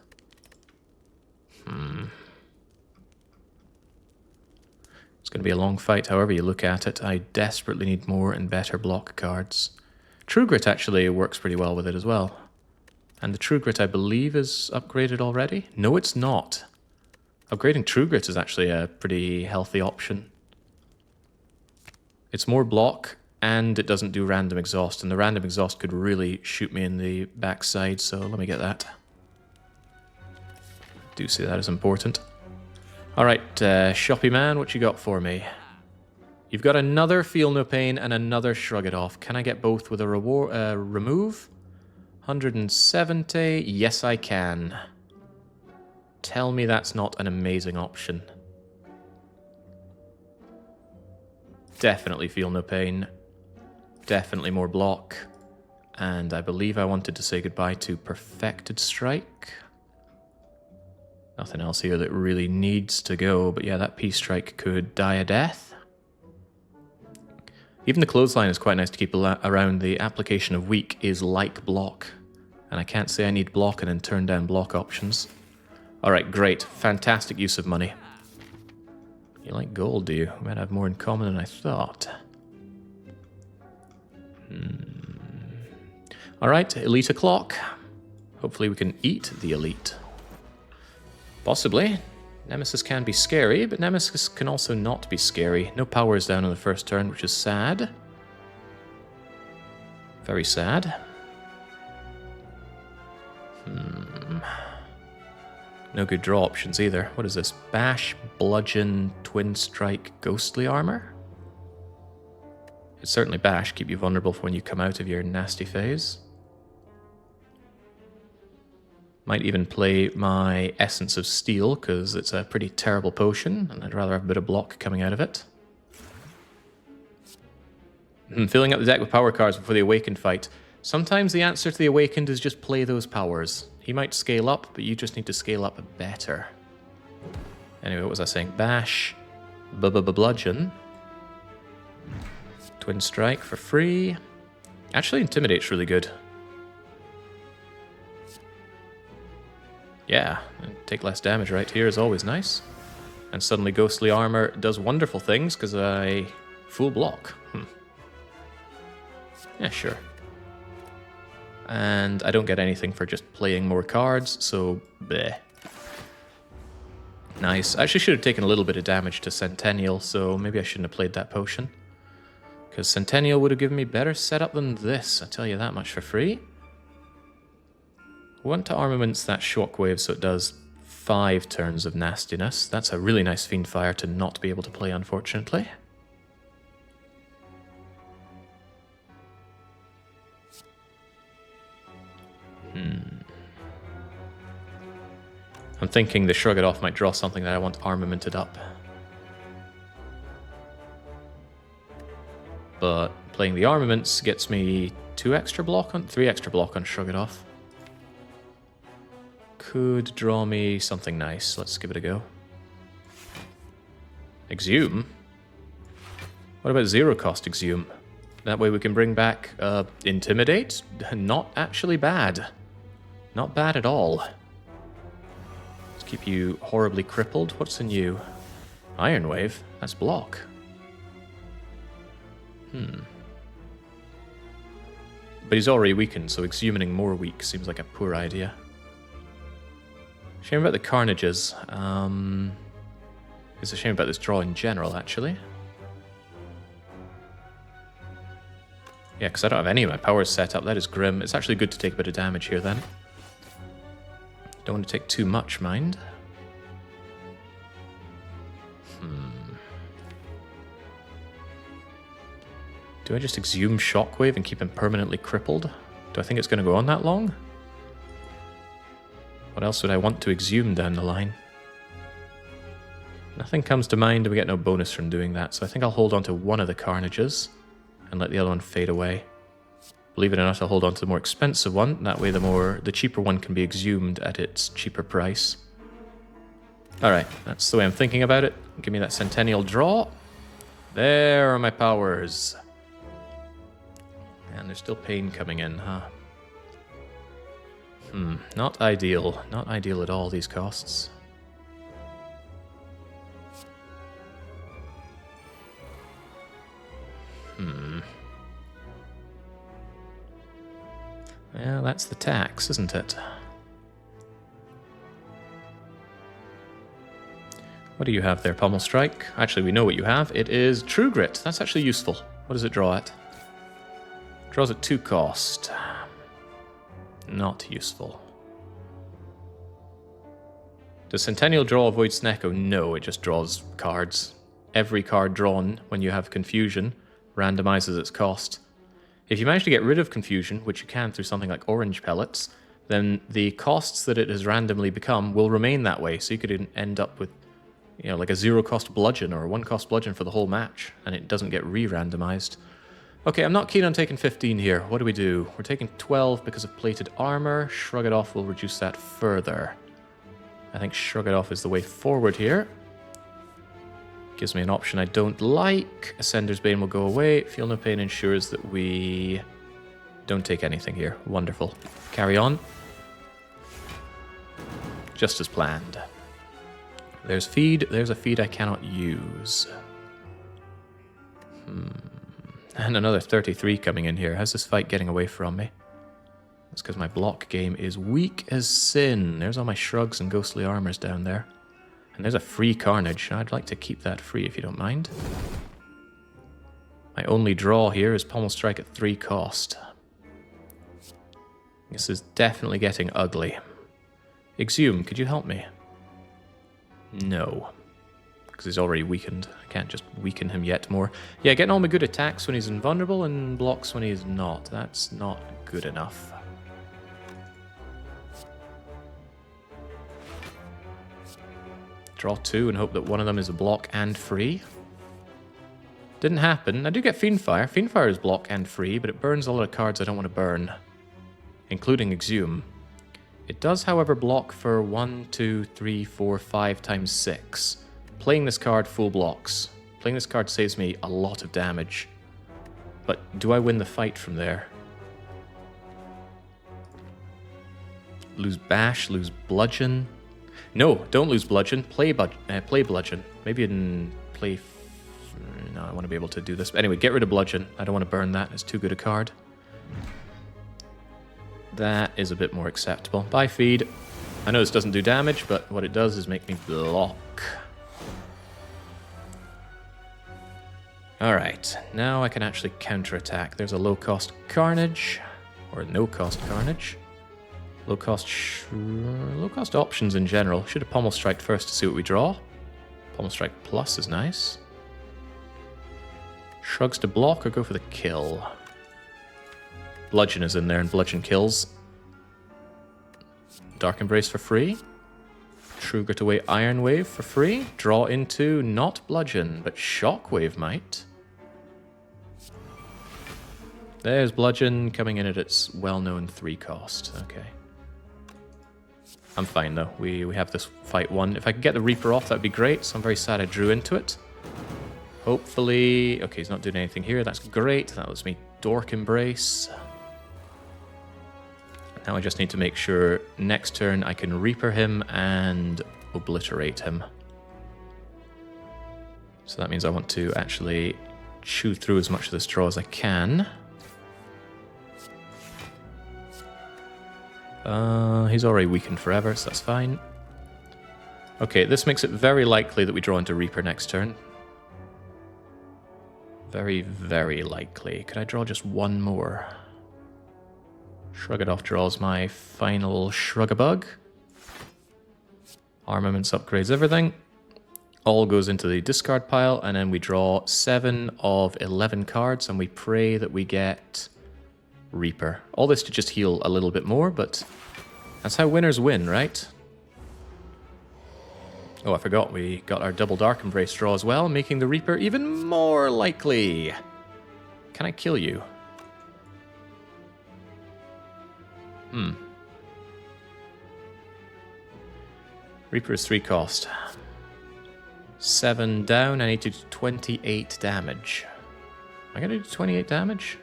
It's going to be a long fight, however you look at it. I desperately need more and better block cards. True Grit actually works pretty well with it as well. And the True Grit, I believe, is upgraded already? No, it's not. Upgrading True Grit is actually a pretty healthy option. It's more block, and it doesn't do random exhaust, and the random exhaust could really shoot me in the backside, so let me get that. Do see that as important. Alright, Shoppy Man, what you got for me? You've got another Feel No Pain and another Shrug It Off. Can I get both with a remove? 170. Yes, I can. Tell me that's not an amazing option. Definitely Feel No Pain. Definitely more block. And I believe I wanted to say goodbye to Perfected Strike. Nothing else here that really needs to go, but yeah, that P-Strike could die a death. Even the Clothesline is quite nice to keep around. The application of weak is like block. And I can't say I need block and then turn down block options. Alright, great. Fantastic use of money. You like gold, do you? We might have more in common than I thought. Alright, Elite o'clock. Hopefully we can eat the Elite. Possibly. Nemesis can be scary, but Nemesis can also not be scary. No powers down on the first turn, which is sad. Very sad. No good draw options either. What is this? Bash, Bludgeon, Twin Strike, Ghostly Armor? It's certainly Bash, keep you vulnerable for when you come out of your nasty phase. Might even play my Essence of Steel, because it's a pretty terrible potion, and I'd rather have a bit of block coming out of it. Filling up the deck with power cards before the Awakened fight. Sometimes the answer to the Awakened is just play those powers. He might scale up, but you just need to scale up better. Anyway, what was I saying? Bash, Bludgeon, Twin Strike for free. Actually, Intimidate's really good. Yeah, and take less damage right here is always nice. And suddenly Ghostly Armor does wonderful things because I full block. Yeah, sure. And I don't get anything for just playing more cards, so bleh. Nice. I actually should have taken a little bit of damage to Centennial, so maybe I shouldn't have played that potion. Because Centennial would have given me better setup than this, I'll tell you that much for free. I want to armaments that shockwave so it does 5 turns of nastiness. That's a really nice Fiendfire to not be able to play, unfortunately. I'm thinking the Shrug It Off might draw something that I want armamented up. But playing the armaments gets me 3 extra block on Shrug It Off. Could draw me something nice. Let's give it a go. Exhume? What about 0-cost Exhume? That way we can bring back Intimidate? Not actually bad. Not bad at all. Let's keep you horribly crippled. What's in you? Iron Wave? That's block. But he's already weakened, so exhuming more weak seems like a poor idea. Shame about the Carnages. It's a shame about this draw in general, actually. Yeah, because I don't have any of my powers set up. That is grim. It's actually good to take a bit of damage here, then. Don't want to take too much, mind. Do I just exhume Shockwave and keep him permanently crippled? Do I think it's going to go on that long? What else would I want to exhume down the line? Nothing comes to mind, and we get no bonus from doing that, so I think I'll hold on to one of the Carnages and let the other one fade away. Believe it or not, I'll hold on to the more expensive one. That way the cheaper one can be exhumed at its cheaper price. Alright, that's the way I'm thinking about it. Give me that Centennial draw. There are my powers. And there's still pain coming in, huh? Not ideal. Not ideal at all, these costs. Yeah, that's the tax, isn't it? What do you have there, Pommel Strike? Actually, we know what you have. It is True Grit. That's actually useful. What does it draw at? Draws at 2 cost. Not useful. Does Centennial draw avoid Snecko? No, it just draws cards. Every card drawn when you have Confusion randomizes its cost. If you manage to get rid of Confusion, which you can through something like Orange Pellets, then the costs that it has randomly become will remain that way. So you could end up with, you know, like a 0-cost Bludgeon or a 1-cost Bludgeon for the whole match, and it doesn't get re-randomized. Okay, I'm not keen on taking 15 here. What do? We're taking 12 because of Plated Armor. Shrug It Off will reduce that further. I think Shrug It Off is the way forward here. Gives me an option I don't like. Ascender's Bane will go away. Feel No Pain ensures that we don't take anything here. Wonderful. Carry on. Just as planned. There's feed. There's a feed I cannot use. And another 33 coming in here. How's this fight getting away from me? That's because my block game is weak as sin. There's all my shrugs and ghostly armors down there. And there's a free Carnage. I'd like to keep that free if you don't mind. My only draw here is Pommel Strike at 3 cost. This is definitely getting ugly. Exhume, could you help me? No. Because he's already weakened. I can't just weaken him yet more. Yeah, getting all my good attacks when he's invulnerable and blocks when he's not. That's not good enough. Draw 2 and hope that one of them is a block and free. Didn't happen. I do get Fiendfire. Fiendfire is block and free, but it burns a lot of cards I don't want to burn, including Exhume. It does, however, block for 1, 2, 3, 4, 5 times 6. Playing this card full blocks. Playing this card saves me a lot of damage. But do I win the fight from there? Lose Bash, lose Bludgeon. No, don't lose Bludgeon. Play Bludgeon. Maybe in play... No, I want to be able to do this. But anyway, get rid of Bludgeon. I don't want to burn that. It's too good a card. That is a bit more acceptable. Bye, Feed. I know this doesn't do damage, but what it does is make me block. Alright, now I can actually counterattack. There's a low-cost Carnage, or no-cost Carnage. Low-cost options in general. Should have Pommel Strike first to see what we draw. Pommel Strike Plus is nice. Shrugs to block or go for the kill. Bludgeon is in there and Bludgeon kills. Dark Embrace for free. Trugert away Iron Wave for free. Draw into not Bludgeon, but Shockwave might. There's Bludgeon coming in at its well-known 3 cost. Okay. I'm fine though. We have this fight won. If I could get the Reaper off, that'd be great. So I'm very sad I drew into it. Hopefully... Okay, he's not doing anything here. That's great. That lets me Dork Embrace. Now I just need to make sure next turn I can Reaper him and obliterate him. So that means I want to actually chew through as much of this draw as I can. He's already weakened forever, so that's fine. Okay, this makes it very likely that we draw into Reaper next turn. Very, very likely. Could I draw just one more? Shrug It Off draws my final Shrug-a-Bug. Armaments upgrades everything. All goes into the discard pile, and then we draw 7 of 11 cards, and we pray that we get Reaper. All this to just heal a little bit more, but that's how winners win, right? Oh, I forgot we got our double Dark Embrace draw as well, making the Reaper even more likely. Can I kill you? Reaper is 3 cost. 7 down, I need to do 28 damage. Am I going to do 28 damage?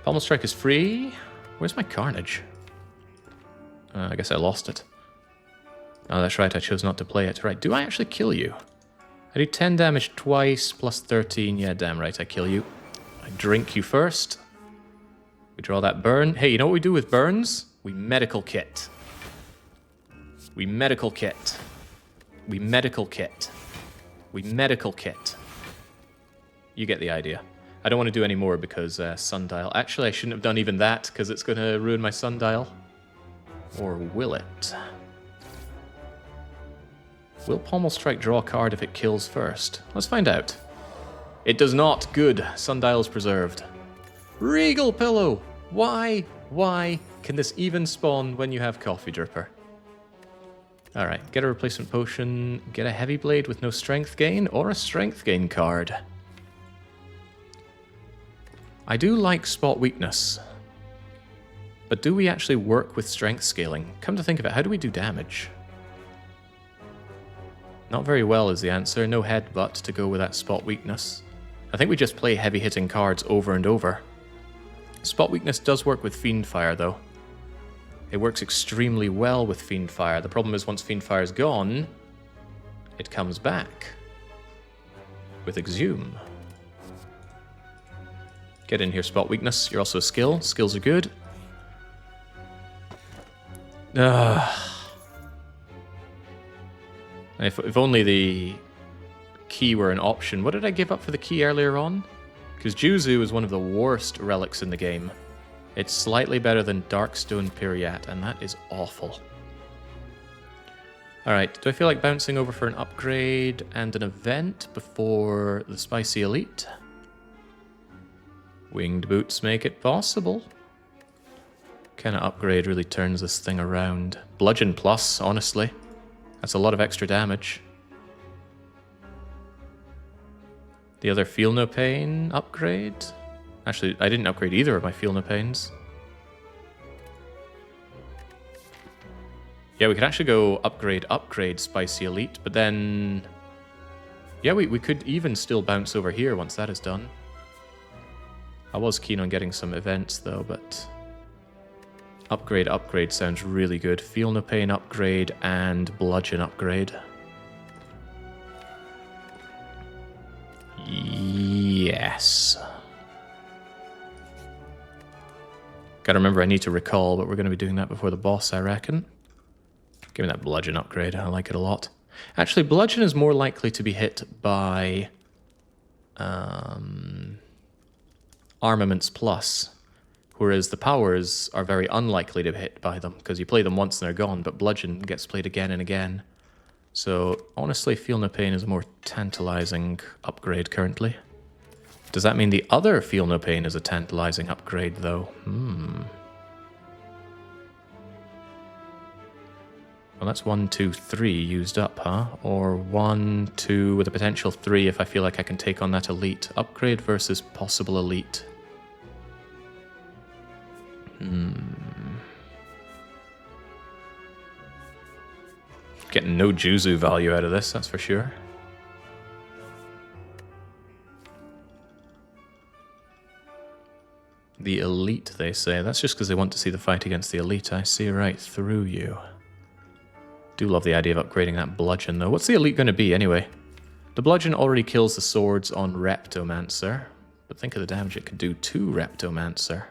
Pommel Strike is free. Where's my Carnage? I guess I lost it. Oh, that's right, I chose not to play it. Right, do I actually kill you? I do 10 damage twice, plus 13. Yeah, damn right, I kill you. I drink you first. We draw that burn. Hey, you know what we do with burns? We medical kit. We medical kit. We medical kit. We medical kit. You get the idea. I don't want to do any more because Sundial... Actually, I shouldn't have done even that because it's going to ruin my Sundial. Or will it? Will Pommel Strike draw a card if it kills first? Let's find out. It does not. Good. Sundial's preserved. Regal Pillow! Why can this even spawn when you have Coffee Dripper? Alright, get a replacement potion, get a Heavy Blade with no strength gain, or a strength gain card. I do like Spot Weakness. But do we actually work with strength scaling? Come to think of it, how do we do damage? Not very well is the answer. No Headbutt to go with that Spot Weakness. I think we just play heavy-hitting cards over and over. Spot Weakness does work with Fiendfire, though. It works extremely well with Fiendfire. The problem is once Fiendfire is gone, it comes back. With Exhume. Get in here, Spot Weakness. You're also a skill. Skills are good. If only the key were an option. What did I give up for the key earlier on? Because Juzu is one of the worst relics in the game. It's slightly better than Darkstone Periat, and that is awful. Alright, do I feel like bouncing over for an upgrade and an event before the Spicy Elite? Winged Boots make it possible. Kind of upgrade really turns this thing around. Bludgeon Plus, honestly. That's a lot of extra damage. The other Feel No Pain upgrade? Actually, I didn't upgrade either of my Feel No Pains. Yeah, we could actually go upgrade Spicy Elite, but then... Yeah, we could even still bounce over here once that is done. I was keen on getting some events though, but... Upgrade sounds really good. Feel No Pain upgrade and Bludgeon upgrade. Yes. Gotta remember I need to recall, but we're going to be doing that before the boss, I reckon. Give me that Bludgeon upgrade, I like it a lot. Actually, Bludgeon is more likely to be hit by... Armaments Plus. Whereas the powers are very unlikely to be hit by them, because you play them once and they're gone, but Bludgeon gets played again and again. So, honestly, Feel No Pain is a more tantalizing upgrade currently. Does that mean the other Feel No Pain is a tantalizing upgrade, though? Well, that's 1, 2, 3 used up, huh? Or 1, 2 with a potential 3 if I feel like I can take on that elite. Upgrade versus possible elite. Getting no Juzu value out of this, that's for sure. The elite, they say. That's just because they want to see the fight against the elite. I see right through you. Do love the idea of upgrading that bludgeon, though. What's the elite going to be, anyway? The bludgeon already kills the swords on Reptomancer, but think of the damage it could do to Reptomancer.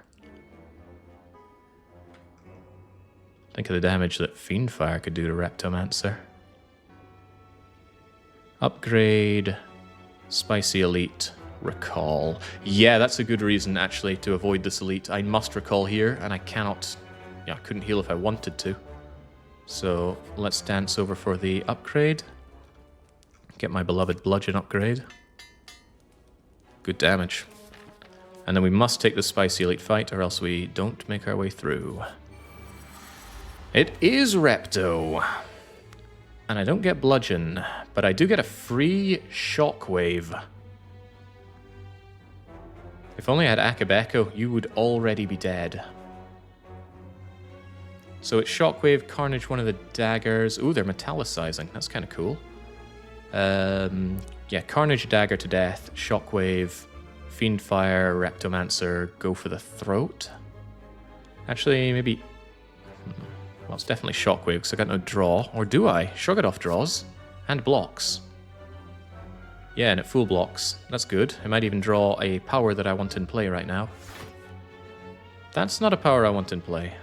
Think of the damage that Fiendfire could do to Reptomancer. Upgrade, Spicy Elite, Recall. Yeah, that's a good reason, actually, to avoid this elite. I must recall here, and I cannot... Yeah, I couldn't heal if I wanted to. So, let's dance over for the upgrade. Get my beloved Bludgeon upgrade. Good damage. And then we must take the Spicy Elite fight, or else we don't make our way through. It is Repto. And I don't get Bludgeon, but I do get a free Shockwave. If only I had Akabeko, you would already be dead. So it's Shockwave, Carnage, one of the daggers. Ooh, they're metallicizing. That's kind of cool. Yeah, Carnage, dagger to death. Shockwave, Fiendfire, Reptomancer, go for the throat. Actually, maybe... Well, it's definitely Shockwave because I got no draw. Or do I? Shoggoth draws. And blocks. Yeah, and it full blocks. That's good. I might even draw a power that I want in play right now. That's not a power I want in play.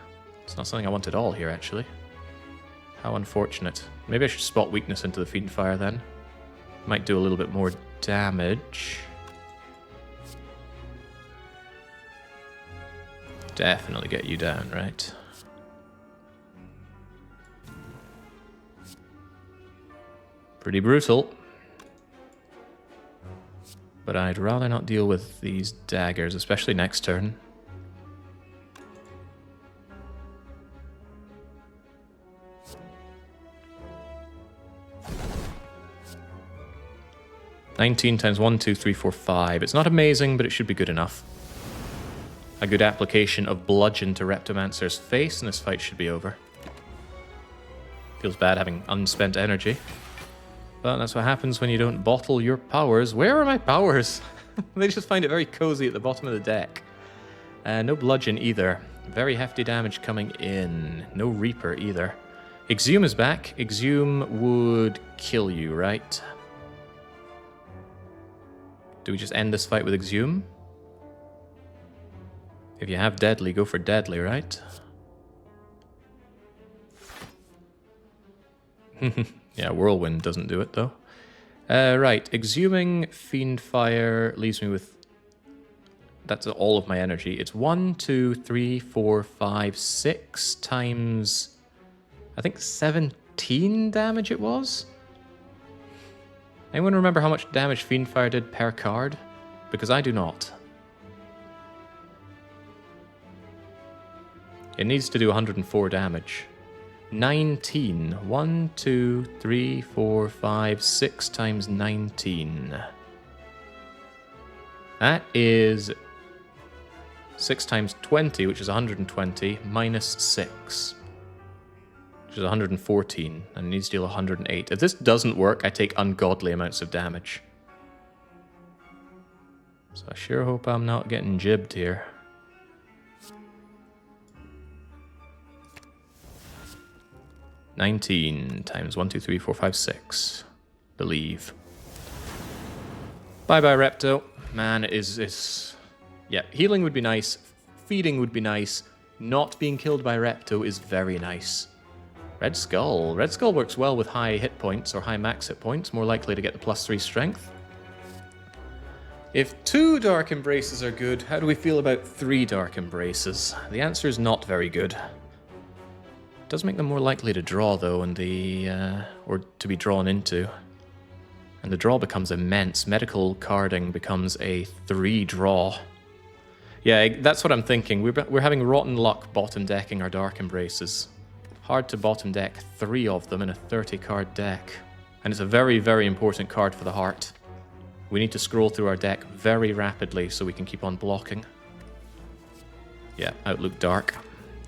It's not something I want at all here, actually. How unfortunate. Maybe I should spot weakness into the Fiendfire then. Might do a little bit more damage. Definitely get you down, right? Pretty brutal. But I'd rather not deal with these daggers, especially next turn. $19 times 1, 2, 3, 4, 5. It's not amazing, but it should be good enough. A good application of Bludgeon to Reptomancer's face, and this fight should be over. Feels bad having unspent energy. But that's what happens when you don't bottle your powers. Where are my powers? They just find it very cozy at the bottom of the deck. No Bludgeon either. Very hefty damage coming in. No Reaper either. Exhume is back. Exhume would kill you, right? Do we just end this fight with Exhume? If you have Deadly, go for Deadly, right? Yeah, Whirlwind doesn't do it, though. Right, Exhuming Fiendfire leaves me with That's all of my energy. It's 1, 2, 3, 4, 5, 6 times, I think 17 damage it was? Anyone remember how much damage Fiendfire did per card? Because I do not. It needs to do 104 damage. 19. 1, 2, 3, 4, 5, 6 times 19. That is 6 times 20, which is 120, minus 6, which is 114, and it needs to deal 108. If this doesn't work, I take ungodly amounts of damage. So I sure hope I'm not getting jibbed here. $19 times 1, 2, 3, 4, 5, 6. Believe. Bye-bye, Repto. Man, yeah, healing would be nice. Feeding would be nice. Not being killed by Repto is very nice. Red Skull. Red Skull works well with high hit points or high max hit points. More likely to get the +3 strength. If 2 Dark Embraces are good, how do we feel about 3 Dark Embraces? The answer is not very good. Does make them more likely to draw, though, and or to be drawn into. And the draw becomes immense. Medical carding becomes a 3 draw. Yeah, that's what I'm thinking. We're having rotten luck bottom decking our Dark Embraces. Hard to bottom deck 3 of them in a 30-card deck. And it's a very, very important card for the heart. We need to scroll through our deck very rapidly so we can keep on blocking. Yeah, Outlook Dark.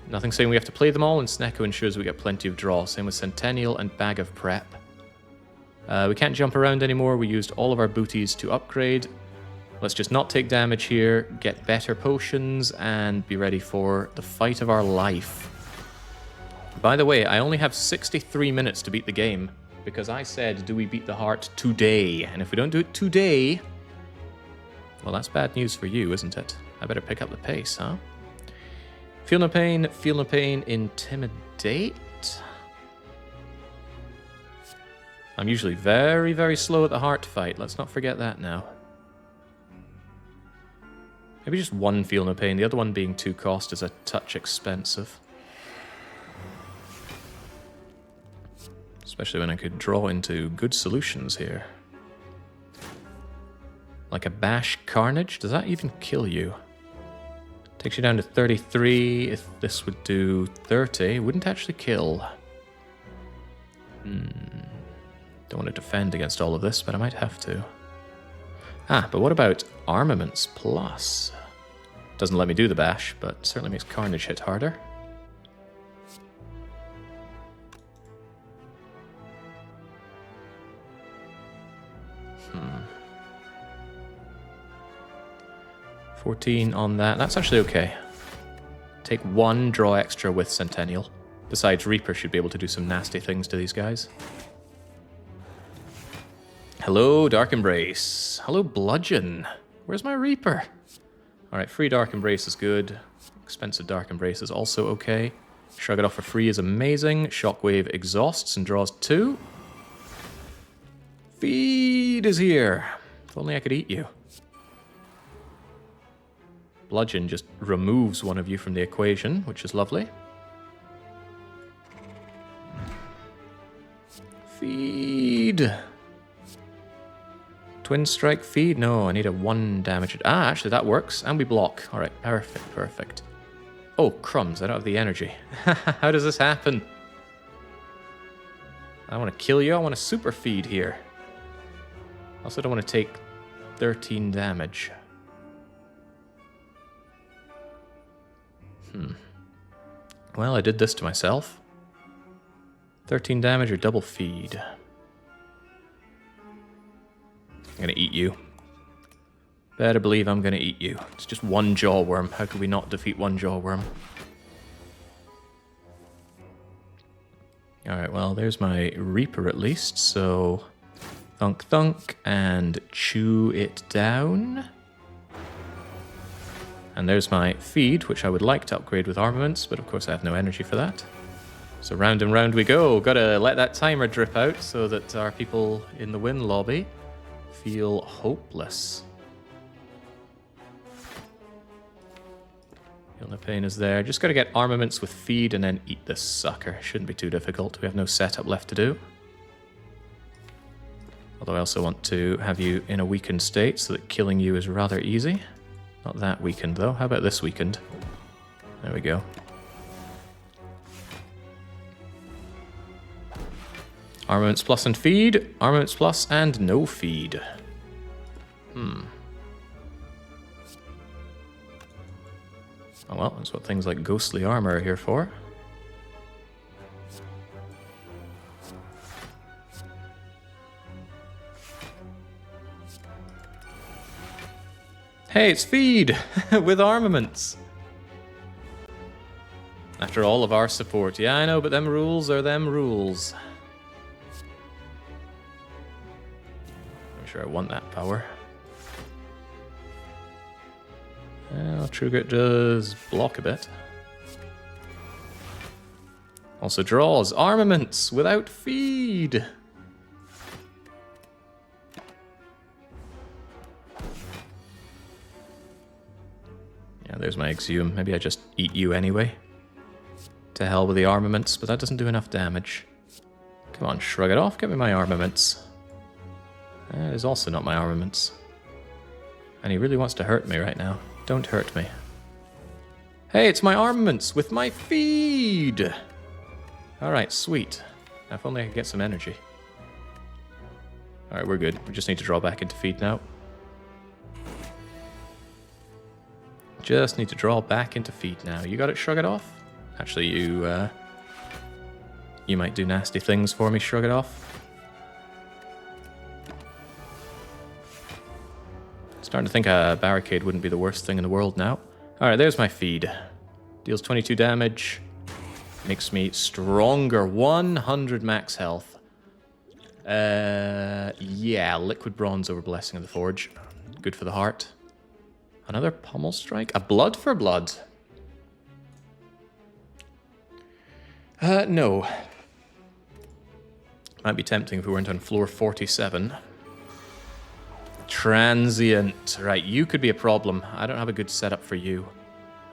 Nothing saying we have to play them all, and Snecko ensures we get plenty of draw. Same with Centennial and Bag of Prep. We can't jump around anymore. We used all of our booties to upgrade. Let's just not take damage here, get better potions, and be ready for the fight of our life. By the way, I only have 63 minutes to beat the game, because I said, do we beat the heart today? And if we don't do it today, well, that's bad news for you, isn't it? I better pick up the pace, huh? Feel no pain, intimidate. I'm usually very, very slow at the heart fight. Let's not forget that now. Maybe just 1 feel no pain. The other one being 2 cost is a touch expensive. Especially when I could draw into good solutions here. Like a Bash Carnage. Does that even kill you? Takes you down to 33. If this would do 30, it wouldn't actually kill. Don't want to defend against all of this, but I might have to. Ah, but what about Armaments Plus? Doesn't let me do the bash, but certainly makes Carnage hit harder. Hmm. 14 on that. That's actually okay. Take 1 draw extra with Centennial. Besides, Reaper should be able to do some nasty things to these guys. Hello, Dark Embrace. Hello, Bludgeon. Where's my Reaper? Alright, free Dark Embrace is good. Expensive Dark Embrace is also okay. Shrug it off for free is amazing. Shockwave exhausts and draws 2. Feed is here. If only I could eat you. Bludgeon just removes one of you from the equation, which is lovely. Feed. Twin strike feed? No, I need a 1 damage. Ah, actually that works. And we block. Alright, perfect, perfect. Oh, crumbs, I don't have the energy. How does this happen? I want to kill you. I want to super feed here. I also don't want to take 13 damage. Well, I did this to myself. 13 damage or double feed. I'm gonna eat you. Better believe I'm gonna eat you. It's just 1 jaw worm. How could we not defeat 1 jaw worm? Alright, well, there's my Reaper at least, so thunk thunk and chew it down. And there's my feed, which I would like to upgrade with armaments, but of course I have no energy for that. So round and round we go. Gotta let that timer drip out so that our people in the win lobby feel hopeless. Feel no pain is there. Just got to get armaments with feed and then eat this sucker. Shouldn't be too difficult. We have no setup left to do. Although I also want to have you in a weakened state so that killing you is rather easy. Not that weakened though. How about this weakened? There we go. Armaments plus and feed. Armaments plus and no feed. Oh well, that's what things like ghostly armor are here for. Hey, it's feed! With armaments! After all of our support. Yeah, I know, but them rules are them rules. I'm sure I want that power. Well, True Grit does block a bit. Also draws armaments without feed! Yeah, there's my Exhume. Maybe I just eat you anyway. To hell with the armaments, but that doesn't do enough damage. Come on, shrug it off, get me my armaments. That is also not my armaments. And he really wants to hurt me right now. Don't hurt me. Hey, it's my armaments with my feed! Alright, sweet. Now if only I could get some energy. Alright, we're good. We just need to draw back into feed now. Just need to draw back into feed now. You got it, shrug it off? Actually, you might do nasty things for me, shrug it off. Starting to think a barricade wouldn't be the worst thing in the world now. Alright, there's my feed. Deals 22 damage. Makes me stronger. 100 max health. Yeah, liquid bronze over Blessing of the Forge. Good for the heart. Another pommel strike? A blood for blood? No. Might be tempting if we weren't on floor 47. Transient. Right, you could be a problem. I don't have a good setup for you.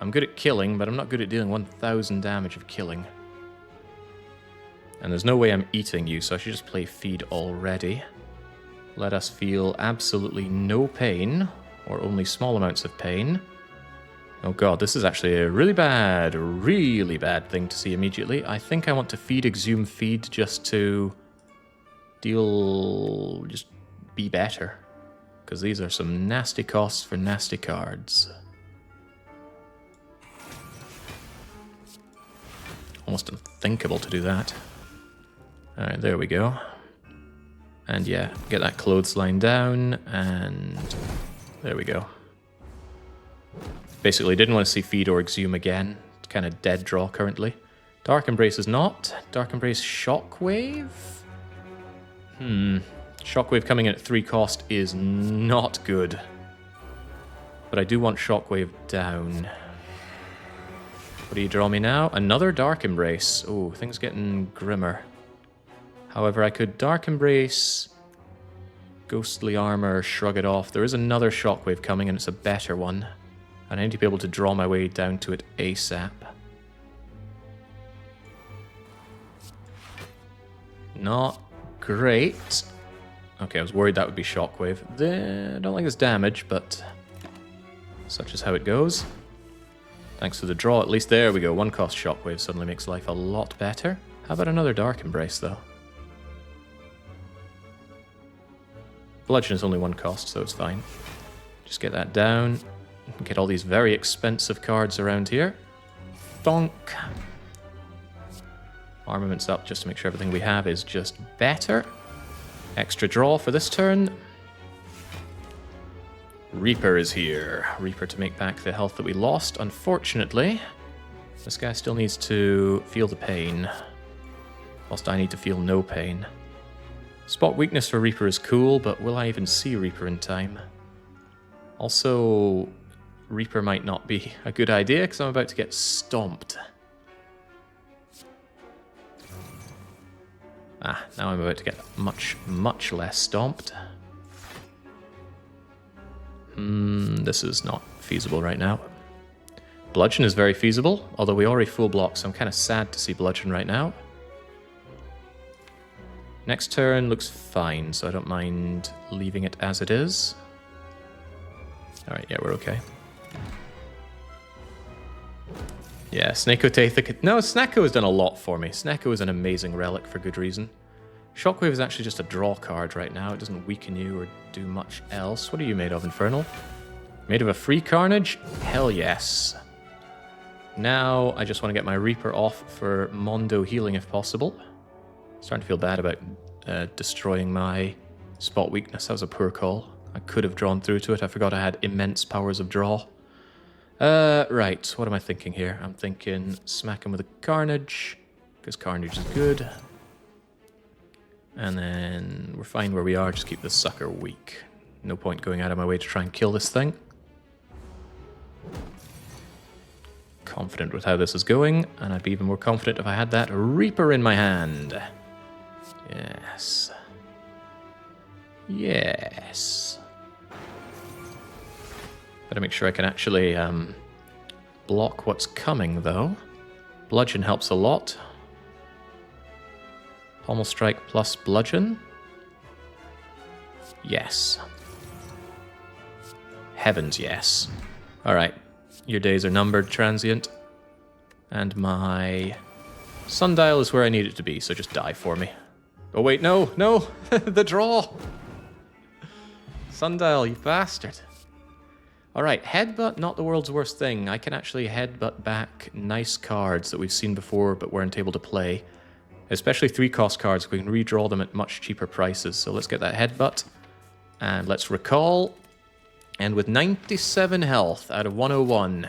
I'm good at killing, but I'm not good at dealing 1,000 damage of killing. And there's no way I'm eating you, so I should just play feed already. Let us feel absolutely no pain. Or only small amounts of pain. Oh god, this is actually a really bad thing to see immediately. I think I want to feed, exhume, feed just to just be better. Because these are some nasty costs for nasty cards. Almost unthinkable to do that. Alright, there we go. And yeah, get that clothesline down, and there we go. Basically, didn't want to see feed or exhume again. It's kind of dead draw currently. Dark Embrace is not. Dark Embrace Shockwave? Shockwave coming in at 3 cost is not good. But I do want Shockwave down. What do you draw me now? Another Dark Embrace. Oh, things getting grimmer. However, I could Dark Embrace, Ghostly Armor, shrug it off. There is another Shockwave coming, and it's a better one. And I need to be able to draw my way down to it ASAP. Not great. Okay, I was worried that would be Shockwave. I don't like this damage, but such is how it goes. Thanks to the draw, at least there we go. 1 cost Shockwave suddenly makes life a lot better. How about another Dark Embrace, though? Bludgeon is only 1 cost, so it's fine. Just get that down. Get all these very expensive cards around here. Thonk. Armaments up just to make sure everything we have is just better. Extra draw for this turn. Reaper is here. Reaper to make back the health that we lost, unfortunately. This guy still needs to feel the pain, whilst I need to feel no pain. Spot weakness for Reaper is cool, but will I even see Reaper in time? Also, Reaper might not be a good idea because I'm about to get stomped. Ah, now I'm about to get much, much less stomped. This is not feasible right now. Bludgeon is very feasible, although we already full block, so I'm kind of sad to see Bludgeon right now. Next turn looks fine, so I don't mind leaving it as it is. Alright, yeah, we're okay. Yeah, Snako Tathik. No, Snako has done a lot for me. Snako is an amazing relic for good reason. Shockwave is actually just a draw card right now. It doesn't weaken you or do much else. What are you made of, Infernal? Made of a free Carnage? Hell yes. Now I just want to get my Reaper off for Mondo healing if possible. Starting to feel bad about destroying my spot weakness. That was a poor call. I could have drawn through to it. I forgot I had immense powers of draw. Right, what am I thinking here? I'm thinking smack him with a Carnage, because Carnage is good. And then we're fine where we are, just keep this sucker weak. No point going out of my way to try and kill this thing. Confident with how this is going, and I'd be even more confident if I had that Reaper in my hand. Yes. Yes. Better make sure I can actually block what's coming, though. Bludgeon helps a lot. Pommel Strike plus Bludgeon. Yes. Heavens, yes. Alright. Your days are numbered, Transient. And my sundial is where I need it to be, so just die for me. Oh wait, no, no! The draw! Sundial, you bastard. Alright, Headbutt, not the world's worst thing. I can actually headbutt back nice cards that we've seen before but weren't able to play. Especially 3-cost cards, we can redraw them at much cheaper prices. So let's get that Headbutt. And let's recall. And with 97 health out of 101,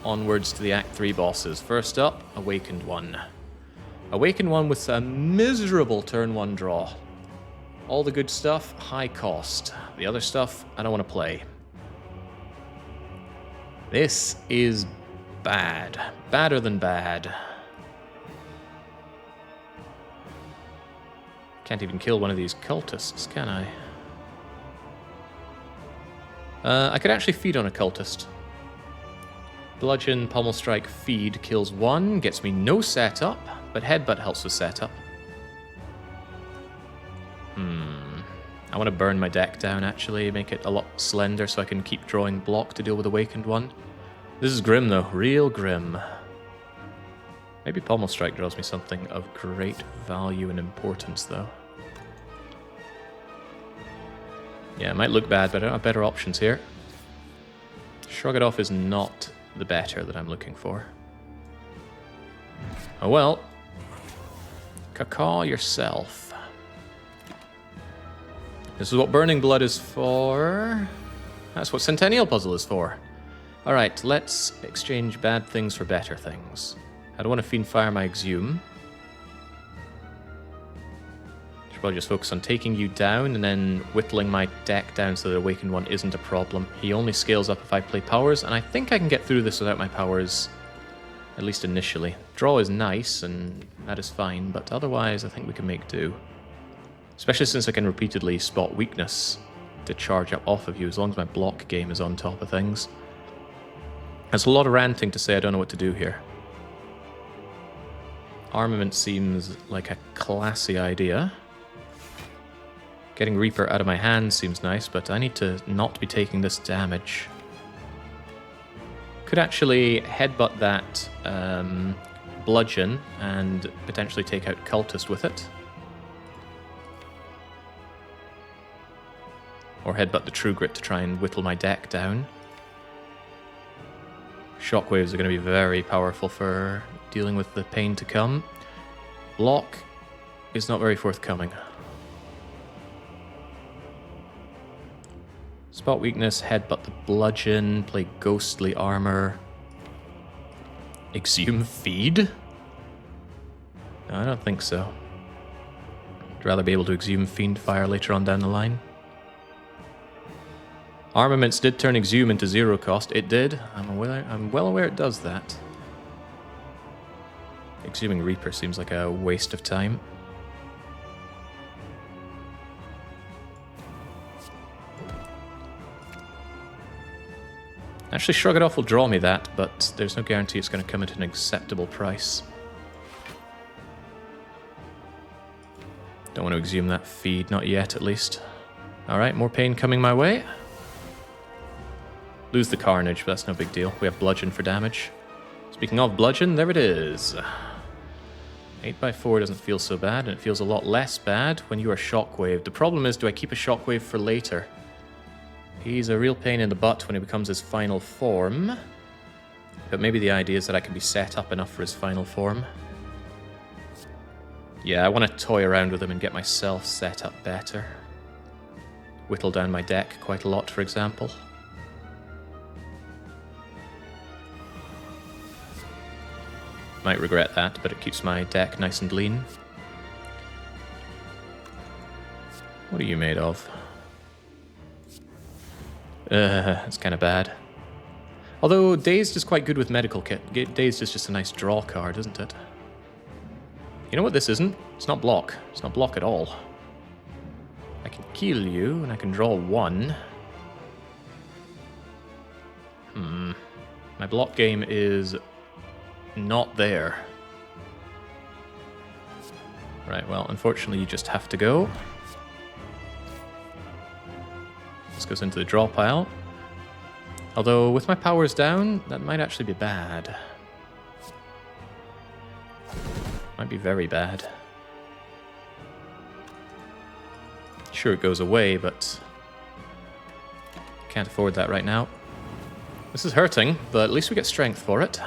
onwards to the Act 3 bosses. First up, Awakened One. Awakened One with a miserable turn 1 draw. All the good stuff, high cost. The other stuff, I don't want to play. This is bad. Badder than bad. Can't even kill one of these cultists, can I? I could actually feed on a cultist. Bludgeon, Pommel Strike, feed kills one, gets me no setup, but Headbutt helps with setup. I want to burn my deck down, actually, make it a lot slender so I can keep drawing block to deal with Awakened One. This is grim, though. Real grim. Maybe Pommel Strike draws me something of great value and importance, though. Yeah, it might look bad, but I don't have better options here. Shrug It Off is not the better that I'm looking for. Oh well. Cacaw yourself. This is what Burning Blood is for. That's what Centennial Puzzle is for. Alright, let's exchange bad things for better things. I don't want to Fiendfire my Exhume. Should probably just focus on taking you down and then whittling my deck down so that Awakened One isn't a problem. He only scales up if I play powers, and I think I can get through this without my powers, at least initially. Draw is nice, and that is fine, but otherwise I think we can make do. Especially since I can repeatedly spot weakness to charge up off of you, as long as my block game is on top of things. That's a lot of ranting to say I don't know what to do here. Armament seems like a classy idea. Getting Reaper out of my hand seems nice, but I need to not be taking this damage. Could actually headbutt that Bludgeon and potentially take out Cultist with it. Or headbutt the True Grit to try and whittle my deck down. Shockwaves are going to be very powerful for dealing with the pain to come. Block is not very forthcoming. Spot weakness, headbutt the Bludgeon, play Ghostly Armor. Exhume feed? No, I don't think so. I'd rather be able to Exhume Fiendfire later on down the line. Armaments did turn Exhume into 0 cost. It did. I'm well aware it does that. Exhuming Reaper seems like a waste of time. Actually, Shrug It Off will draw me that, but there's no guarantee it's going to come at an acceptable price. Don't want to exhume that feed, not yet at least. Alright, more pain coming my way. Lose the Carnage, but that's no big deal. We have Bludgeon for damage. Speaking of Bludgeon, there it is. 8x4 doesn't feel so bad, and it feels a lot less bad when you are Shockwave. The problem is, do I keep a Shockwave for later? He's a real pain in the butt when he becomes his final form. But maybe the idea is that I can be set up enough for his final form. Yeah, I want to toy around with him and get myself set up better. Whittle down my deck quite a lot, for example. Might regret that, but it keeps my deck nice and lean. What are you made of? It's kind of bad. Although Dazed is quite good with Medical Kit. Dazed is just a nice draw card, isn't it? You know what this isn't? It's not block. It's not block at all. I can kill you, and I can draw one. My block game is not there. Right, well, unfortunately you just have to go. This goes into the draw pile. Although, with my powers down, that might actually be bad. Might be very bad. Sure, it goes away, but can't afford that right now. This is hurting, but at least we get strength for it.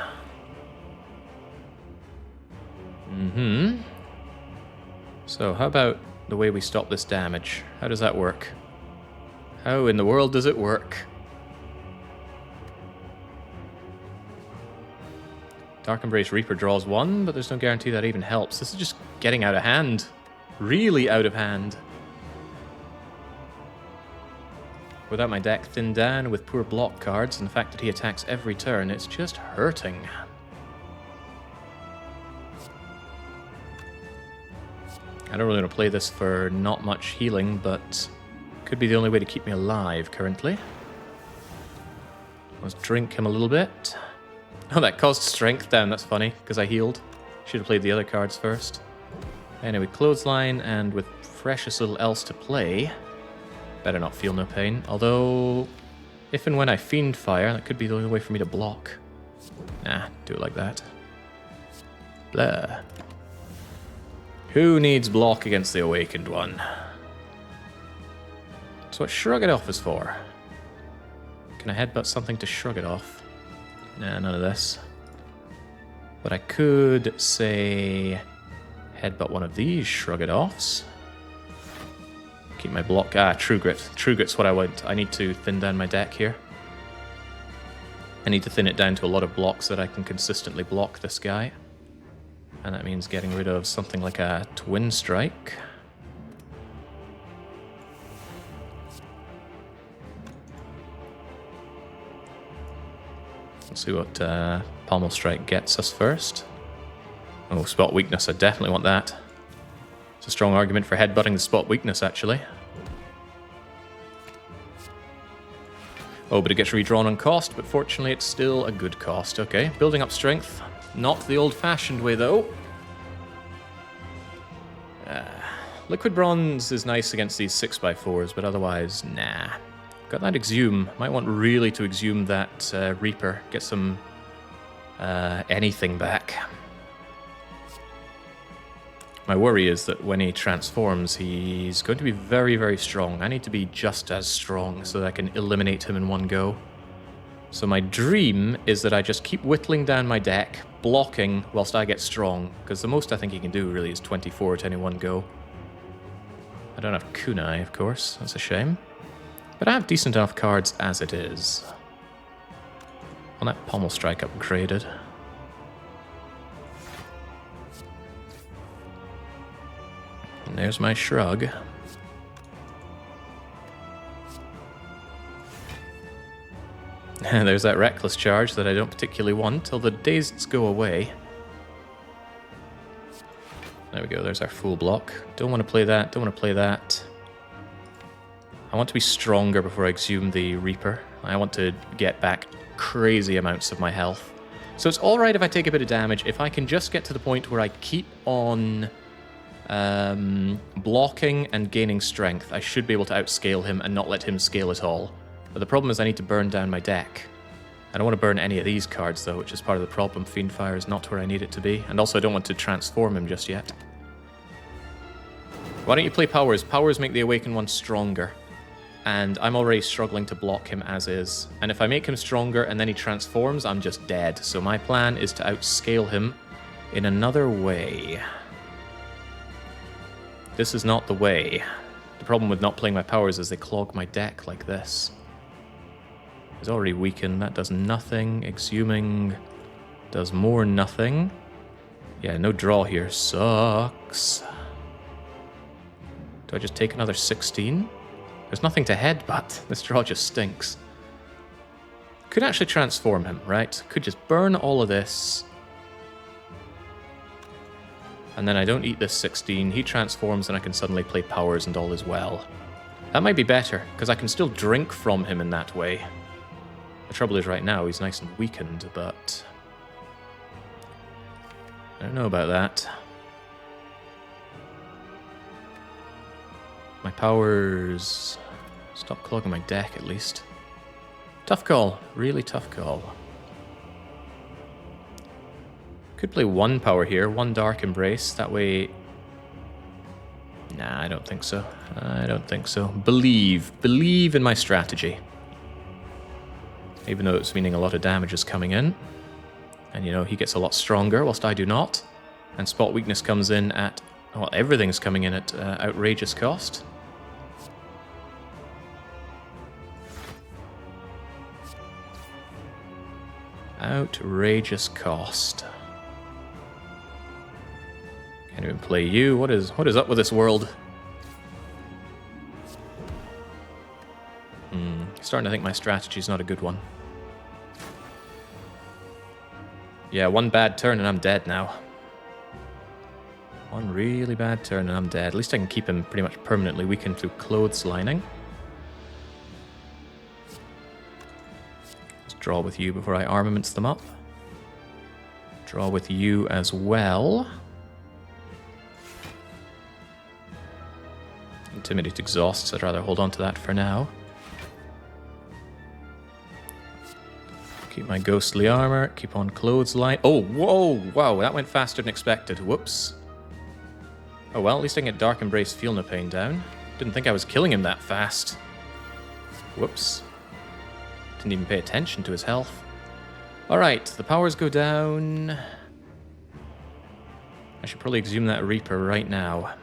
So, how about the way we stop this damage? How does that work? How in the world does it work? Dark Embrace Reaper draws one, but there's no guarantee that even helps. This is just getting out of hand. Really out of hand. Without my deck thinned down with poor block cards and the fact that he attacks every turn, it's just hurting. I don't really want to play this for not much healing, but could be the only way to keep me alive currently. Let's drink him a little bit. Oh, that caused strength down, that's funny, because I healed. Should have played the other cards first. Anyway, Clothesline, and with precious little else to play, better not feel no pain. Although, if and when I Fiend Fire, that could be the only way for me to block. Nah, do it like that. Blah. Who needs block against the Awakened One? That's what Shrug It Off is for. Can I headbutt something to shrug it off? Nah, none of this. But I could, say, headbutt one of these Shrug It Offs. Keep my block. Ah, True Grit. True Grit's what I want. I need to thin down my deck here. I need to thin it down to a lot of blocks so that I can consistently block this guy. And that means getting rid of something like a Twin Strike. Let's see what Pommel Strike gets us first. Oh, Spot Weakness. I definitely want that. It's a strong argument for headbutting the Spot Weakness, actually. Oh, but it gets redrawn on cost, but fortunately it's still a good cost. Okay, building up strength. Not the old-fashioned way, though. Liquid Bronze is nice against these 6x4s, but otherwise, nah. Got that Exhume. Might want really to Exhume that Reaper. Get some anything back. My worry is that when he transforms, he's going to be very, very strong. I need to be just as strong so that I can eliminate him in one go. So my dream is that I just keep whittling down my deck, blocking whilst I get strong, because the most I think he can do really is 24 at any one go. I don't have Kunai, of course. That's a shame. But I have decent enough cards as it is. On that Pommel Strike upgraded. And there's my Shrug. And there's that Reckless Charge that I don't particularly want till the Dazeds go away. There we go, there's our full block. Don't want to play that, don't want to play that. I want to be stronger before I exhume the Reaper. I want to get back crazy amounts of my health. So it's alright if I take a bit of damage. If I can just get to the point where I keep on blocking and gaining strength, I should be able to outscale him and not let him scale at all. But the problem is I need to burn down my deck. I don't want to burn any of these cards though, which is part of the problem. Fiendfire is not where I need it to be. And also I don't want to transform him just yet. Why don't you play Powers? Powers make the Awakened one stronger. And I'm already struggling to block him as is. And if I make him stronger and then he transforms, I'm just dead. So my plan is to outscale him in another way. This is not the way. The problem with not playing my powers is they clog my deck like this. He's already weakened. That does nothing. Exhuming does more nothing. Yeah, no draw here. Sucks. Do I just take another 16? There's nothing to headbutt. This draw just stinks. Could actually transform him, right? Could just burn all of this. And then I don't eat this 16. He transforms and I can suddenly play powers and all is well. That might be better, because I can still drink from him in that way. The trouble is right now he's nice and weakened, but I don't know about that. My powers... Stop clogging my deck, at least. Tough call. Really tough call. Could play one power here. One Dark Embrace. That way... Nah, I don't think so. I don't think so. Believe. Believe in my strategy. Even though it's meaning a lot of damage is coming in. And, you know, he gets a lot stronger, whilst I do not. And Spot Weakness comes in at... Well, everything's coming in at outrageous cost. Outrageous cost. Can't even play you. What is up with this world? Starting to think my strategy's not a good one. Yeah, one bad turn and I'm dead now. One really bad turn and I'm dead. At least I can keep him pretty much permanently weakened through clotheslining. Let's draw with you before I armaments them up. Draw with you as well. Intimidate exhausts. I'd rather hold on to that for now. Keep my ghostly armor. Keep on clothesline. Oh, whoa! Wow, that went faster than expected. Whoops. Oh well, at least I can get Dark Embrace Feel No Pain down. Didn't think I was killing him that fast. Whoops. Didn't even pay attention to his health. Alright, the powers go down. I should probably exhume that Reaper right now.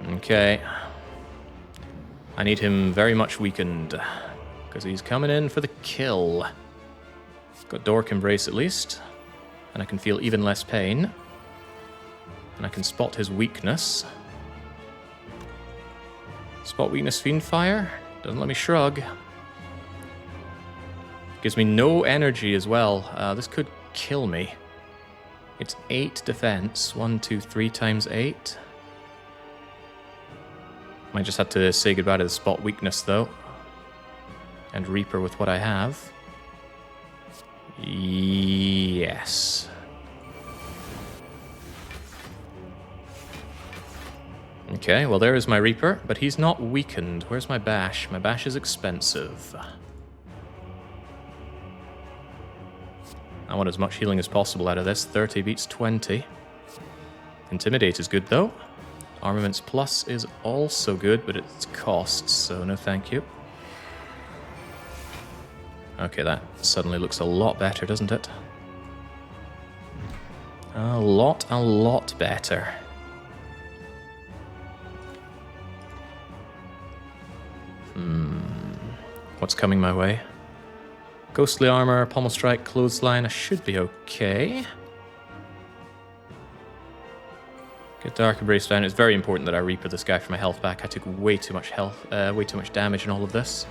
Okay. I need him very much weakened, because he's coming in for the kill. Got Dark Embrace at least, and I can feel even less pain. And I can spot his weakness. Spot weakness Fiendfire. Doesn't let me shrug. Gives me no energy as well. This could kill me. It's 8 defense. 1, 2, 3 times 8. Might just have to say goodbye to the spot weakness though. And Reaper with what I have. Yes. Okay, well there is my Reaper, but he's not weakened. Where's my Bash? My Bash is expensive. I want as much healing as possible out of this. 30 beats 20. Intimidate is good though. Armaments Plus is also good, but it's costs, so no thank you. Okay, that suddenly looks a lot better, doesn't it? A lot better. What's coming my way? Ghostly Armor, Pommel Strike, Clothesline, I should be okay. Get Dark Embrace down. It's very important that I Reaper this guy for my health back. I took way too much health, way too much damage in all of this.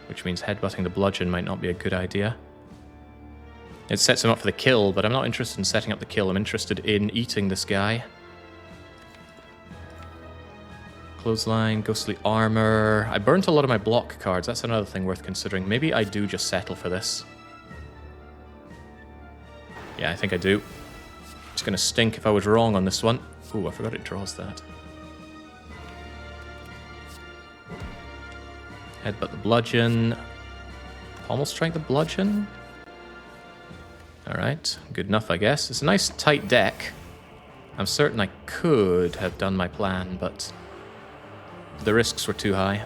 Which means headbutting the bludgeon might not be a good idea. It sets him up for the kill, but I'm not interested in setting up the kill. I'm interested in eating this guy. Clothesline, Ghostly Armor. I burnt a lot of my block cards. That's another thing worth considering. Maybe I do just settle for this. Yeah, I think I do. It's going to stink if I was wrong on this one. Ooh, I forgot it draws that. Headbutt the Bludgeon. Pommel Strike the Bludgeon. Alright, good enough, I guess. It's a nice tight deck. I'm certain I could have done my plan, but the risks were too high.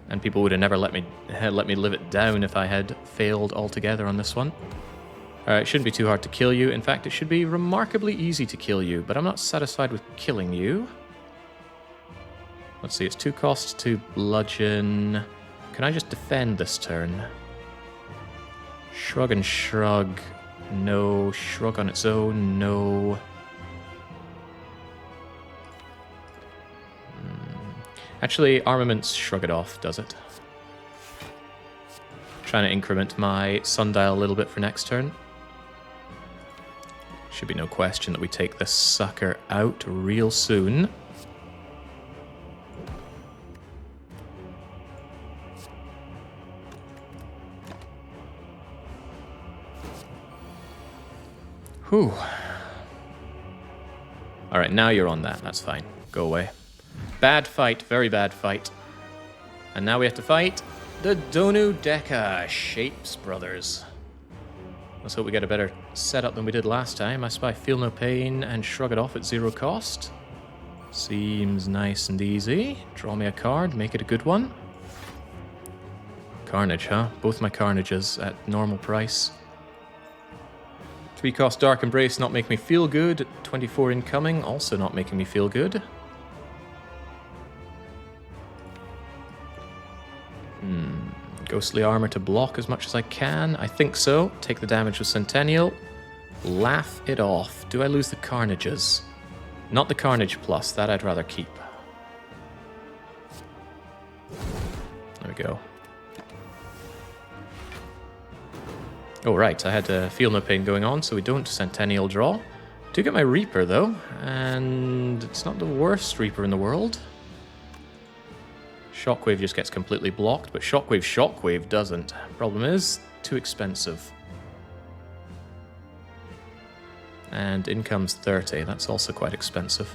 And people would have never let me live it down if I had failed altogether on this one. Alright, it shouldn't be too hard to kill you. In fact, it should be remarkably easy to kill you, but I'm not satisfied with killing you. Let's see, it's 2 costs to bludgeon. Can I just defend this turn? Shrug and shrug. No. Shrug on its own. No. Actually, armaments shrug it off, does it? Trying to increment my sundial a little bit for next turn. Should be no question that we take this sucker out real soon. Whew. Alright, now you're on that. That's fine. Go away. Bad fight. Very bad fight. And now we have to fight the Donu Deka Shapes Brothers. Let's hope we get a better setup than we did last time. I spy Feel No Pain and Shrug It Off at 0 cost. Seems nice and easy. Draw me a card. Make it a good one. Carnage, huh? Both my Carnages at normal price. 3 cost Dark Embrace not making me feel good. 24 incoming, also not making me feel good. Ghostly Armor to block as much as I can. I think so. Take the damage with Centennial. Laugh it off. Do I lose the Carnages? Not the Carnage Plus. That I'd rather keep. There we go. Oh, right. I had Feel No Pain going on, so we don't Centennial draw. Do get my Reaper, though. And it's not the worst Reaper in the world. Shockwave just gets completely blocked, but Shockwave doesn't. Problem is, too expensive. And income's 30. That's also quite expensive.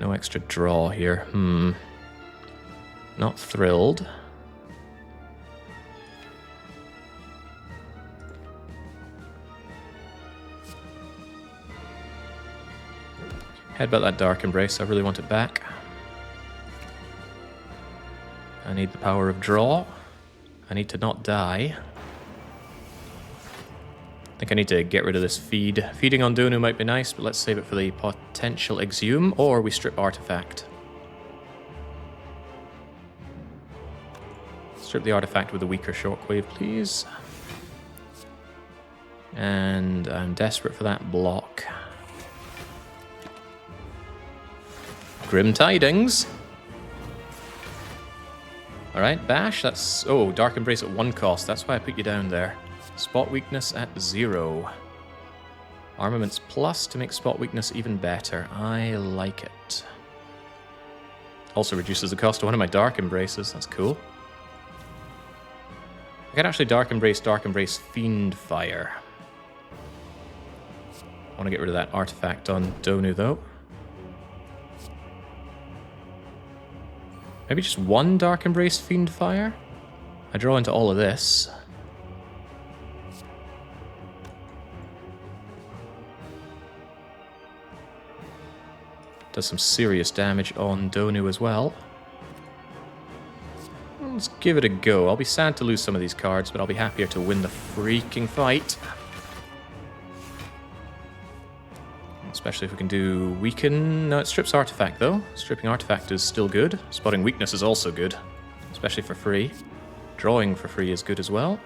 No extra draw here. Not thrilled. Headbutt that Dark Embrace. I really want it back. I need the power of draw. I need to not die. I think I need to get rid of this feed. Feeding on Donu might be nice, but let's save it for the potential Exhume, or we strip Artifact. Strip the Artifact with a weaker Shockwave, please. And I'm desperate for that block. Grim Tidings. Alright, Bash, that's... Oh, Dark Embrace at 1 cost. That's why I put you down there. Spot Weakness at 0. Armaments Plus to make Spot Weakness even better. I like it. Also reduces the cost of one of my Dark Embraces. That's cool. I can actually Dark Embrace Fiend Fire. I want to get rid of that artifact on Donu, though. Maybe just 1 Dark Embrace Fiend Fire? I draw into all of this. Does some serious damage on Donu as well. Let's give it a go. I'll be sad to lose some of these cards, but I'll be happier to win the freaking fight. Especially if we can do Weaken. No, it strips Artifact, though. Stripping Artifact is still good. Spotting Weakness is also good, especially for free. Drawing for free is good as well.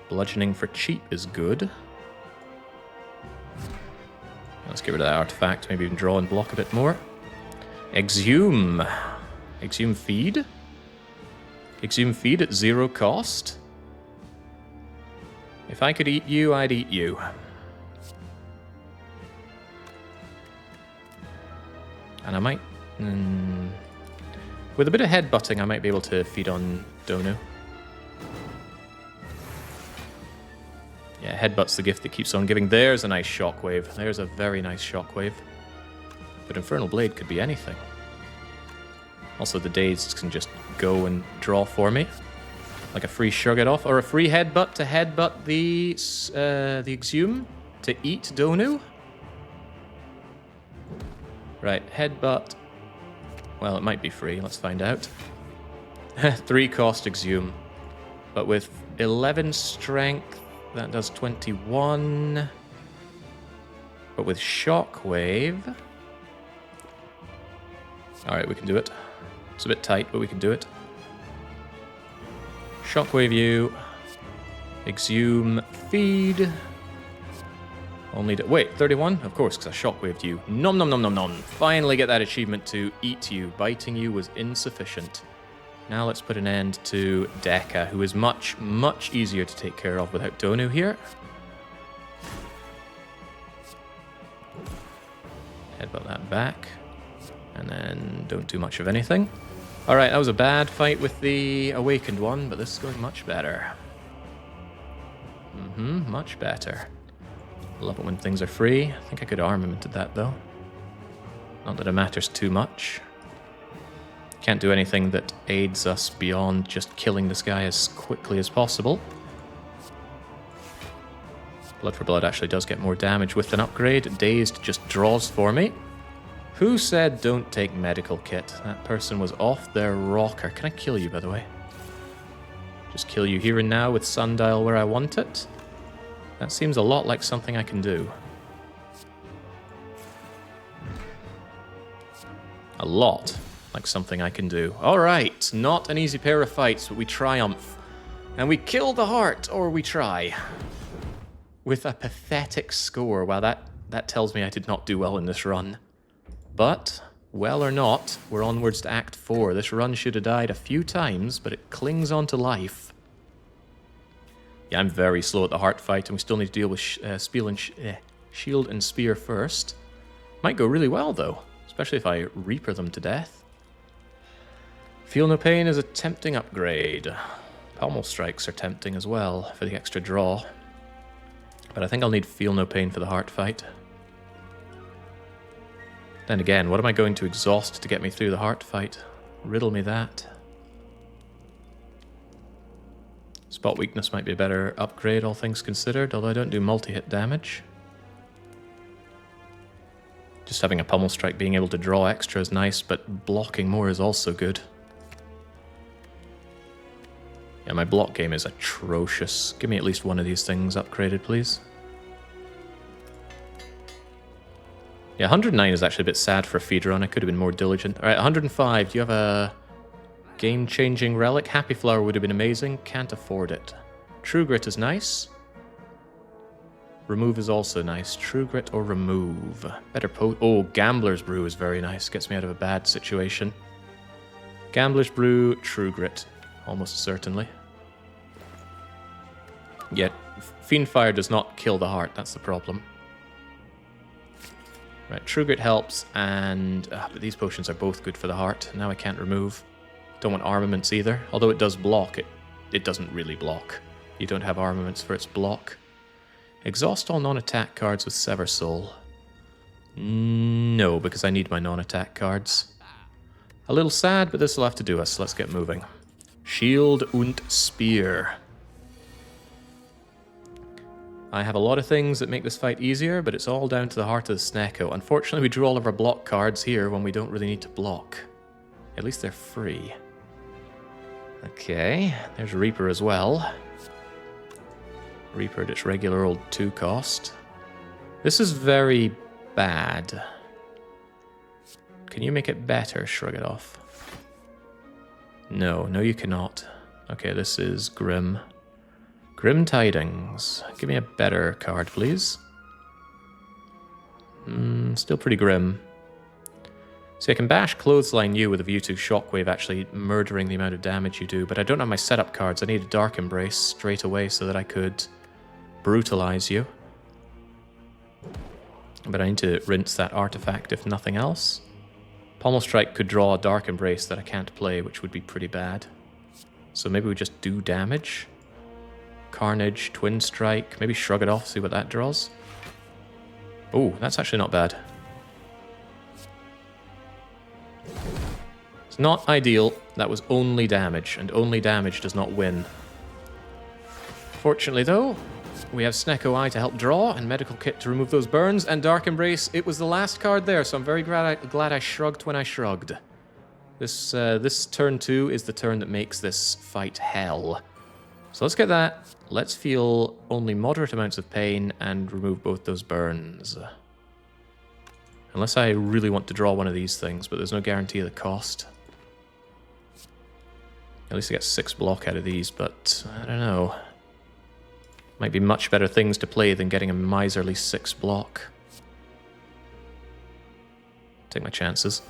Bludgeoning for cheap is good. Let's get rid of that Artifact. Maybe even draw and block a bit more. Exhume. Exhume Feed. Exhume Feed at 0 cost. If I could eat you, I'd eat you. And I might... with a bit of headbutting, I might be able to feed on Donu. Yeah, headbutt's the gift that keeps on giving. There's a nice shockwave. There's a very nice shockwave. But Infernal Blade could be anything. Also, the Dazed can just go and draw for me. Like a free shrug it off, or a free headbutt to headbutt the Exhume to eat Donu. Right, headbutt. Well, it might be free. Let's find out. 3 cost Exhume. But with 11 strength, that does 21. But with Shockwave... Alright, we can do it. It's a bit tight, but we can do it. Shockwave you. Exhume feed. Only to... Wait, 31? Of course, because I shockwaved you. Nom nom nom nom nom. Finally get that achievement to eat you. Biting you was insufficient. Now let's put an end to Deka, who is much, much easier to take care of without Donu here. Headbutt that back. And then don't do much of anything. Alright, that was a bad fight with the Awakened one, but this is going much better. Much better. Love it when things are free. I think I could armamented that, though. Not that it matters too much. Can't do anything that aids us beyond just killing this guy as quickly as possible. Blood for Blood actually does get more damage with an upgrade. Dazed just draws for me. Who said don't take medical kit? That person was off their rocker. Can I kill you, by the way? Just kill you here and now with Sundial where I want it? That seems a lot like something I can do. A lot like something I can do. Alright, not an easy pair of fights, but we triumph. And we kill the heart, or we try. With a pathetic score. Wow, that tells me I did not do well in this run. But, well or not, we're onwards to Act 4. This run should have died a few times, but it clings on to life. Yeah, I'm very slow at the heart fight, and we still need to deal with Shield and Spear first. Might go really well, though, especially if I Reaper them to death. Feel No Pain is a tempting upgrade. Pommel Strikes are tempting as well for the extra draw. But I think I'll need Feel No Pain for the heart fight. Then again, what am I going to exhaust to get me through the heart fight? Riddle me that. Spot Weakness might be a better upgrade, all things considered, although I don't do multi-hit damage. Just having a Pummel Strike, being able to draw extra is nice, but blocking more is also good. Yeah, my block game is atrocious. Give me at least one of these things upgraded, please. Yeah, 109 is actually a bit sad for a feeder run. I could have been more diligent. Alright, 105. Do you have a game-changing relic? Happy Flower would have been amazing. Can't afford it. True Grit is nice. Remove is also nice. True Grit or Remove? Better oh, Gambler's Brew is very nice. Gets me out of a bad situation. Gambler's Brew, True Grit. Almost certainly. Yet, Fiendfire does not kill the heart. That's the problem. Right, True Grit helps, and... but these potions are both good for the heart. Now I can't remove. Don't want armaments either. Although it does block, it doesn't really block. You don't have armaments for its block. Exhaust all non-attack cards with Sever Soul. No, because I need my non-attack cards. A little sad, but this will have to do us. Let's get moving. Shield und Spear. I have a lot of things that make this fight easier, but it's all down to the heart of the Snecko. Unfortunately, we drew all of our block cards here when we don't really need to block. At least they're free. Okay, there's Reaper as well. Reaper at its regular old 2 cost. This is very bad. Can you make it better? Shrug it off. No, you cannot. Okay, this is Grim. Grim Tidings. Give me a better card, please. Still pretty grim. See, I can bash Clothesline you with a view to Shockwave actually murdering the amount of damage you do, but I don't have my setup cards. I need a Dark Embrace straight away so that I could brutalize you. But I need to rinse that artifact if nothing else. Pommel Strike could draw a Dark Embrace that I can't play, which would be pretty bad. So maybe we just do damage. Carnage, Twin Strike, maybe shrug it off, see what that draws. Oh, that's actually not bad. It's not ideal. That was only damage, and only damage does not win. Fortunately, though, we have Snecko Eye to help draw, and Medical Kit to remove those burns, and Dark Embrace. It was the last card there, so I'm very glad I shrugged when I shrugged. This turn 2 is the turn that makes this fight hell. So let's get that. Let's feel only moderate amounts of pain and remove both those burns. Unless I really want to draw one of these things, but there's no guarantee of the cost. At least I get 6 block out of these, but I don't know. Might be much better things to play than getting a miserly 6 block. Take my chances.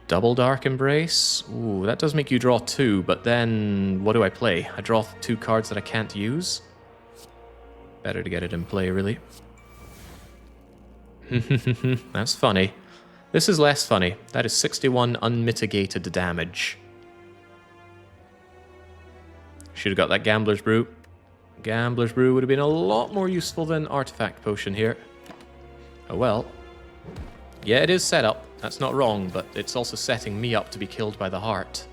Double Dark Embrace. Ooh, that does make you draw 2, but then what do I play? I draw 2 cards that I can't use? Better to get it in play, really. That's funny. This is less funny. That is 61 unmitigated damage. Should have got that Gambler's Brew. Gambler's Brew would have been a lot more useful than Artifact Potion here. Oh well. Yeah, it is set up. That's not wrong, but it's also setting me up to be killed by the heart.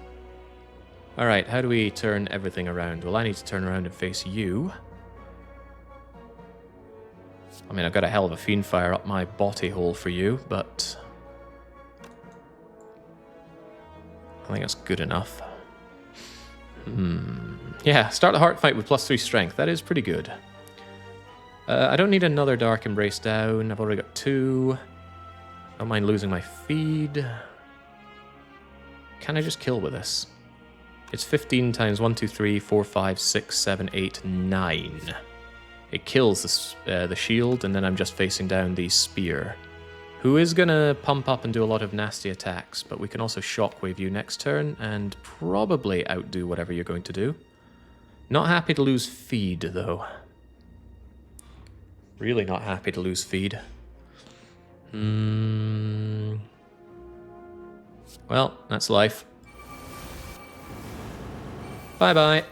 Alright, how do we turn everything around? Well, I need to turn around and face you. I mean, I've got a hell of a Fiendfire up my body hole for you, but I think that's good enough. Yeah, start the heart fight with +3 strength. That is pretty good. I don't need another Dark Embrace down. I've already got 2. Don't mind losing my feed. Can I just kill with this? It's 15 times 1, 2, 3, 4, 5, 6, 7, 8, 9. It kills the shield, and then I'm just facing down the Spear, who is going to pump up and do a lot of nasty attacks, but we can also Shockwave you next turn and probably outdo whatever you're going to do. Not happy to lose feed, though. Really not happy to lose feed. Well, that's life. Bye-bye.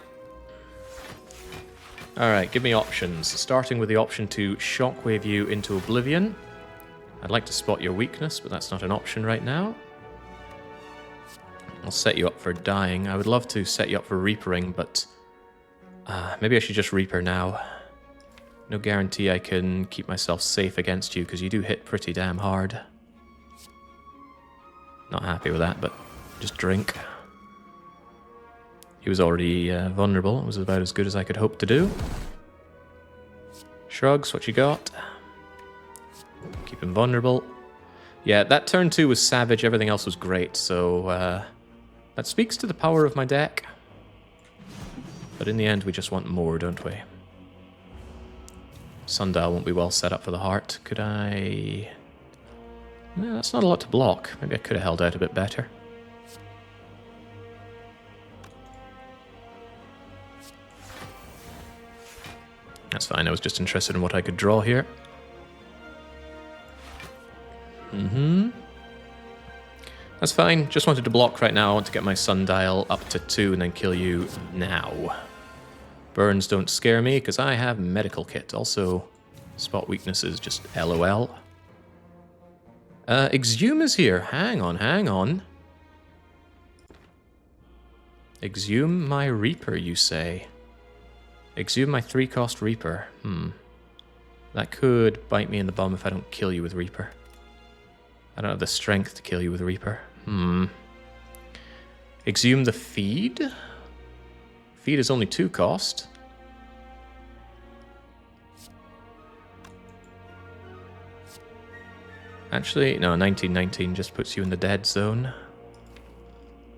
Alright, give me options. Starting with the option to Shockwave you into Oblivion. I'd like to spot your weakness, but that's not an option right now. I'll set you up for dying. I would love to set you up for Reapering, but maybe I should just Reaper now. No guarantee I can keep myself safe against you, because you do hit pretty damn hard. Not happy with that, but just drink. He was already vulnerable. It was about as good as I could hope to do. Shrugs, what you got? Keep him vulnerable. Yeah, that turn 2 was savage, everything else was great, so that speaks to the power of my deck. But in the end, we just want more, don't we? Sundial won't be well set up for the heart. Could I... No, that's not a lot to block. Maybe I could have held out a bit better. That's fine, I was just interested in what I could draw here. That's fine, just wanted to block right now. I want to get my Sundial up to 2 and then kill you now. Burns don't scare me, because I have Medical Kit. Also, spot weaknesses, just LOL. Exhume is here. Hang on. Exhume my Reaper, you say? Exhume my 3-cost Reaper. That could bite me in the bum if I don't kill you with Reaper. I don't have the strength to kill you with Reaper. Exhume the feed? Feed is only 2 cost. Actually, no, 1919 just puts you in the dead zone.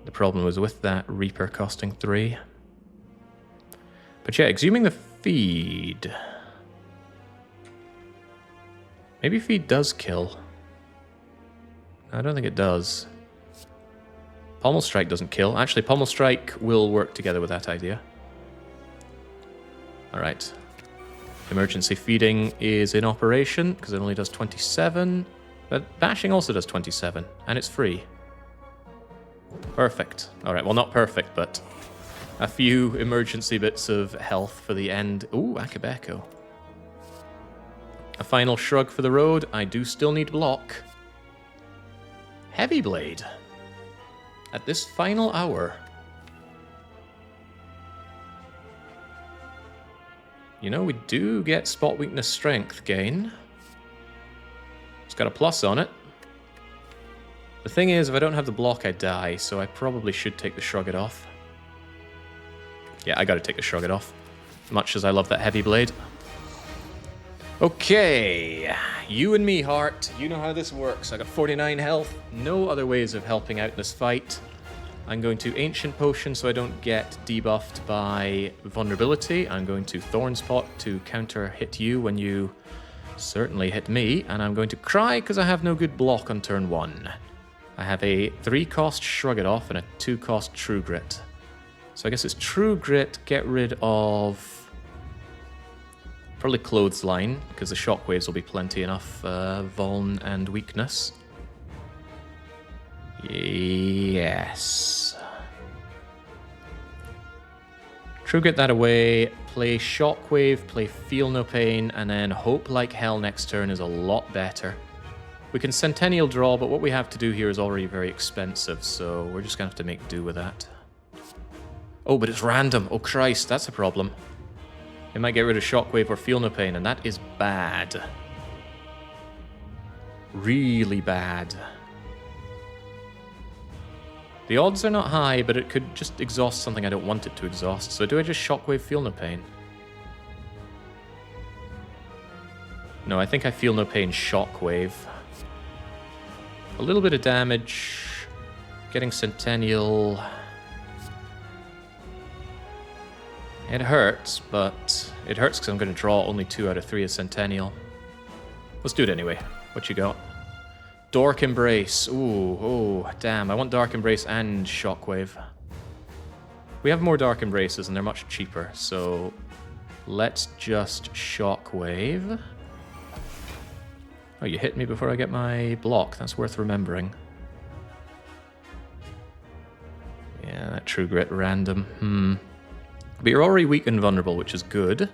The problem was with that Reaper costing 3. But yeah, exhuming the feed. Maybe feed does kill. I don't think it does. Pommel Strike doesn't kill. Actually, Pommel Strike will work together with that idea. Alright. Emergency feeding is in operation, because it only does 27. But bashing also does 27, and it's free. Perfect. Alright, well not perfect, but a few emergency bits of health for the end. Ooh, Akabeko. A final shrug for the road. I do still need block. Heavy Blade. At this final hour. You know, we do get spot weakness strength gain. It's got a plus on it. The thing is, if I don't have the block, I die, so I probably should take the Shrug It Off. Yeah, I gotta take the Shrug It Off. Much as I love that Heavy Blade. Okay, you and me, Heart. You know how this works. I got 49 health. No other ways of helping out this fight. I'm going to Ancient Potion so I don't get debuffed by vulnerability. I'm going to Thorn Spot to counter hit you when you certainly hit me. And I'm going to Cry because I have no good block on turn 1. I have a 3-cost Shrug It Off and a 2-cost True Grit. So I guess it's True Grit, get rid of probably Clothesline, because the Shockwaves will be plenty enough Vuln and Weakness. Yes. True Grit that away, play Shockwave, play Feel No Pain, and then hope like hell next turn is a lot better. We can Centennial draw, but what we have to do here is already very expensive, so we're just going to have to make do with that. Oh, but it's random. Oh, Christ, that's a problem. It might get rid of Shockwave or Feel No Pain, and that is bad. Really bad. The odds are not high, but it could just exhaust something I don't want it to exhaust, so do I just Shockwave Feel No Pain? No, I think I Feel No Pain Shockwave. A little bit of damage, getting Centennial. It hurts, but it hurts because I'm going to draw only 2 out of 3 as Centennial. Let's do it anyway. What you got? Dark Embrace. Ooh, oh, damn. I want Dark Embrace and Shockwave. We have more Dark Embraces and they're much cheaper, so let's just Shockwave. Oh, you hit me before I get my block. That's worth remembering. Yeah, that True Grit random. But you're already weak and vulnerable, which is good.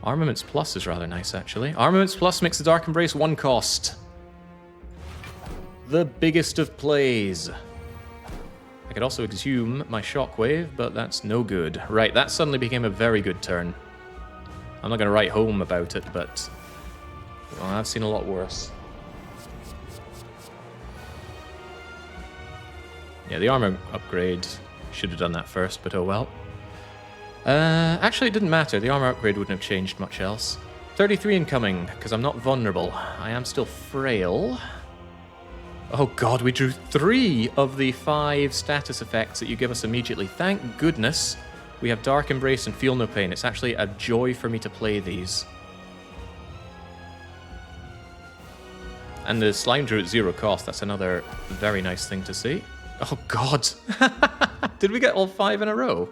Armaments Plus is rather nice, actually. Armaments Plus makes the Dark Embrace 1 cost. The biggest of plays. I could also exhume my Shockwave, but that's no good. Right, that suddenly became a very good turn. I'm not going to write home about it, but well, I've seen a lot worse. Yeah, the armor upgrade, should have done that first, but oh well. Actually, it didn't matter. The armor upgrade wouldn't have changed much else. 33 incoming, because I'm not vulnerable. I am still frail. Oh god, we drew 3 of the 5 status effects that you give us immediately. Thank goodness we have Dark Embrace and Feel No Pain. It's actually a joy for me to play these. And the slime drew at 0 cost. That's another very nice thing to see. Oh god! Did we get all 5 in a row?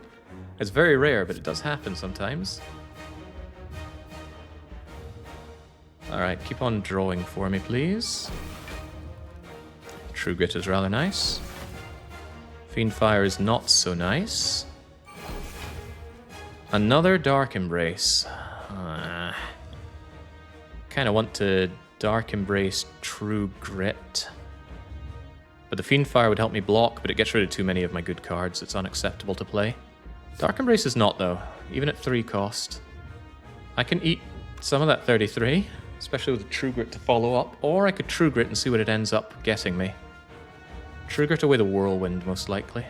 It's very rare, but it does happen sometimes. Alright, keep on drawing for me, please. True Grit is rather nice. Fiendfire is not so nice. Another Dark Embrace. Kind of want to Dark Embrace True Grit. But the Fiendfire would help me block, but it gets rid of too many of my good cards. It's unacceptable to play. Dark Embrace is not, though. Even at 3 cost. I can eat some of that 33, especially with a True Grit to follow up, or I could True Grit and see what it ends up getting me. True Grit away the Whirlwind, most likely.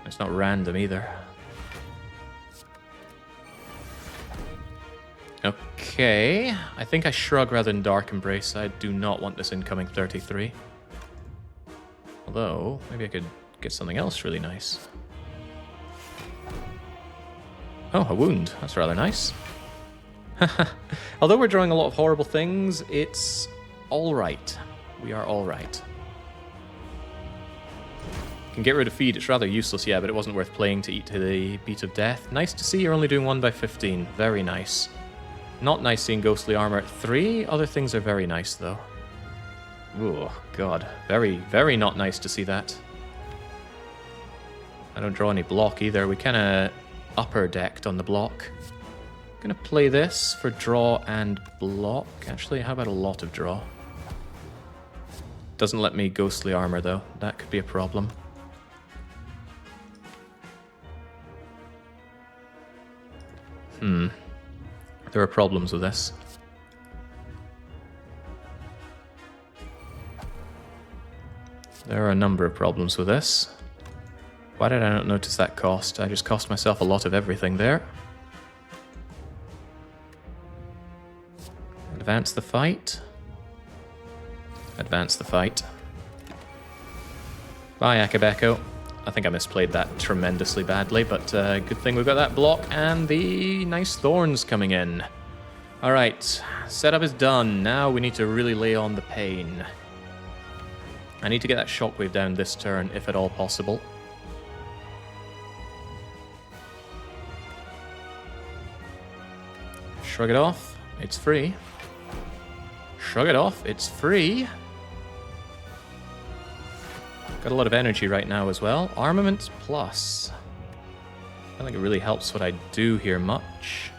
It's not random either. Okay, I think I Shrug rather than Dark Embrace. I do not want this incoming 33. Although, maybe I could get something else really nice. Oh, a wound. That's rather nice. Although we're drawing a lot of horrible things, it's alright. We are alright. Can get rid of feed. It's rather useless, yeah, but it wasn't worth playing to eat to the beat of death. Nice to see you're only doing 1 by 15. Very nice. Not nice seeing ghostly armor at 3. Other things are very nice, though. Oh, God. Very, very not nice to see that. I don't draw any block either. We kind of upper decked on the block. Gonna play this for draw and block. Actually, how about a lot of draw? Doesn't let me ghostly armor, though. That could be a problem. There are problems with this. There are a number of problems with this. Why did I not notice that cost? I just cost myself a lot of everything there. Advance the fight. Advance the fight. Bye, Akabeko. I think I misplayed that tremendously badly, but good thing we've got that block and the nice thorns coming in. Alright, setup is done. Now we need to really lay on the pain. I need to get that shockwave down this turn, if at all possible. Shrug it off. It's free. Shrug it off. It's free. Got a lot of energy right now as well. Armaments plus. I don't think it really helps what I do here much.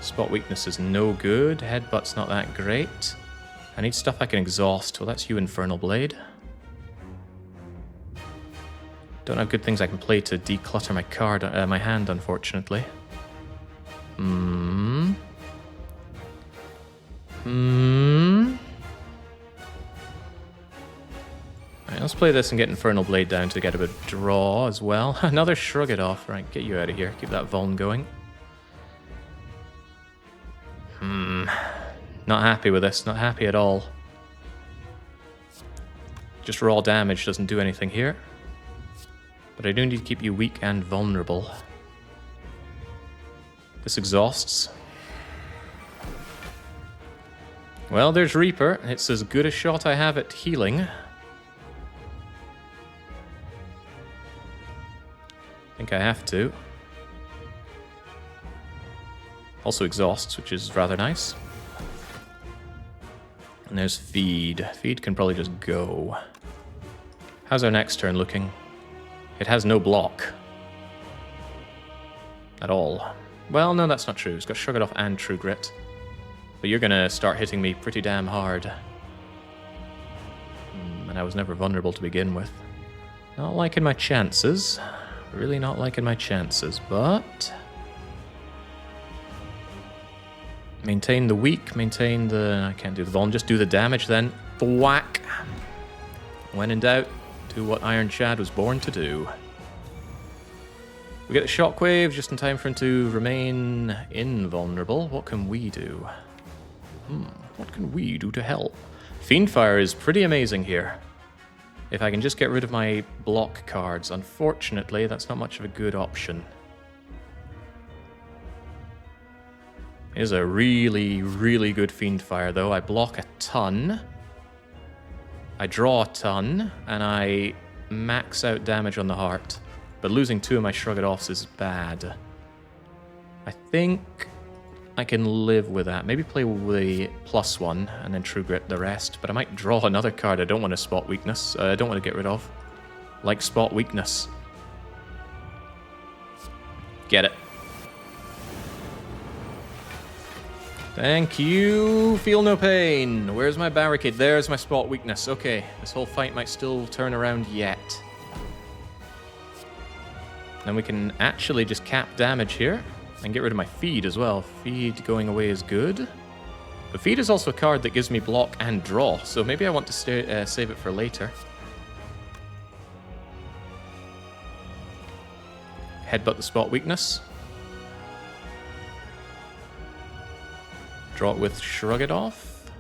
Spot weakness is no good. Headbutt's not that great. I need stuff I can exhaust. Well, that's you, Infernal Blade. Don't have good things I can play to declutter my card, my hand, unfortunately. Alright, let's play this and get Infernal Blade down to get a bit of draw as well. Another Shrug It Off. Right, get you out of here. Keep that Vuln going. Not happy with this. Not happy at all. Just raw damage doesn't do anything here. But I do need to keep you weak and vulnerable. This exhausts. Well, there's Reaper. It's as good a shot I have at healing. I think I have to. Also exhausts, which is rather nice. And there's Feed. Feed can probably just go. How's our next turn looking? It has no block. At all. Well, no, that's not true. It's got Shrug It Off and True Grit. But you're gonna start hitting me pretty damn hard. And I was never vulnerable to begin with. Not liking my chances. Really not liking my chances, but... Maintain the weak, maintain the... I can't do the vuln, just do the damage then. Thwack! When in doubt, do what Iron Chad was born to do. We get the shockwave just in time for him to remain invulnerable. What can we do? What can we do to help? Fiendfire is pretty amazing here. If I can just get rid of my block cards. Unfortunately, that's not much of a good option. It is a really, really good Fiendfire, though. I block a ton. I draw a ton, and I max out damage on the heart. But losing 2 of my Shrug It Offs is bad. I think I can live with that. Maybe play with the +1 and then True Grit the rest. But I might draw another card I don't want to spot weakness. I don't want to get rid of. Like spot weakness. Get it. Thank you. Feel no pain. Where's my barricade? There's my spot weakness. Okay, this whole fight might still turn around yet. Then we can actually just cap damage here and get rid of my Feed as well. Feed going away is good. But Feed is also a card that gives me block and draw, so maybe I want to save it for later. Headbutt the spot weakness. Draw it with Shrug It Off.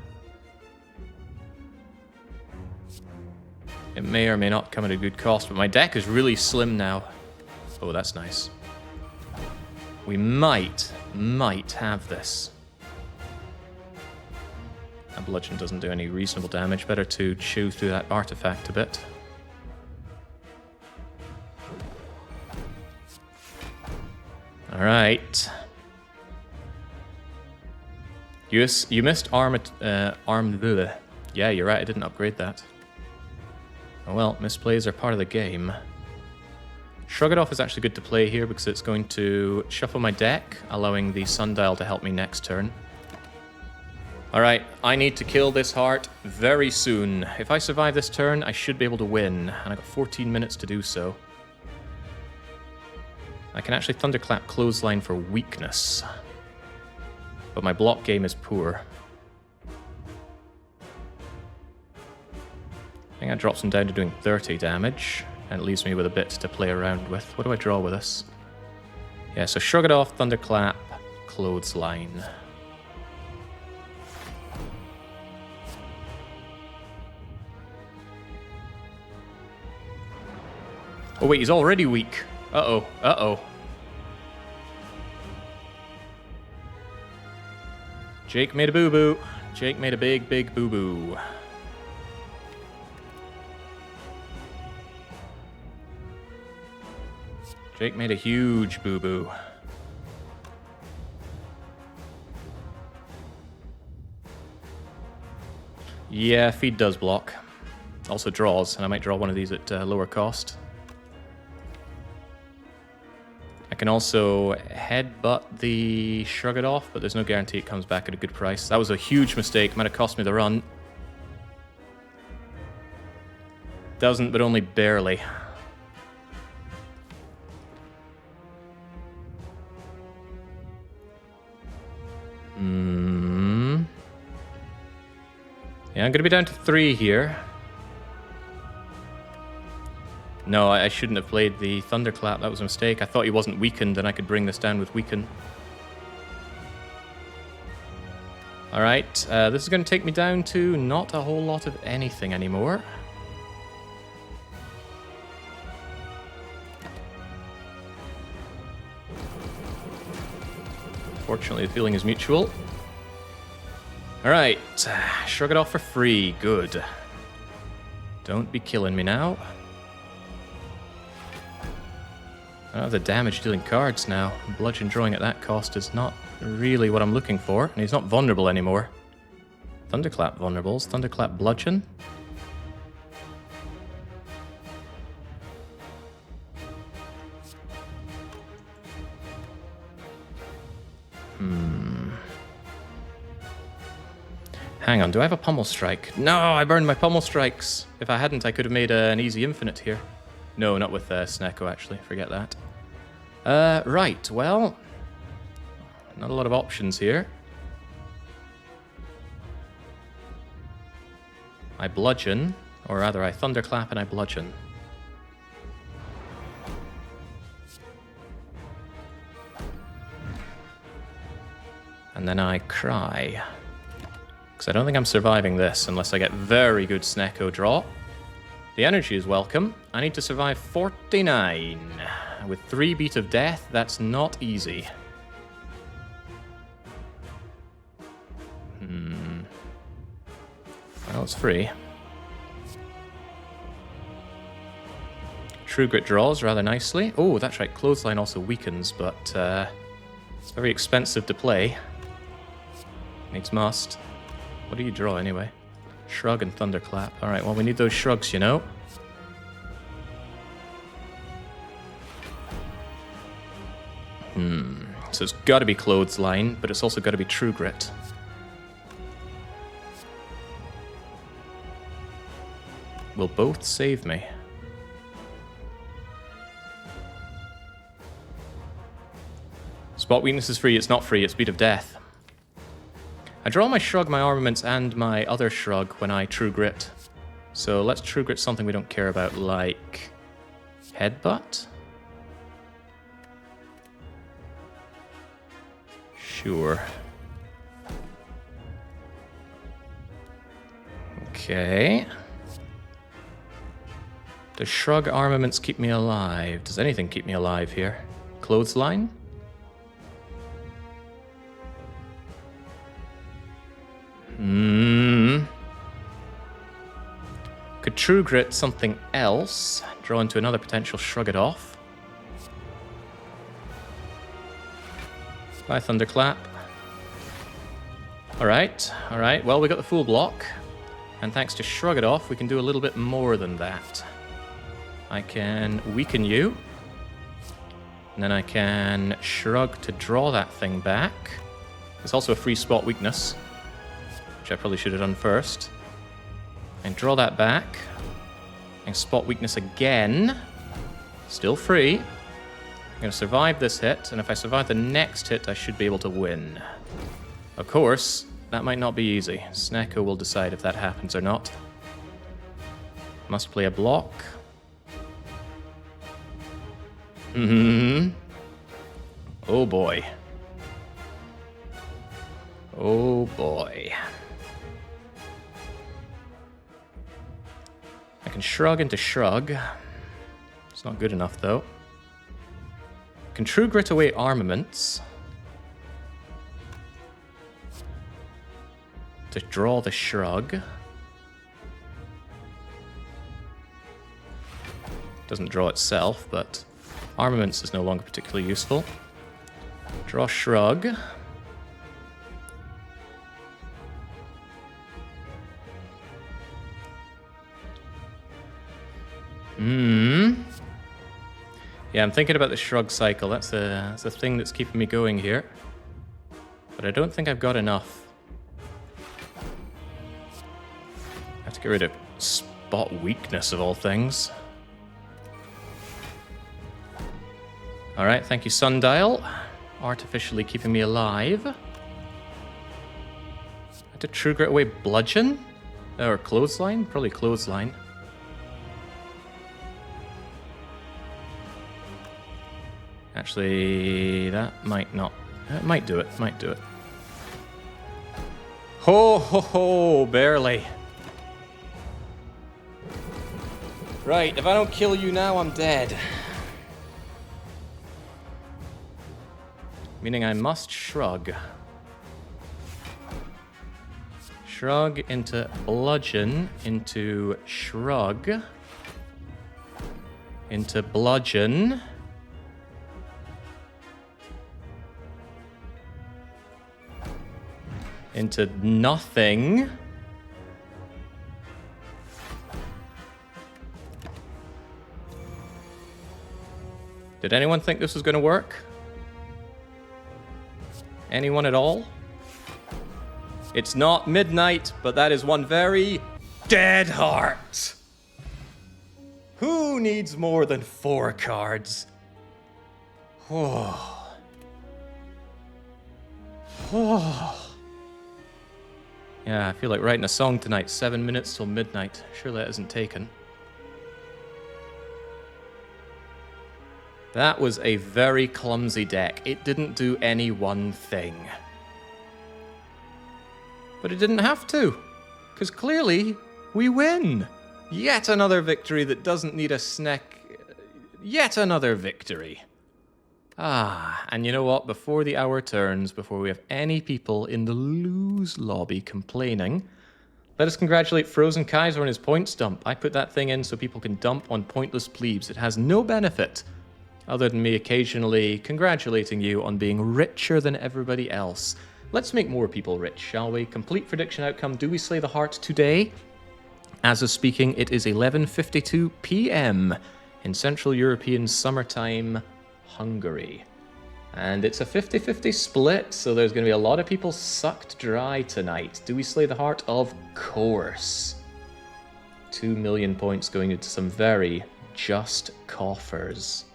It may or may not come at a good cost, but my deck is really slim now. Oh, that's nice. We might have this. That bludgeon doesn't do any reasonable damage. Better to chew through that artifact a bit. Alright. You missed arm... bleh. Yeah, you're right, I didn't upgrade that. Oh well, misplays are part of the game. Shrug It Off is actually good to play here because it's going to shuffle my deck, allowing the Sundial to help me next turn. Alright, I need to kill this heart very soon. If I survive this turn, I should be able to win, and I got 14 minutes to do so. I can actually Thunderclap Clothesline for weakness. But my block game is poor. I think that drops him down to doing 30 damage, and it leaves me with a bit to play around with. What do I draw with this? Yeah, so Shrug It Off, Thunderclap, Clothesline. Oh wait, he's already weak. Uh-oh, uh-oh. Jake made a boo-boo. Jake made a big, big boo-boo. Jake made a huge boo-boo. Yeah, feed does block. Also draws, and I might draw one of these at lower cost. I can also headbutt the Shrug It Off, but there's no guarantee it comes back at a good price. That was a huge mistake. Might have cost me the run. Doesn't, but only barely. Yeah, I'm going to be down to 3 here. No, I shouldn't have played the Thunderclap. That was a mistake. I thought he wasn't weakened, and I could bring this down with Weaken. Alright, this is going to take me down to not a whole lot of anything anymore. Fortunately, the feeling is mutual. Alright, Shrug It Off for free. Good. Don't be killing me now. I don't have the damage-dealing cards now. Bludgeon drawing at that cost is not really what I'm looking for, and he's not vulnerable anymore. Thunderclap vulnerables. Thunderclap Bludgeon. Hang on, do I have a Pummel Strike? No, I burned my Pummel Strikes. If I hadn't, I could have made an easy infinite here. No, not with Snecko, actually. Forget that. Right, well... Not a lot of options here. I Bludgeon, or rather I Thunderclap and I Bludgeon. And then I Cry. Because I don't think I'm surviving this unless I get very good Snecko draw. The energy is welcome. I need to survive 49. With 3 Beat of Death, that's not easy. Well, it's free. True Grit draws rather nicely. Oh, that's right, Clothesline also weakens, but it's very expensive to play. Needs must. What do you draw anyway? Shrug and Thunderclap. Alright, well we need those shrugs, you know. So it's got to be Clothesline, but it's also got to be True Grit. Will both save me? Spot Weakness is free. It's not free. It's Beat of Death. I draw my Shrug, my Armaments, and my other Shrug when I True Grit. So let's True Grit something we don't care about, like Headbutt? Sure. Okay. Does Shrug Armaments keep me alive? Does anything keep me alive here? Clothesline? Could True Grit something else? Draw into another potential Shrug It Off. Bye, Thunderclap. Alright, alright. Well, we got the full block. And thanks to Shrug It Off, we can do a little bit more than that. I can weaken you. And then I can shrug to draw that thing back. There's also a free spot weakness, which I probably should have done first. And draw that back. And spot weakness again. Still free. I'm going to survive this hit, and if I survive the next hit, I should be able to win. Of course, that might not be easy. Snecko will decide if that happens or not. Must play a block. Oh boy. Oh boy. I can shrug into shrug. It's not good enough though. Can True Grit away armaments to draw the shrug. Doesn't draw itself, but armaments is no longer particularly useful. Draw shrug. Yeah, I'm thinking about the shrug cycle. That's the thing that's keeping me going here. But I don't think I've got enough. I have to get rid of spot weakness of all things. Alright, thank you, Sundial. Artificially keeping me alive. I have to True Grit away bludgeon? Or clothesline? Probably clothesline. Actually, that might not. It might do it. Might do it. Ho ho ho! Barely. Right, if I don't kill you now, I'm dead. Meaning I must shrug. Shrug into bludgeon, into shrug, into bludgeon. Into nothing. Did anyone think this was going to work? Anyone at all? It's not midnight, but that is one very dead heart. Who needs more than 4 cards? Oh. Oh. Yeah, I feel like writing a song tonight. 7 minutes till midnight. Surely that isn't taken. That was a very clumsy deck. It didn't do any one thing. But it didn't have to. Because clearly, we win. Yet another victory that doesn't need a snack. Yet another victory. Ah, and you know what? Before the hour turns, before we have any people in the lose lobby complaining, let us congratulate Frozen Kaiser on his points dump. I put that thing in so people can dump on pointless plebes. It has no benefit, other than me occasionally congratulating you on being richer than everybody else. Let's make more people rich, shall we? Complete prediction outcome. Do we slay the heart today? As of speaking, it is 11:52 p.m. in Central European summertime Hungary. And it's a 50-50 split, so there's going to be a lot of people sucked dry tonight. Do we slay the heart? Of course. 2 million points going into some very just coffers.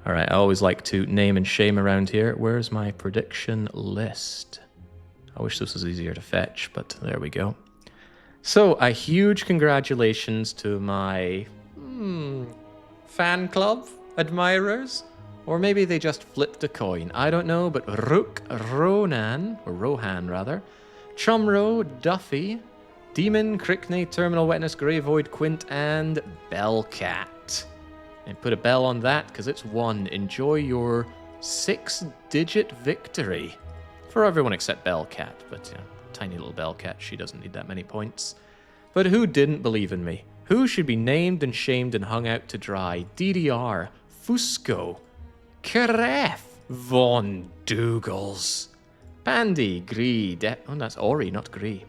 Alright, I always like to name and shame around here. Where's my prediction list? I wish this was easier to fetch, but there we go. So, a huge congratulations to my fan club admirers. Or maybe they just flipped a coin. I don't know, but Rook, Ronan, or Rohan rather, Chumro, Duffy, Demon, Crickney, Terminal Wetness, Grey Void, Quint, and Bellcat. And put a bell on that, because it's 1. Enjoy your 6-digit victory. For everyone except Bellcat, but you know, tiny little Bellcat, she doesn't need that many points. But who didn't believe in me? Who should be named and shamed and hung out to dry? DDR, Fusco, Keref, Von Dougals, Pandy, Gree, oh, that's Ori, not Gree.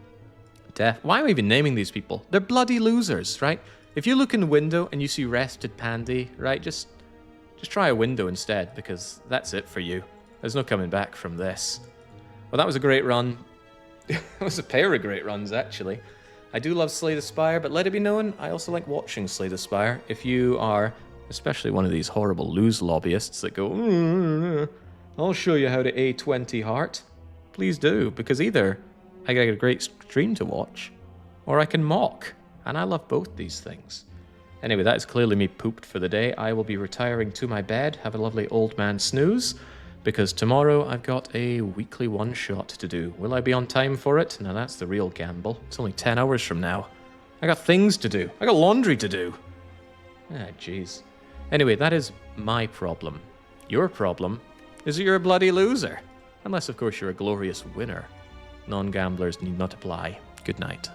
Def. Why am I even naming these people? They're bloody losers, right? If you look in the window and you see rested Pandy, right, just try a window instead, because that's it for you. There's no coming back from this. Well, that was a great run. It was a pair of great runs, actually. I do love Slay the Spire, but let it be known, I also like watching Slay the Spire. If you are, especially one of these horrible lose lobbyists that go, I'll show you how to A20 heart. Please do, because either I get a great stream to watch, or I can mock, and I love both these things. Anyway, that is clearly me pooped for the day. I will be retiring to my bed, have a lovely old man snooze, because tomorrow I've got a weekly one-shot to do. Will I be on time for it? Now that's the real gamble. It's only 10 hours from now. I got things to do. I got laundry to do. Ah, jeez. Anyway, that is my problem. Your problem is that you're a bloody loser. Unless, of course, you're a glorious winner. Non-gamblers need not apply. Good night.